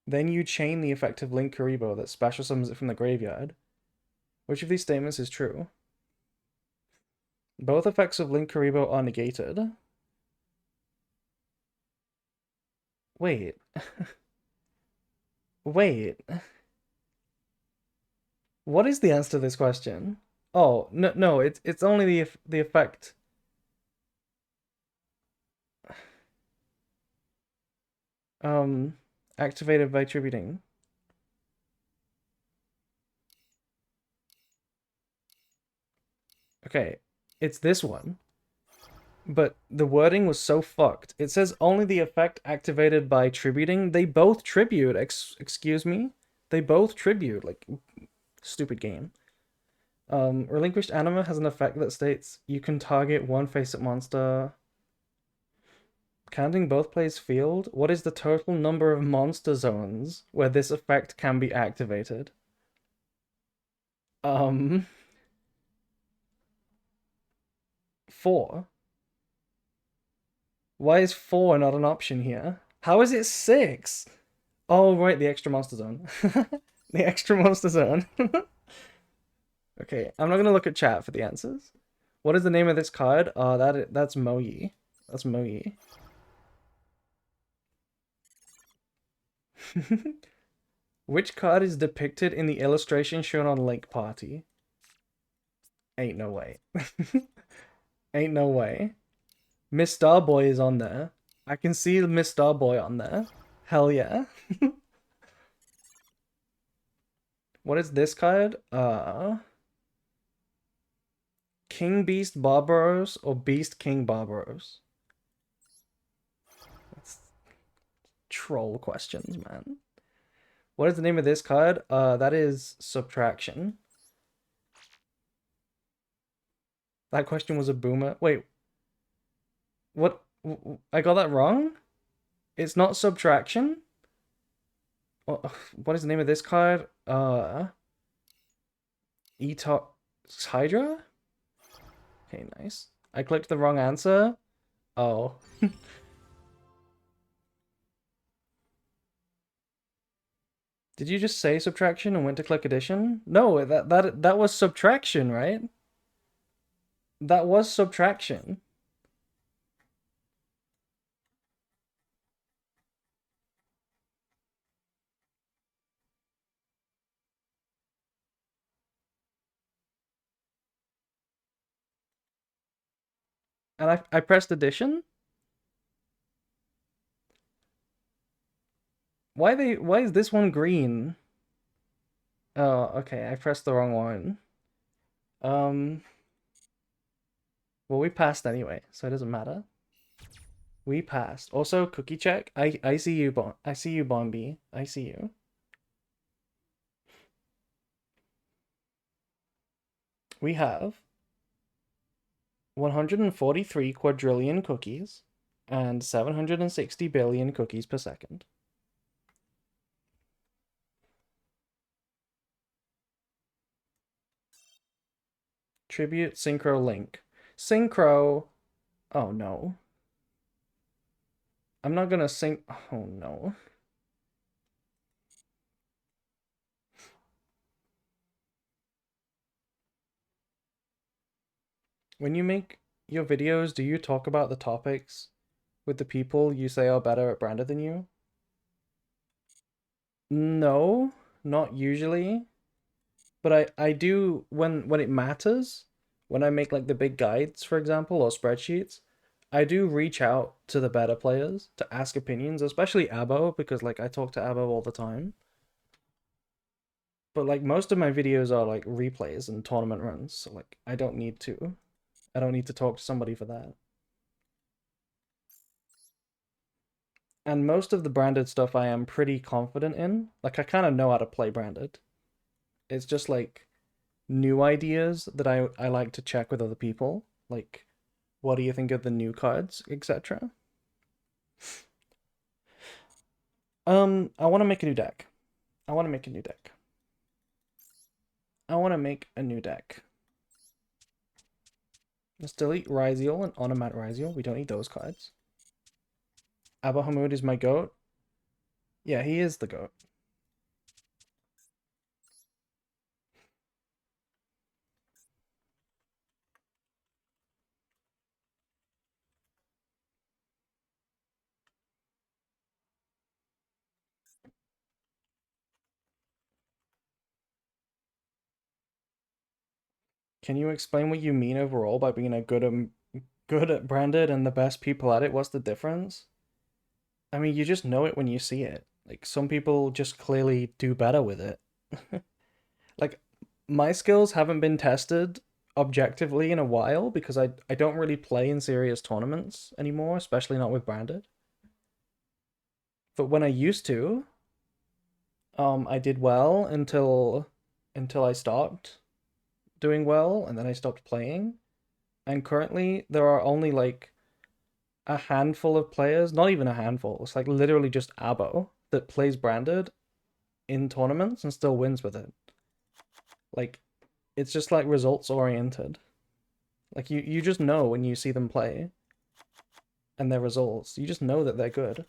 Then you chain the effect of Lingaribo that special summons it from the graveyard. Which of these statements is true? Both effects of Lingaribo are negated. Wait. Wait. What is the answer to this question? Oh, no, it's only the effect. Activated by tributing. Okay, it's this one. But the wording was so fucked. It says only the effect activated by tributing. They both tribute. Excuse me? They both tribute. Like, stupid game. Relinquished Anima has an effect that states you can target one face-up monster. Counting both players' field, what is the total number of monster zones where this effect can be activated? 4. Why is 4 not an option here? How is it 6? Oh, right, the extra monster zone. The extra monster zone. Okay, I'm not gonna look at chat for the answers. What is the name of this card? That's Moyi. That's Moyi. Which card is depicted in the illustration shown on Link Party? Ain't no way. Ain't no way. Miss Starboy is on there. I can see Miss Starboy on there. Hell yeah. What is this card? King Beast Barbaros or Beast King Barbaros? That's troll questions, man. What is the name of this card? That is Subtraction. That question was a boomer. Wait. What? I got that wrong? It's not Subtraction? What is the name of this card? Etox Hydra? Okay, nice. I clicked the wrong answer. Oh. Did you just say Subtraction and went to click addition? No, that was Subtraction, right? That was Subtraction. And I pressed addition? Why is this one green? Oh, okay, I pressed the wrong one. Well, we passed anyway, so it doesn't matter. We passed. Also, cookie check. I see you, I see you, Bombi. I see you. We have 143 quadrillion cookies and 760 billion cookies per second. Tribute Synchro Link. Synchro. Oh no. I'm not gonna sync. Oh no. When you make your videos, do you talk about the topics with the people you say are better at branded than you? No, not usually. But I do when it matters, when I make like the big guides, for example, or spreadsheets, I do reach out to the better players to ask opinions, especially Abo, because like I talk to Abo all the time. But like most of my videos are like replays and tournament runs, so like I don't need to. I don't need to talk to somebody for that. And most of the branded stuff I am pretty confident in. Like I kind of know how to play branded. It's just like new ideas that I like to check with other people. Like, what do you think of the new cards, etc. I want to make a new deck. I want to make a new deck. I want to make a new deck. Let's delete Ryziel and Onomat Ryziel. We don't need those cards. Abahamud is my goat. Yeah, he is the goat. Can you explain what you mean overall by being a good at branded and the best people at it? What's the difference? I mean, you just know it when you see it. Like some people just clearly do better with it. Like my skills haven't been tested objectively in a while because I don't really play in serious tournaments anymore, especially not with branded. But when I used to, I did well until I stopped doing well and then I stopped playing. And currently there are only like a handful of players, not even a handful. It's like literally just Abo that plays branded in tournaments and still wins with it. Like it's just like results oriented. Like you just know when you see them play and their results. You just know that they're good.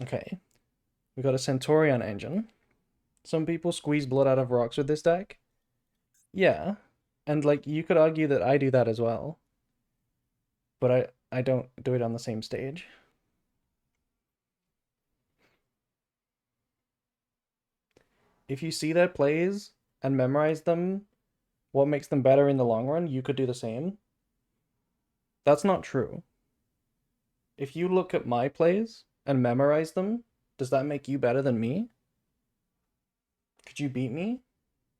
Okay. We got a Centurion engine. Some people squeeze blood out of rocks with this deck. Yeah. And like you could argue that I do that as well, but I don't do it on the same stage. If you see their plays and memorize them, what makes them better in the long run, you could do the same. That's not true. If you look at my plays and memorize them, does that make you better than me? Could you beat me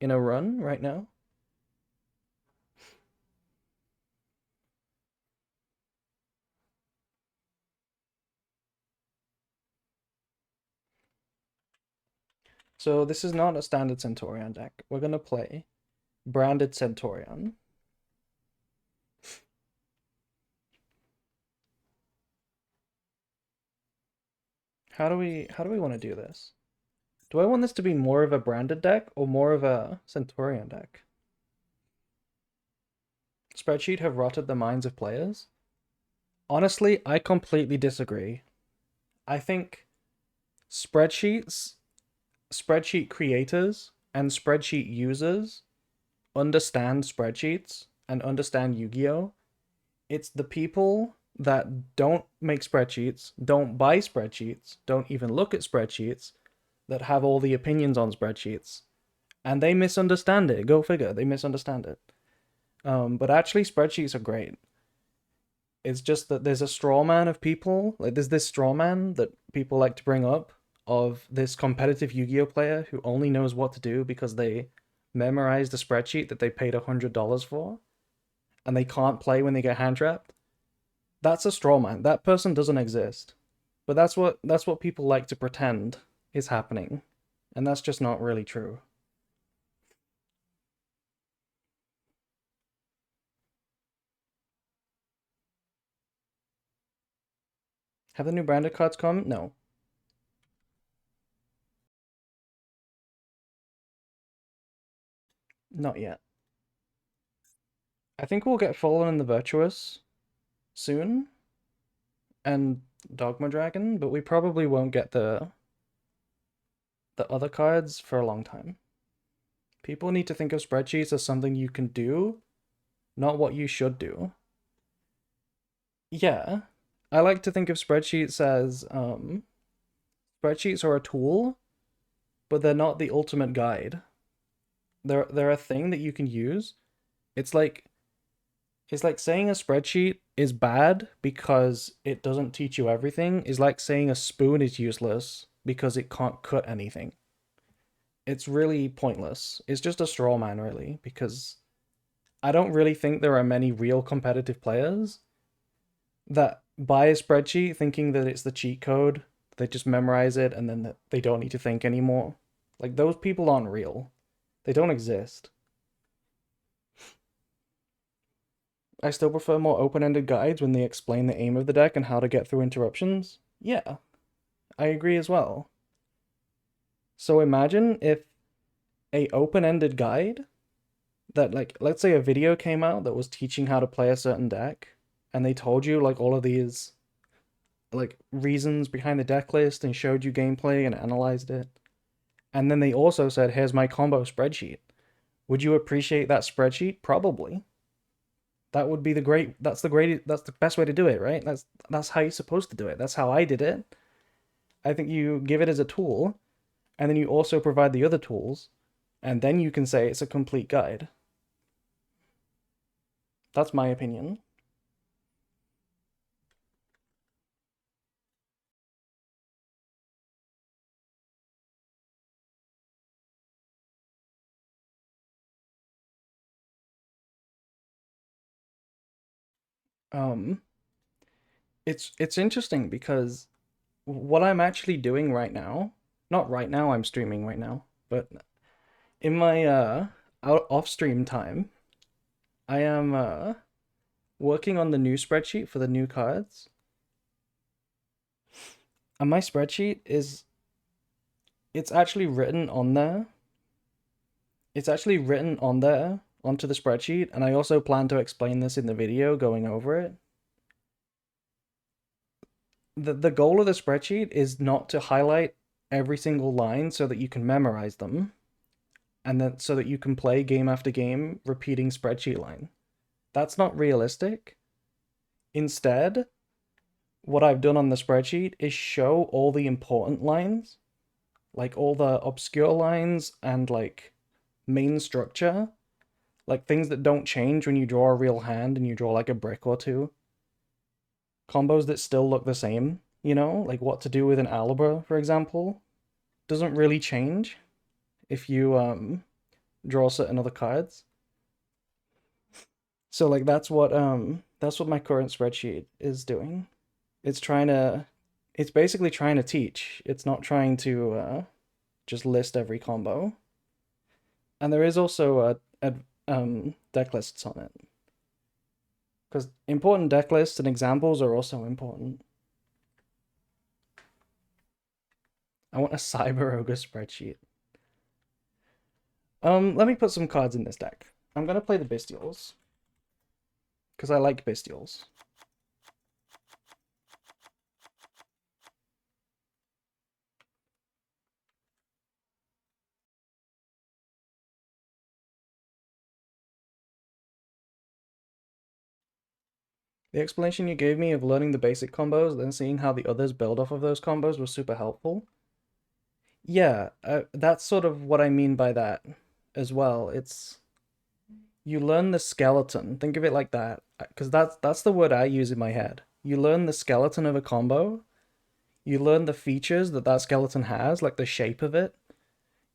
in a run right now? So this is not a standard Centurion deck. We're gonna play branded Centurion. How do we want to do this? Do I want this to be more of a branded deck or more of a Centurion deck? Spreadsheet have rotted the minds of players? Honestly, I completely disagree. I think spreadsheets, spreadsheet creators, and spreadsheet users understand spreadsheets and understand Yu-Gi-Oh! It's the people that don't make spreadsheets, don't buy spreadsheets, don't even look at spreadsheets, that have all the opinions on spreadsheets. And they misunderstand it. Go figure, they misunderstand it. But actually, spreadsheets are great. It's just that there's a straw man of people. Like, there's this straw man that people like to bring up of this competitive Yu Gi Oh player who only knows what to do because they memorized a spreadsheet that they paid $100 for and they can't play when they get hand trapped. That's a straw man. That person doesn't exist. But that's what people like to pretend is happening. And that's just not really true. Have the new branded cards come? No. Not yet. I think we'll get Fallen and the Virtuous soon, and Dogma Dragon, but we probably won't get the other cards for a long time. People need to think of spreadsheets as something you can do, not what you should do. Yeah, I like to think of spreadsheets as spreadsheets are a tool, but they're not the ultimate guide. They're a thing that you can use. It's like it's like saying a spreadsheet is bad because it doesn't teach you everything is like saying a spoon is useless because it can't cut anything. It's really pointless. It's just a straw man, really, because I don't really think there are many real competitive players that buy a spreadsheet thinking that it's the cheat code. They just memorize it and then they don't need to think anymore. Like, those people aren't real. They don't exist. I still prefer more open-ended guides when they explain the aim of the deck and how to get through interruptions. Yeah, I agree as well. So imagine if a open-ended guide that, like, let's say a video came out that was teaching how to play a certain deck and they told you like all of these like reasons behind the deck list and showed you gameplay and analyzed it. And then they also said, "Here's my combo spreadsheet." Would you appreciate that spreadsheet? Probably. That would be that's the best way to do it, right? That's how you're supposed to do it. That's how I did it. I think you give it as a tool and then you also provide the other tools and then you can say it's a complete guide. That's my opinion. Um it's interesting because what I'm actually doing right now, not right now, I'm streaming right now, but in my out off stream time, I am working on the new spreadsheet for the new cards. And my spreadsheet is it's actually written on there. It's actually written on there onto the spreadsheet, and I also plan to explain this in the video going over it. The goal of the spreadsheet is not to highlight every single line so that you can memorize them and then so that you can play game after game repeating spreadsheet line. That's not realistic. Instead, what I've done on the spreadsheet is show all the important lines, like all the obscure lines and like main structure, like things that don't change when you draw a real hand and you draw like a brick or two. Combos that still look the same, like what to do with an Alibra, for example, doesn't really change if you draw certain other cards. So like that's what my current spreadsheet is doing. It's trying to it's basically trying to teach. It's not trying to just list every combo. And there is also deck lists on it. Because important deck lists and examples are also important. I want a Cyber Ogre spreadsheet. Let me put some cards in this deck. I'm gonna play the Bestials. Because I like Bestials. The explanation you gave me of learning the basic combos, then seeing how the others build off of those combos was super helpful. Yeah, that's sort of what I mean by that as well. It's you learn the skeleton. Think of it like that, because that's the word I use in my head. You learn the skeleton of a combo. You learn the features that that skeleton has, like the shape of it.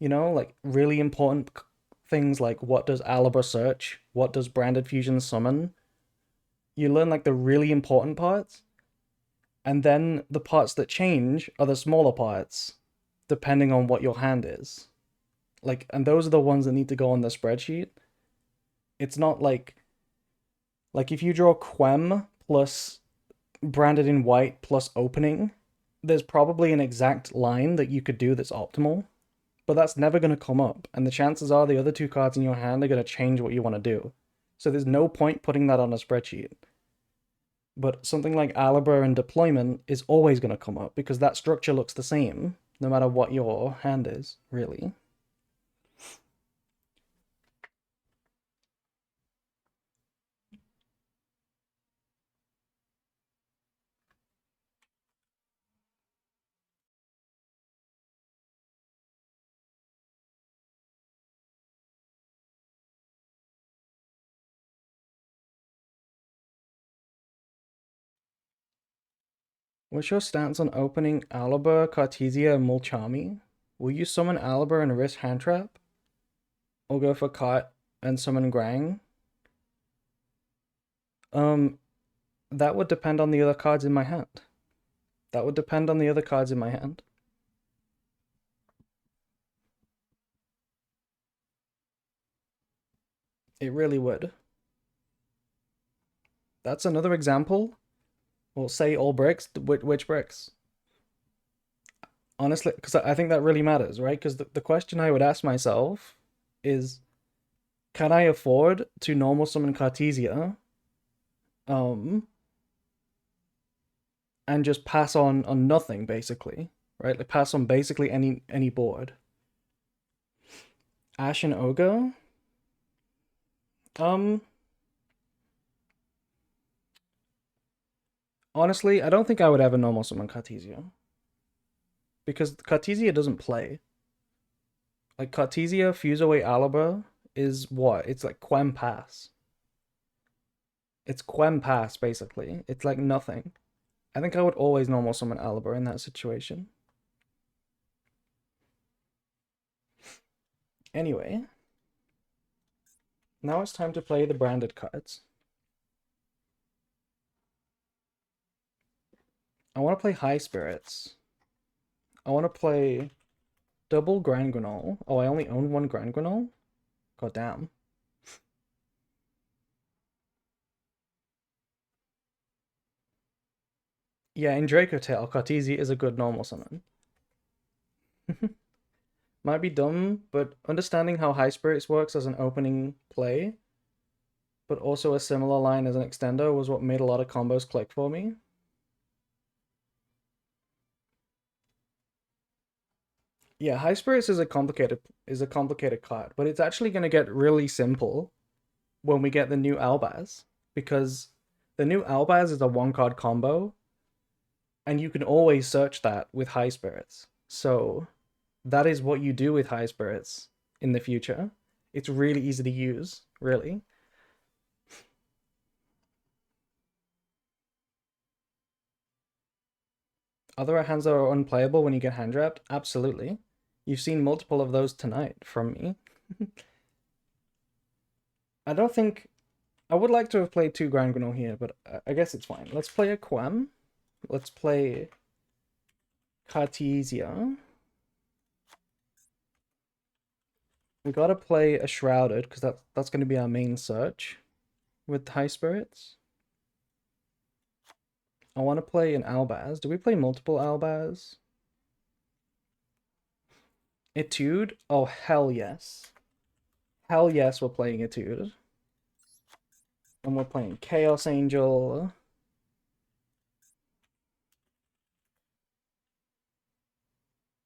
Like really important things like what does Alibra search, what does Branded Fusion summon. You learn like the really important parts, and then the parts that change are the smaller parts, depending on what your hand is. Like, and those are the ones that need to go on the spreadsheet. It's not like if you draw Quem plus branded in white plus opening, there's probably an exact line that you could do that's optimal, but that's never going to come up, and the chances are the other two cards in your hand are going to change what you want to do. So there's no point putting that on a spreadsheet. But something like Aliber and Deployment is always going to come up because that structure looks the same no matter what your hand is, really. What's your stance on opening Aliber, Cartesia, and Mulchami? Will you summon Aliber and risk hand trap? Or go for Cart and summon Grang? That would depend on the other cards in my hand. That would depend on the other cards in my hand. It really would. That's another example. Well, say all bricks. Which bricks? Honestly, because I think that really matters, right? Because the question I would ask myself is, can I afford to normal summon Cartesia, and just pass on nothing basically, right? Like pass on basically any board. Ash and Ogre. Um, Honestly, I don't think I would ever normal summon Cartesia because Cartesia doesn't play. Like Cartesia, Fuse Away Aliber is what? It's like Quem Pass. It's Quem Pass basically. It's like nothing. I think I would always normal summon Aliber in that situation. Anyway, now it's time to play the branded cards. I want to play High Spirits. I want to play double Grand Granole. Oh, I only own one Grand Granole? God damn. Yeah, in Draco Tail, Cartesia is a good normal summon. Might be dumb, but understanding how High Spirits works as an opening play, but also a similar line as an extender, was what made a lot of combos click for me. Yeah, High Spirits is a complicated card, but it's actually going to get really simple when we get the new Albaz, because the new Albaz is a one card combo, and you can always search that with High Spirits. So that is what you do with High Spirits in the future. It's really easy to use, really. Other hands that are unplayable when you get hand trapped? Absolutely. You've seen multiple of those tonight from me. I don't think I would like to have played two Grand Granole here, but I guess it's fine. Let's play a Quem. Let's play Cartesia. We gotta play a Shrouded, because that's gonna be our main search with High Spirits. I want to play an Albaz. Do we play multiple Albaz? Etude? Oh, hell yes. Hell yes, we're playing Etude. And we're playing Chaos Angel.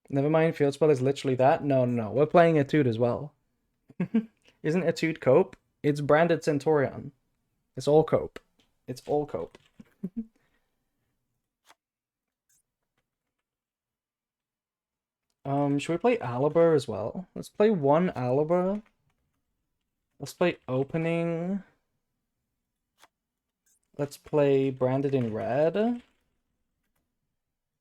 Never mind, Field Spell is literally that. No, no, no. We're playing Etude as well. Isn't Etude cope? It's branded Centaurion. It's all cope. It's all cope. Should we play Aliber as well? Let's play one Aliber. Let's play Opening. Let's play Branded in Red.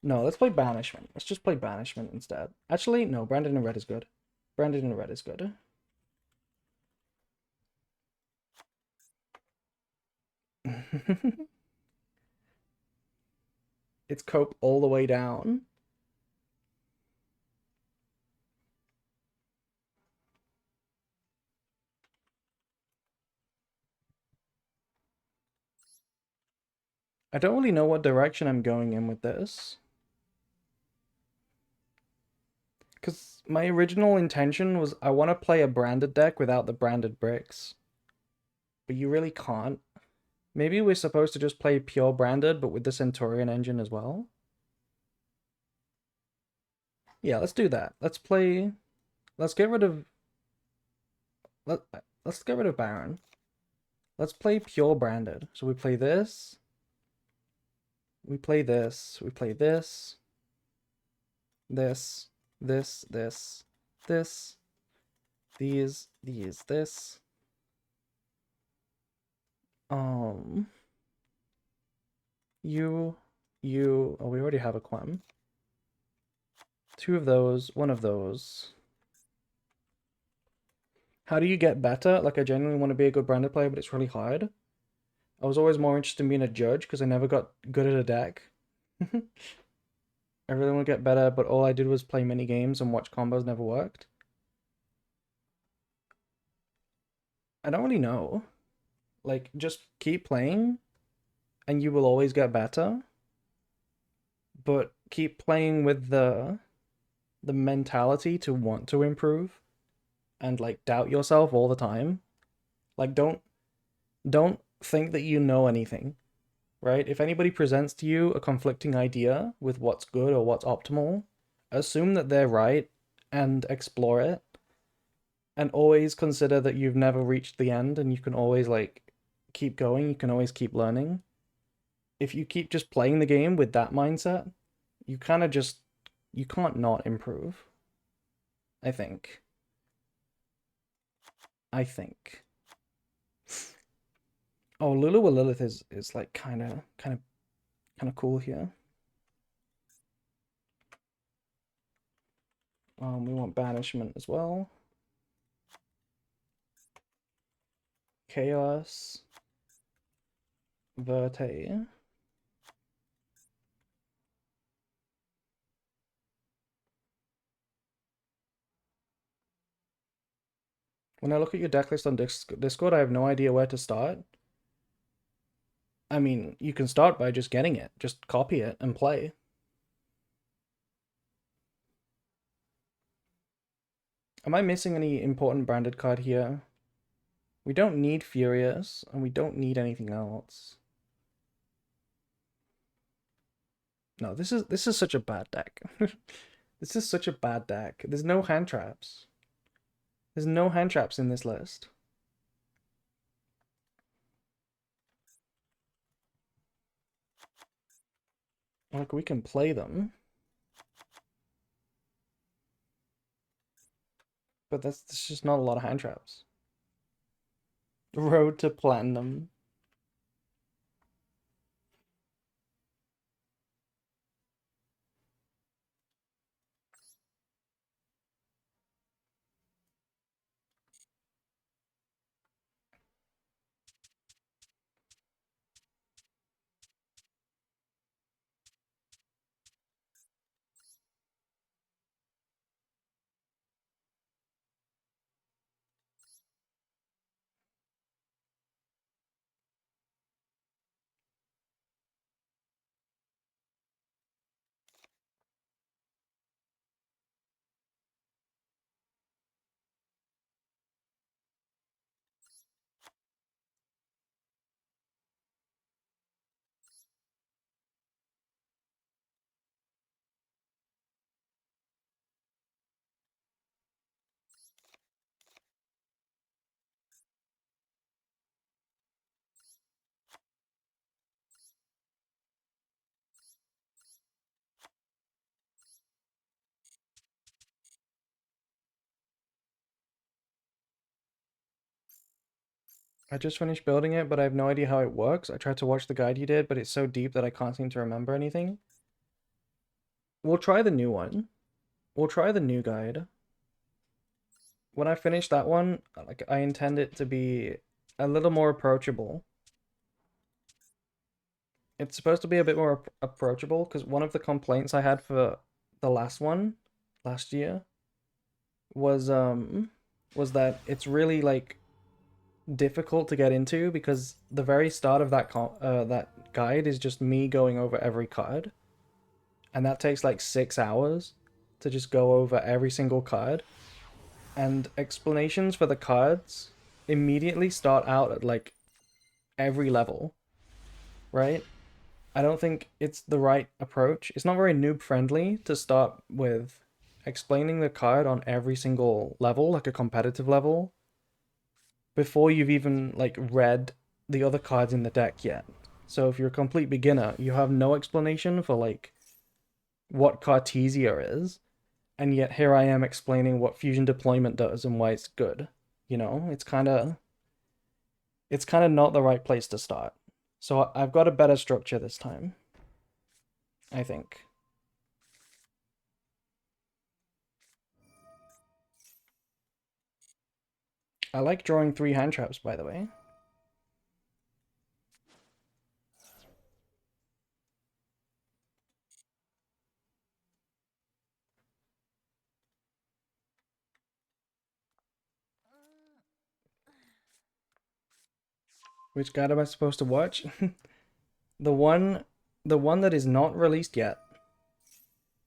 No, let's play Banishment. Let's just play Banishment instead. Actually, no, Branded in Red is good. Branded in Red is good. It's cope all the way down. I don't really know what direction I'm going in with this. Because my original intention was I want to play a branded deck without the branded bricks. But you really can't. Maybe we're supposed to just play pure branded, but with the Centurion engine as well. Yeah, let's do that. Let's play. Let's get rid of. Let, let's get rid of Baron. Let's play pure branded. So we play this. We play this. We play this. This. This. This. This. These. This. You. Oh, we already have a Quem. Two of those. One of those. How do you get better? Like, I genuinely want to be a good branded player, but it's really hard. I was always more interested in being a judge because I never got good at a deck. I really want to get better, but all I did was play mini games and watch combos, never worked. I don't really know. Like, just keep playing and you will always get better. But keep playing with the mentality to want to improve and like doubt yourself all the time. Like don't think that you know anything, right? If anybody presents to you a conflicting idea with what's good or what's optimal, assume that they're right and explore it. And always consider that you've never reached the end and you can always like keep going, you can always keep learning. If you keep just playing the game with that mindset, you kind of just you can't not improve. I think. I think. Oh, Lulu with Lilith is like kind of cool here. We want banishment as well. Chaos. Verte. When I look at your deck list on Discord, I have no idea where to start. I mean, you can start by just getting it. Just copy it and play. Am I missing any important branded card here? We don't need Furious, and we don't need anything else. No, this is such a bad deck. This is such a bad deck. There's no hand traps. There's no hand traps in this list. Like, we can play them. But that's just not a lot of hand traps. Road to Platinum. I just finished building it, but I have no idea how it works. I tried to watch the guide you did, but it's so deep that I can't seem to remember anything. We'll try the new one. We'll try the new guide. When I finish that one, like I intend it to be a little more approachable. It's supposed to be a bit more approachable because one of the complaints I had for the last one last year was that it's really like difficult to get into because the very start of that guide is just me going over every card, and that takes like 6 hours. to just go over every single card. And explanations for the cards immediately start out at like every level, right? I don't think it's the right approach. It's not very noob friendly to start with explaining the card on every single level, like a competitive level, before you've even like read the other cards in the deck yet. So if you're a complete beginner, you have no explanation for like what Cartesia is, and yet here I am explaining what fusion deployment does and why it's good. You know, it's kind of not the right place to start. So I've got a better structure this time, I think. I like drawing 3 hand traps, by the way. Which guide am I supposed to watch? the one the one that is not released yet.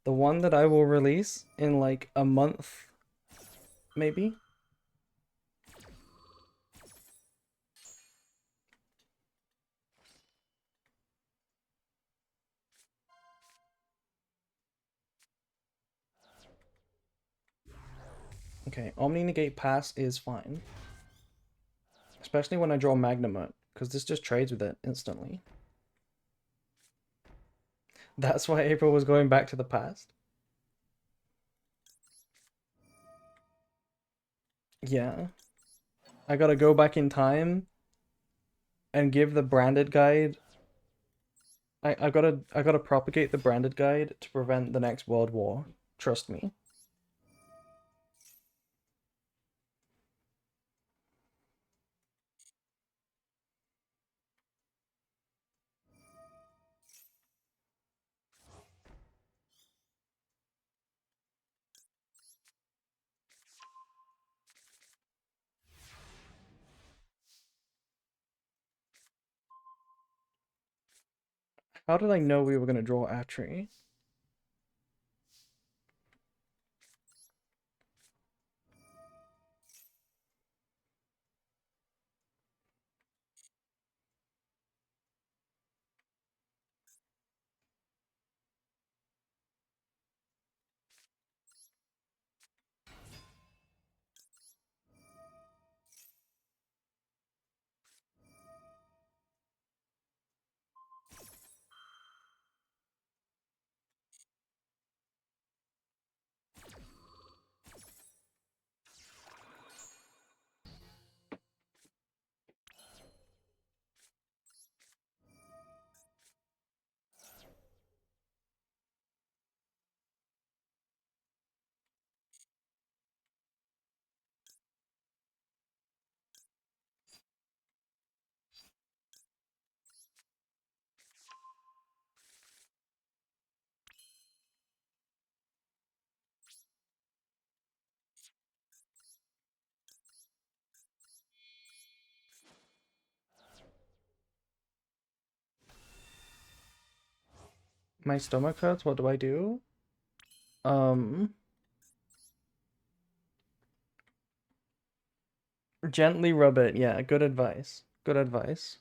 The one that I will release in like a month, maybe. Okay, Omni Negate Pass is fine. Especially when I draw Magnamut, because this just trades with it instantly. That's why April was going back to the past. Yeah. I gotta go back in time and give the branded guide. I gotta propagate the branded guide to prevent the next world war. Trust me. How did I know we were gonna draw Atri? My stomach hurts, what do I do? Um, Gently rub it. Yeah, good advice. Good advice.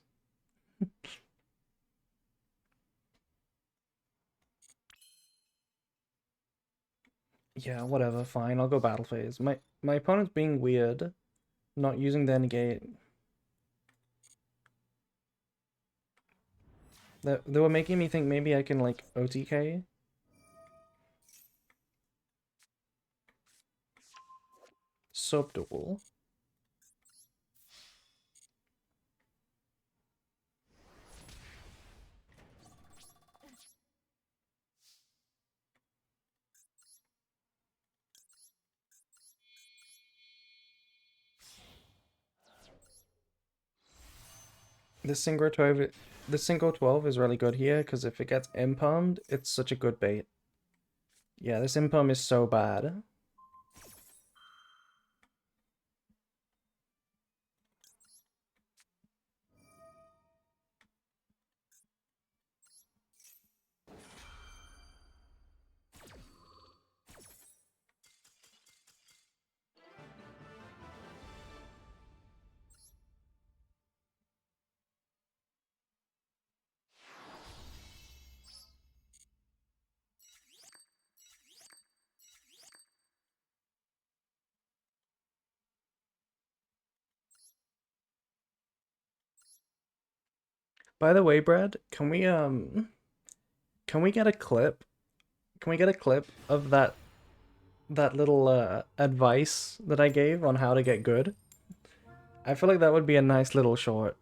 Yeah, whatever, fine. I'll go battle phase. My opponent's being weird, not using their negate. They were making me think maybe I can like OTK. Subdual. The Synchro 12 is really good here because if it gets impermed, it's such a good bait. Yeah, this imperm is so bad. By the way, Brad, can we get a clip? Can we get a clip of that little advice that I gave on how to get good? I feel like that would be a nice little short.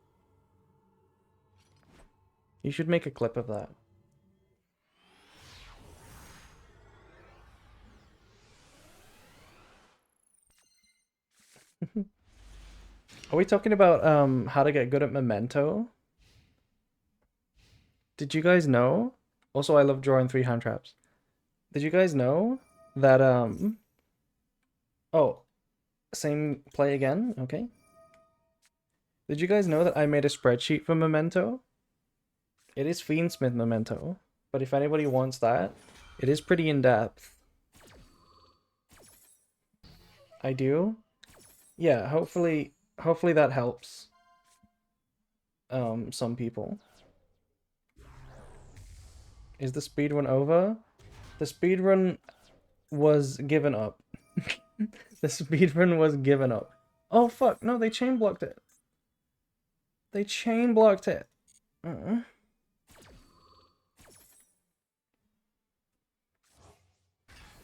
You should make a clip of that. Are we talking about how to get good at Memento? Did you guys know? Also, I love drawing three hand traps. Did you guys know that oh, same play again? Okay. Did you guys know that I made a spreadsheet for Memento? It is Fiendsmith Memento, but if anybody wants that, it is pretty in-depth. I do? Yeah, hopefully that helps some people. Is the speedrun over? The speedrun was given up. The speedrun was given up. Oh fuck, no, they chain blocked it. They chain blocked it.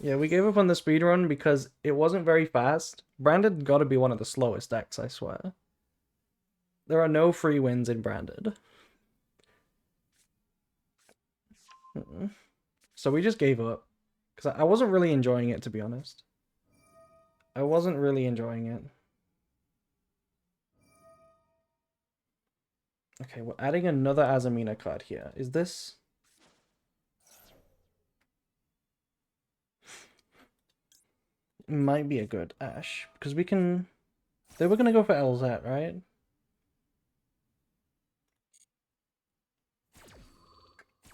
Yeah, we gave up on the speedrun because it wasn't very fast. Branded gotta be one of the slowest decks, I swear. There are no free wins in Branded. So we just gave up. Because I wasn't really enjoying it, to be honest. I wasn't really enjoying it. Okay, we're adding another Azamina card here. Is this... Might be a good Ash. Because we can... They were going to go for LZ, right?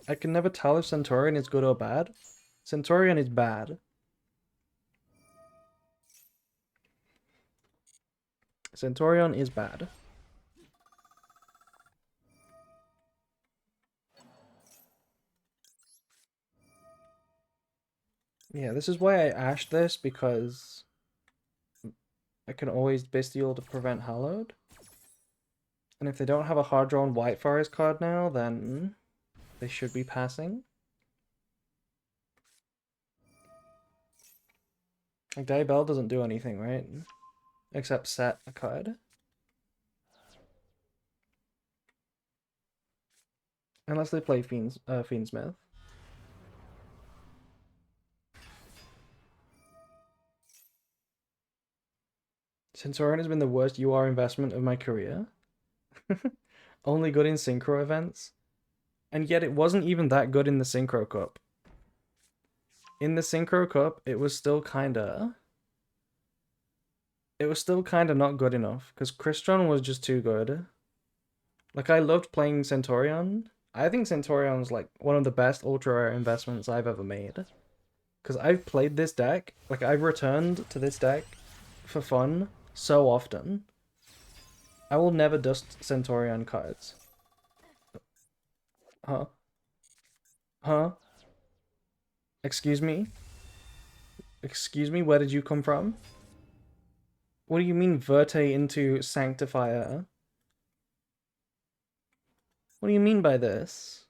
I can never tell if Centaurion is good or bad. Centaurion is bad. Centaurion is bad. Yeah, this is why I ashed this, because I can always Bestial to prevent Hallowed. And if they don't have a hard-drawn White Forest card now, then they should be passing. Like, Diabell doesn't do anything, right? Except set a card. Unless they play Fiendsmith. Centaurion has been the worst UR investment of my career. Only good in Synchro events. And yet it wasn't even that good in the Synchro Cup. In the Synchro Cup, it was still kinda... It was still kinda not good enough, because Crystron was just too good. Like, I loved playing Centaurion. I think Centaurion's, like, one of the best ultra-rare investments I've ever made. Because I've played this deck, like, I've returned to this deck for fun so often. I will never dust Centaurion cards. Huh? Huh? Excuse me? Excuse me, where did you come from? What do you mean Verte into Sanctifier? What do you mean by this?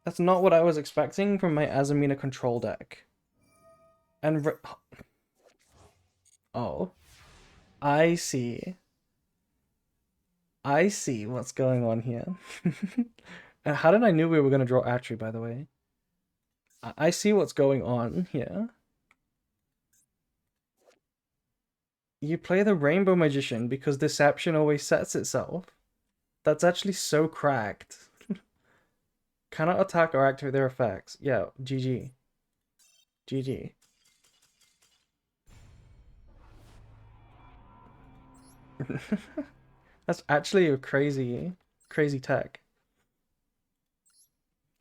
That's not what I was expecting from my Azamina control deck. And oh. I see. I see what's going on here. How did I knew we were going to draw Atri, by the way? I see what's going on here. You play the Rainbow Magician because Deception always sets itself. That's actually so cracked. Cannot attack or activate their effects. Yeah, GG. GG. That's actually a crazy tech.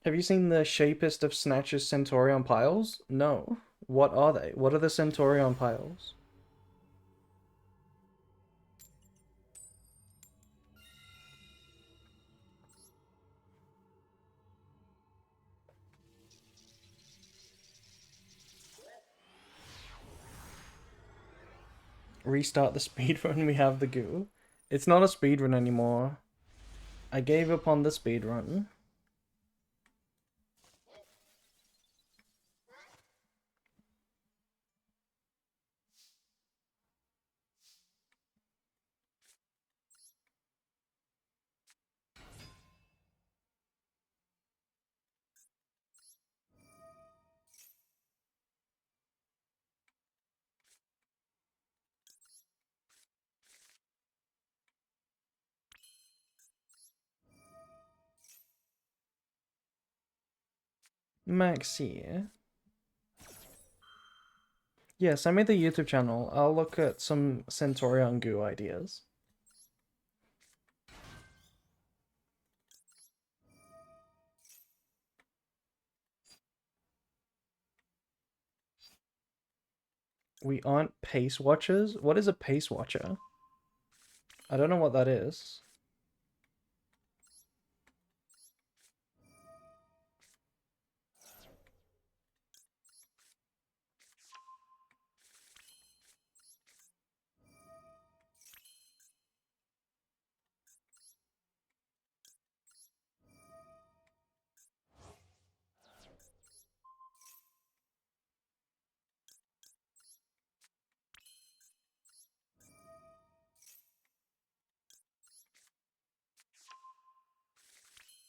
Have you seen the Shapest of Snatch's Centaurion piles? No. What are they? What are the Centaurion piles? Restart the speedrun, we have the goo. It's not a speedrun anymore. I gave up on the speedrun. Maxi. Yeah, send me the YouTube channel. I'll look at some Centaurion goo ideas. We aren't pace watchers? What is a pace watcher? I don't know what that is.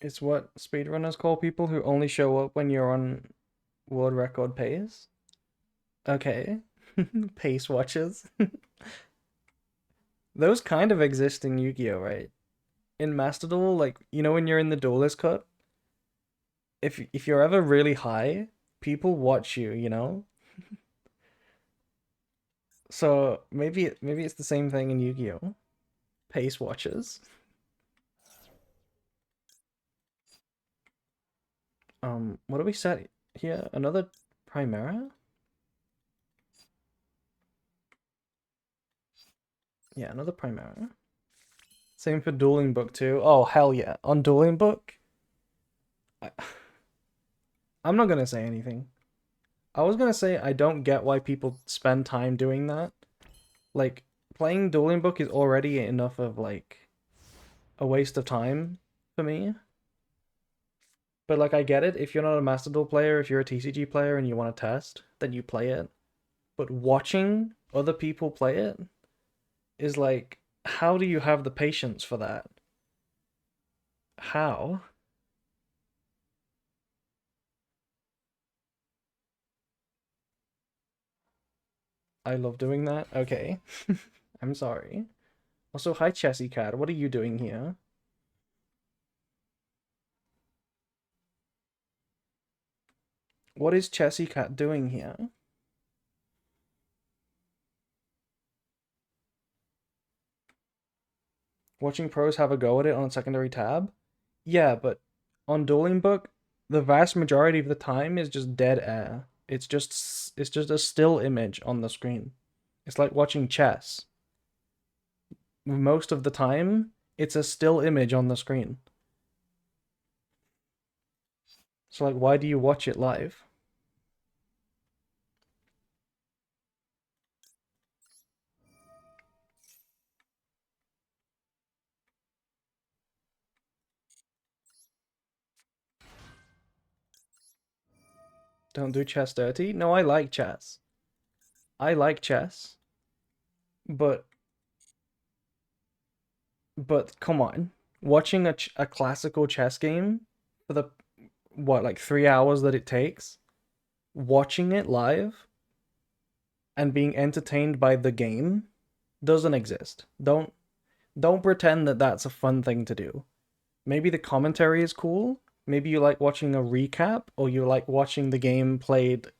It's what speedrunners call people who only show up when you're on world record pace. Okay. Pace watchers. Those kind of exist in Yu-Gi-Oh, right? In Master Duel, like, you know when you're in the Duelist Cup? If you're ever really high, people watch you, you know? So maybe it's the same thing in Yu-Gi-Oh. Pace watchers. What do we set here? Another Primera? Yeah, another Primera. Same for Dueling Book too. Oh, hell yeah. On Dueling Book, I, I'm not gonna say anything. I was gonna say I don't get why people spend time doing that. Like, playing Dueling Book is already enough of, like, a waste of time for me. But, like, I get it. If you're not a Master Duel player, if you're a TCG player and you want to test, then you play it. But watching other people play it is like, how do you have the patience for that? How? I love doing that. Okay. I'm sorry. Also, hi Chessy Cat. What are you doing here? What is Chessy Cat doing here? Watching pros have a go at it on a secondary tab? Yeah, but on Dueling Book, the vast majority of the time is just dead air. It's just a still image on the screen. It's like watching chess. Most of the time, it's a still image on the screen. So like why do you watch it live? Don't do chess dirty? No, I like chess. I like chess, but come on. Watching a classical chess game for the what like 3 hours that it takes, watching it live and being entertained by the game doesn't exist. Don't pretend that that's a fun thing to do. Maybe the commentary is cool. Maybe you like watching a recap or you like watching the game played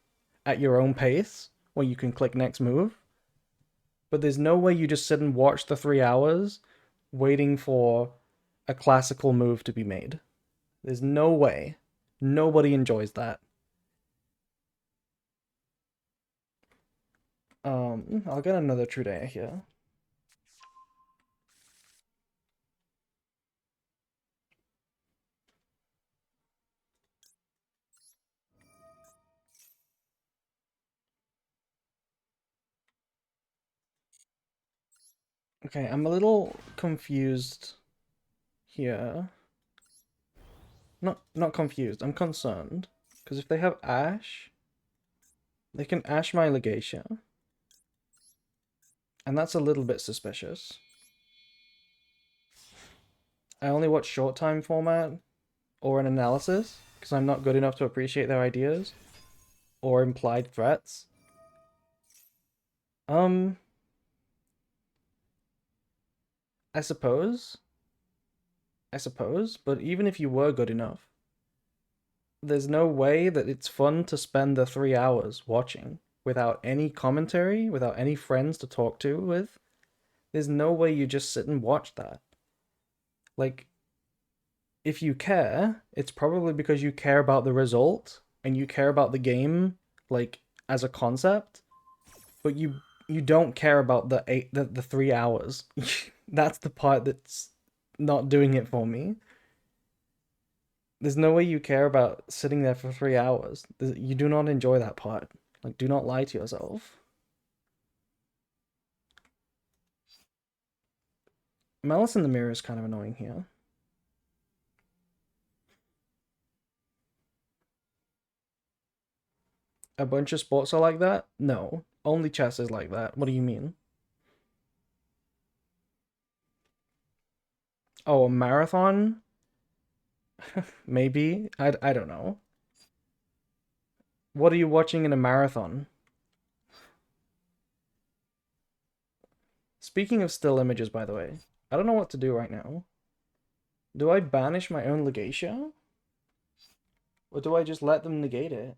at your own pace where you can click next move. But there's no way you just sit and watch the 3 hours waiting for a classical move to be made. There's no way. Nobody enjoys that. I'll get another true day here. Okay, I'm a little confused here. Not confused. I'm concerned because if they have Ash, they can Ash my Legatia, and that's a little bit suspicious. I only watch short time format or an analysis because I'm not good enough to appreciate their ideas or implied threats. Um, I suppose. I suppose, but even if you were good enough, there's no way that it's fun to spend the 3 hours watching without any commentary, without any friends to talk to with. There's no way you just sit and watch that. Like, if you care, it's probably because you care about the result and you care about the game, like, as a concept, but you don't care about the 3 hours. That's the part that's not doing it for me. There's no way you care about sitting there for 3 hours. You do not enjoy that part. Like, do not lie to yourself. Malice in the Mirror is kind of annoying here. A bunch of sports are like that? No. Only chess is like that. What do you mean? Oh, a marathon? Maybe. I don't know. What are you watching in a marathon? Speaking of still images, by the way, I don't know what to do right now. Do I banish my own Legatia? Or do I just let them negate it?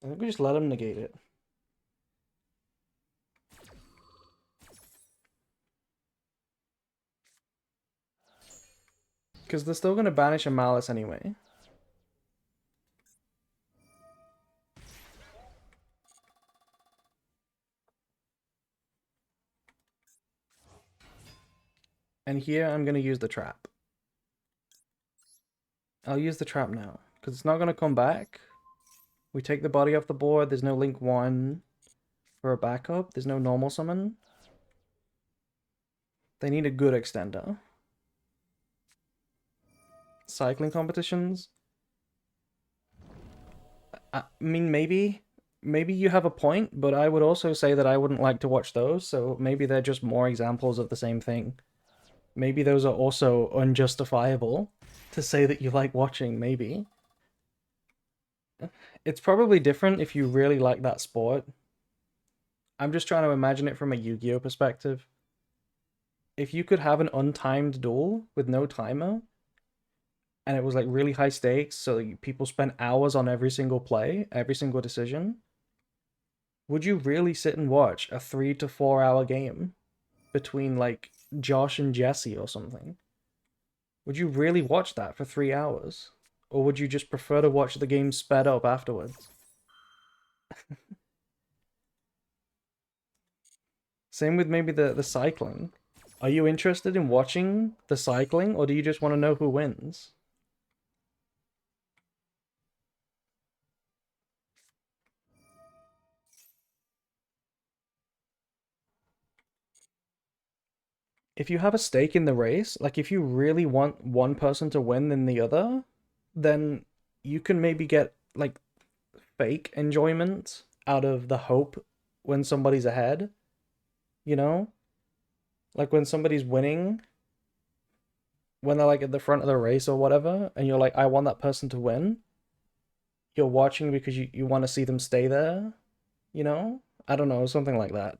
I think we just let them negate it. Because they're still going to banish a Malice anyway. And here I'm going to use the trap. I'll use the trap now. Because it's not going to come back. We take the body off the board. There's no Link 1 for a backup. There's no normal summon. They need a good extender. Cycling competitions. I mean, maybe you have a point, but I would also say that I wouldn't like to watch those, so maybe they're just more examples of the same thing. Maybe those are also unjustifiable to say that you like watching, maybe. It's probably different if you really like that sport. I'm just trying to imagine it from a Yu-Gi-Oh perspective. If you could have an untimed duel with no timer, and it was like really high stakes, so people spent hours on every single play, every single decision, would you really sit and watch a 3 to 4 hour game between like Josh and Jesse or something? Would you really watch that for 3 hours? Or would you just prefer to watch the game sped up afterwards? Same with maybe the cycling. Are you interested in watching the cycling, or do you just want to know who wins? If you have a stake in the race, like if you really want one person to win than the other, then you can maybe get like fake enjoyment out of the hope when somebody's ahead, you know? Like when somebody's winning, when they're like at the front of the race or whatever, and you're like, I want that person to win. You're watching because you want to see them stay there, you know? I don't know, something like that.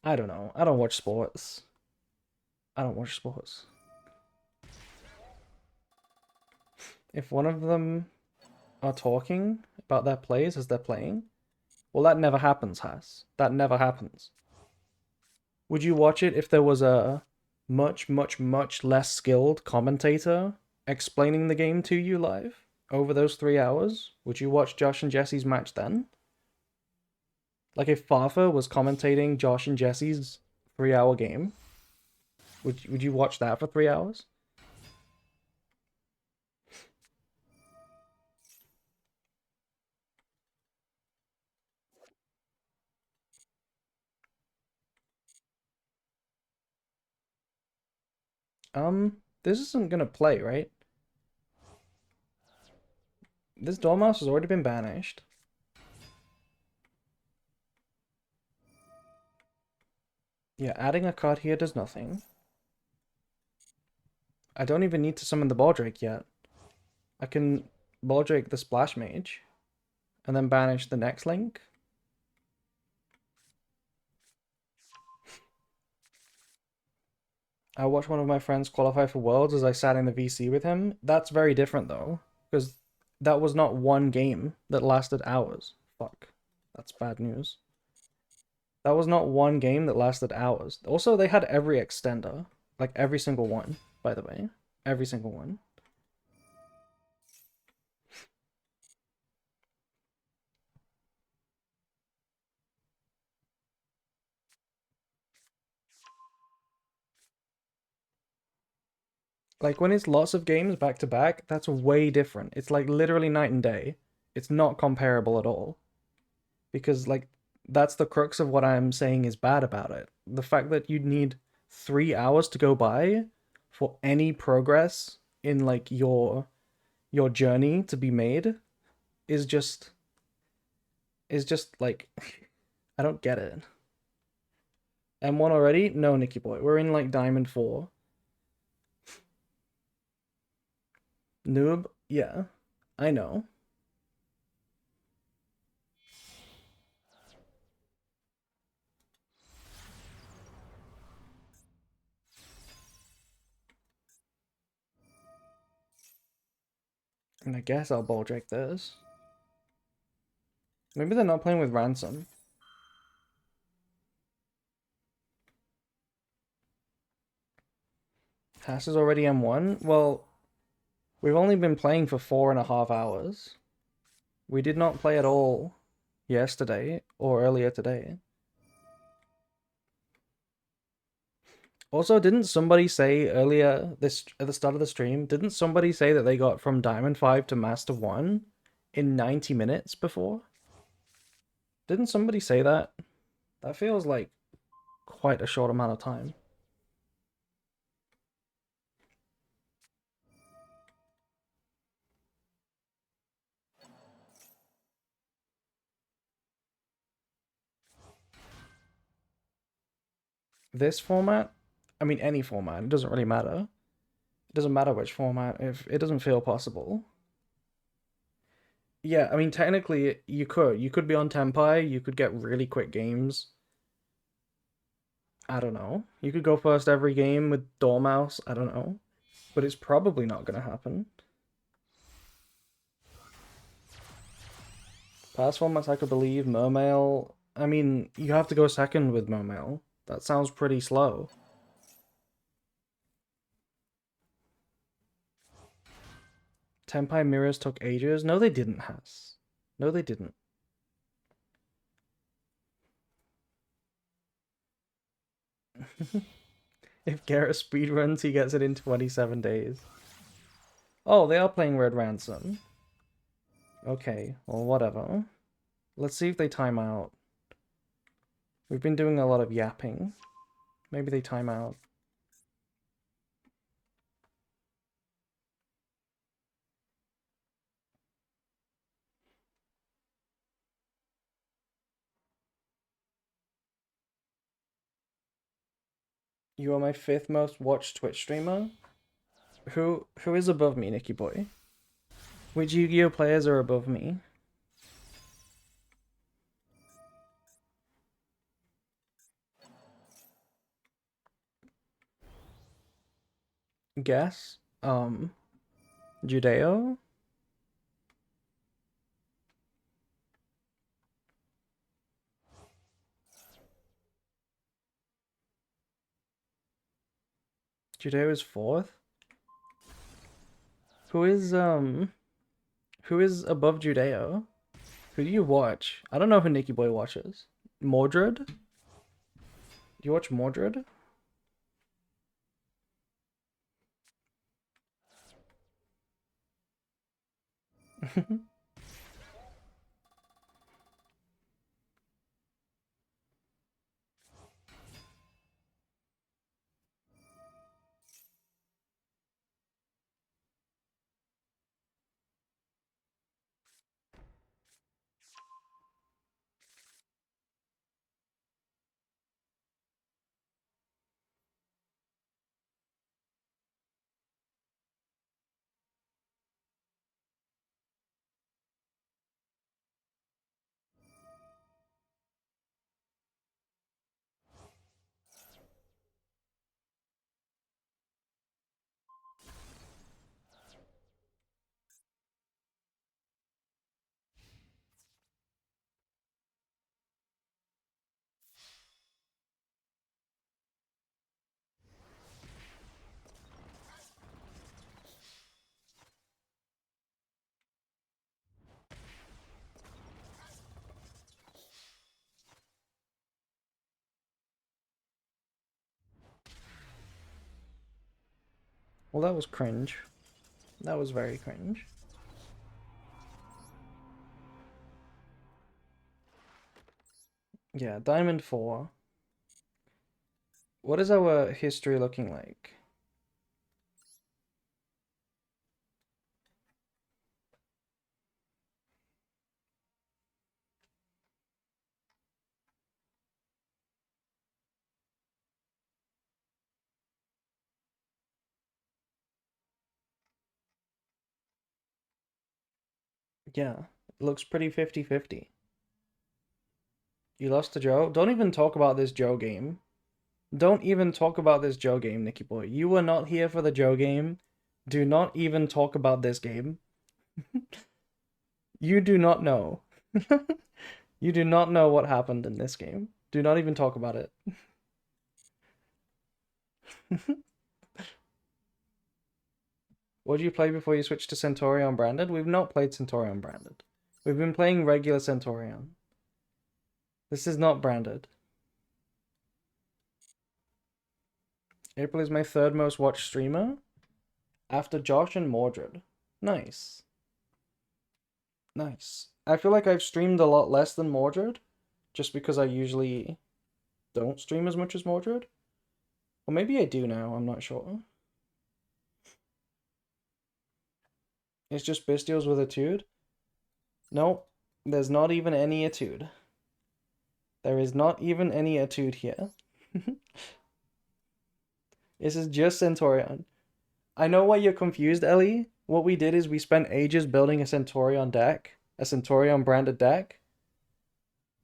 I don't know. I don't watch sports. I don't watch sports. If one of them are talking about their plays as they're playing, well, that never happens, Has. That never happens. Would you watch it if there was a much less skilled commentator explaining the game to you live over those 3 hours? Would you watch Josh and Jesse's match then? Like if Fafa was commentating Josh and Jesse's 3 hour game, would you watch that for 3 hours? This isn't gonna play, right? This Dormouse has already been banished. Yeah, adding a card here does nothing. I don't even need to summon the Baldrake yet. I can Baldrake the Splash Mage, and then banish the next link. I watched one of my friends qualify for Worlds as I sat in the VC with him. That's very different though, because that was not one game that lasted hours. Fuck. That's bad news. That was not one game that lasted hours. Also, they had every extender. Like every single one, by the way. Every single one. Like when it's lots of games back to back, that's way different. It's like literally night and day. It's not comparable at all. Because like that's the crux of what I'm saying is bad about it. The fact that you need 3 hours to go by for any progress in like your journey to be made is just like I don't get it. M1 already? No, Nicky boy. We're in like Diamond 4. Noob? Yeah. I know. And I guess I'll ball drake this. Maybe they're not playing with Ransom. Hass is already M1? Well, we've only been playing for 4.5 hours. We did not play at all yesterday or earlier today. Also, didn't somebody say earlier this at the start of the stream, didn't somebody say that they got from Diamond 5 to Master 1 in 90 minutes before? Didn't somebody say that? That feels like quite a short amount of time. This format, I mean any format, it doesn't really matter. It doesn't matter which format if it doesn't feel possible. Yeah, I mean technically you could be on Tempai, you could get really quick games. I don't know. You could go first every game with Dormouse, I don't know. But it's probably not gonna happen. Past formats I could believe, Mermail. I mean, you have to go second with Mermail. That sounds pretty slow. Tempai mirrors took ages. No, they didn't, Has. No, they didn't. If Garrett speedruns, he gets it in 27 days. Oh, they are playing Red Ransom. Okay, well, whatever. Let's see if they time out. We've been doing a lot of yapping. Maybe they time out. You are my 5th most watched Twitch streamer. Who is above me, Nicky boy? Which Yu-Gi-Oh players are above me? Guess. Judeo? Judeo is 4th? Who is above Judeo? Who do you watch? I don't know who Nicky Boy watches. Mordred? Do you watch Mordred? Well, that was cringe. That was very cringe. Yeah, Diamond 4. What is our history looking like? Yeah, it looks pretty 50-50. You lost to Joe? Don't even talk about this Joe game. Don't even talk about this Joe game, Nicky boy. You were not here for the Joe game. Do not even talk about this game. You do not know. You do not know what happened in this game. Do not even talk about it. What did you play before you switched to Centurion Branded? We've not played Centurion Branded. We've been playing regular Centurion. This is not branded. April is my third most watched streamer after Josh and Mordred. Nice. Nice. I feel like I've streamed a lot less than Mordred just because I usually don't stream as much as Mordred. Or maybe I do now, I'm not sure. It's just Bestials with Etude? No, there's not even any Etude. There is not even any Etude here. This is just Centurion. I know why you're confused, Ellie. What we did is we spent ages building a Centurion deck, a Centurion branded deck.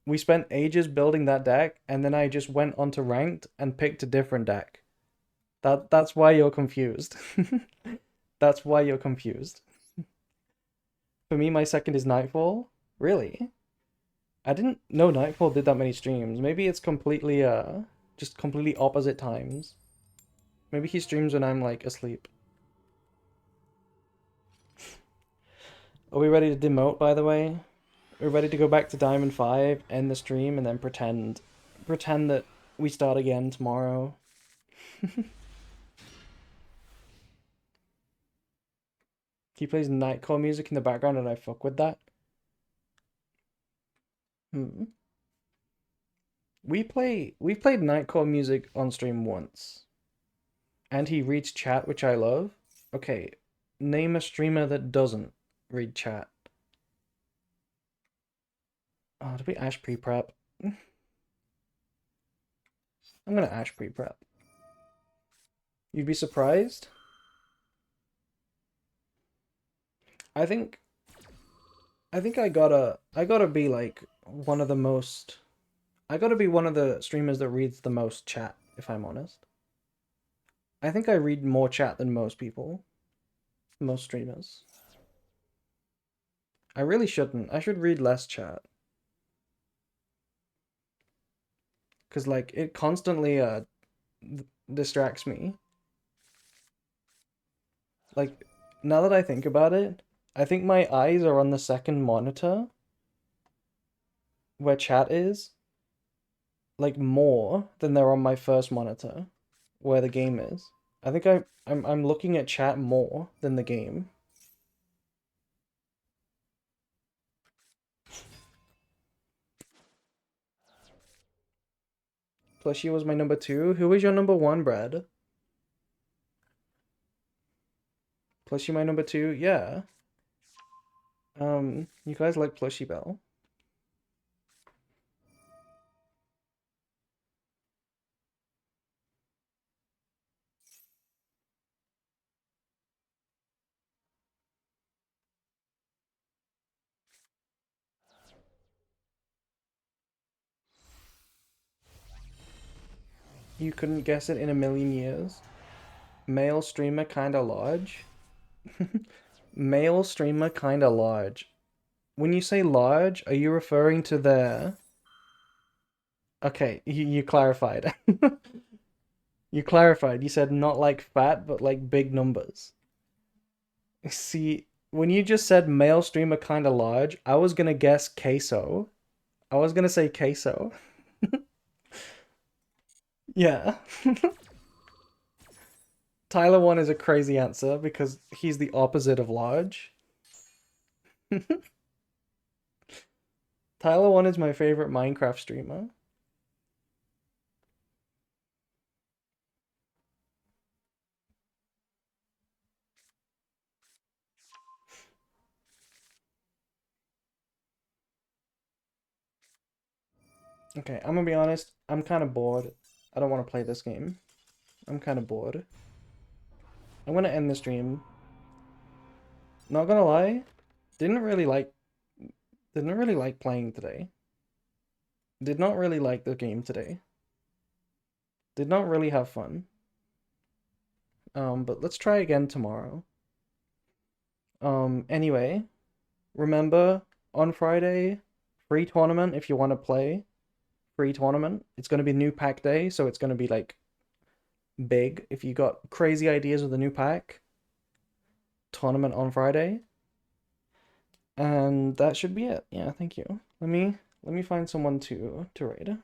We spent ages building that deck, and then I just went onto ranked and picked a different deck. That's why you're confused. That's why you're confused. For me, my second is Nightfall. Really? I didn't know Nightfall did that many streams. Maybe it's completely just completely opposite times. Maybe he streams when I'm like asleep. Are we ready to demote, by the way? We're ready to go back to Diamond 5, end the stream, and then pretend that we start again tomorrow. He plays Nightcall music in the background and I fuck with that. We played Nightcall music on stream once. And he reads chat, which I love. Okay, name a streamer that doesn't read chat. Oh, did we Ash pre-prep? I'm gonna Ash pre-prep. You'd be surprised? I think I gotta be like one of the most I gotta be one of the streamers that reads the most chat, if I'm honest. I think I read more chat than most people. Most streamers. I really shouldn't. I should read less chat. Cause like it constantly distracts me. Like now that I think about it, I think my eyes are on the second monitor where chat is, like more than they're on my first monitor where the game is. I think I'm looking at chat more than the game. Plushie was my number 2. Who was your number 1, Brad? Plushie my number 2? Yeah. You guys like Plushie Bell? You couldn't guess it in a million years. Male streamer kinda large. Male streamer kinda large. When you say large, are you referring to their... Okay, you clarified. You clarified. You said not like fat, but like big numbers. See, when you just said male streamer kinda large, I was gonna guess queso. I was gonna say queso. Yeah. Tyler 1 is a crazy answer because he's the opposite of large. Tyler 1 is my favorite Minecraft streamer. Okay, I'm gonna be honest. I'm kind of bored. I don't want to play this game. I'm kind of bored. I'm gonna end the stream. Not gonna lie, didn't really like playing today. Did not really like the game today. Did not really have fun. But let's try again tomorrow. Anyway, remember on Friday, free tournament if you want to play. Free tournament. It's gonna be new pack day, so it's gonna be like big. If you got crazy ideas with the new pack, tournament on Friday. And that should be it. Yeah, thank you. Let me find someone to raid.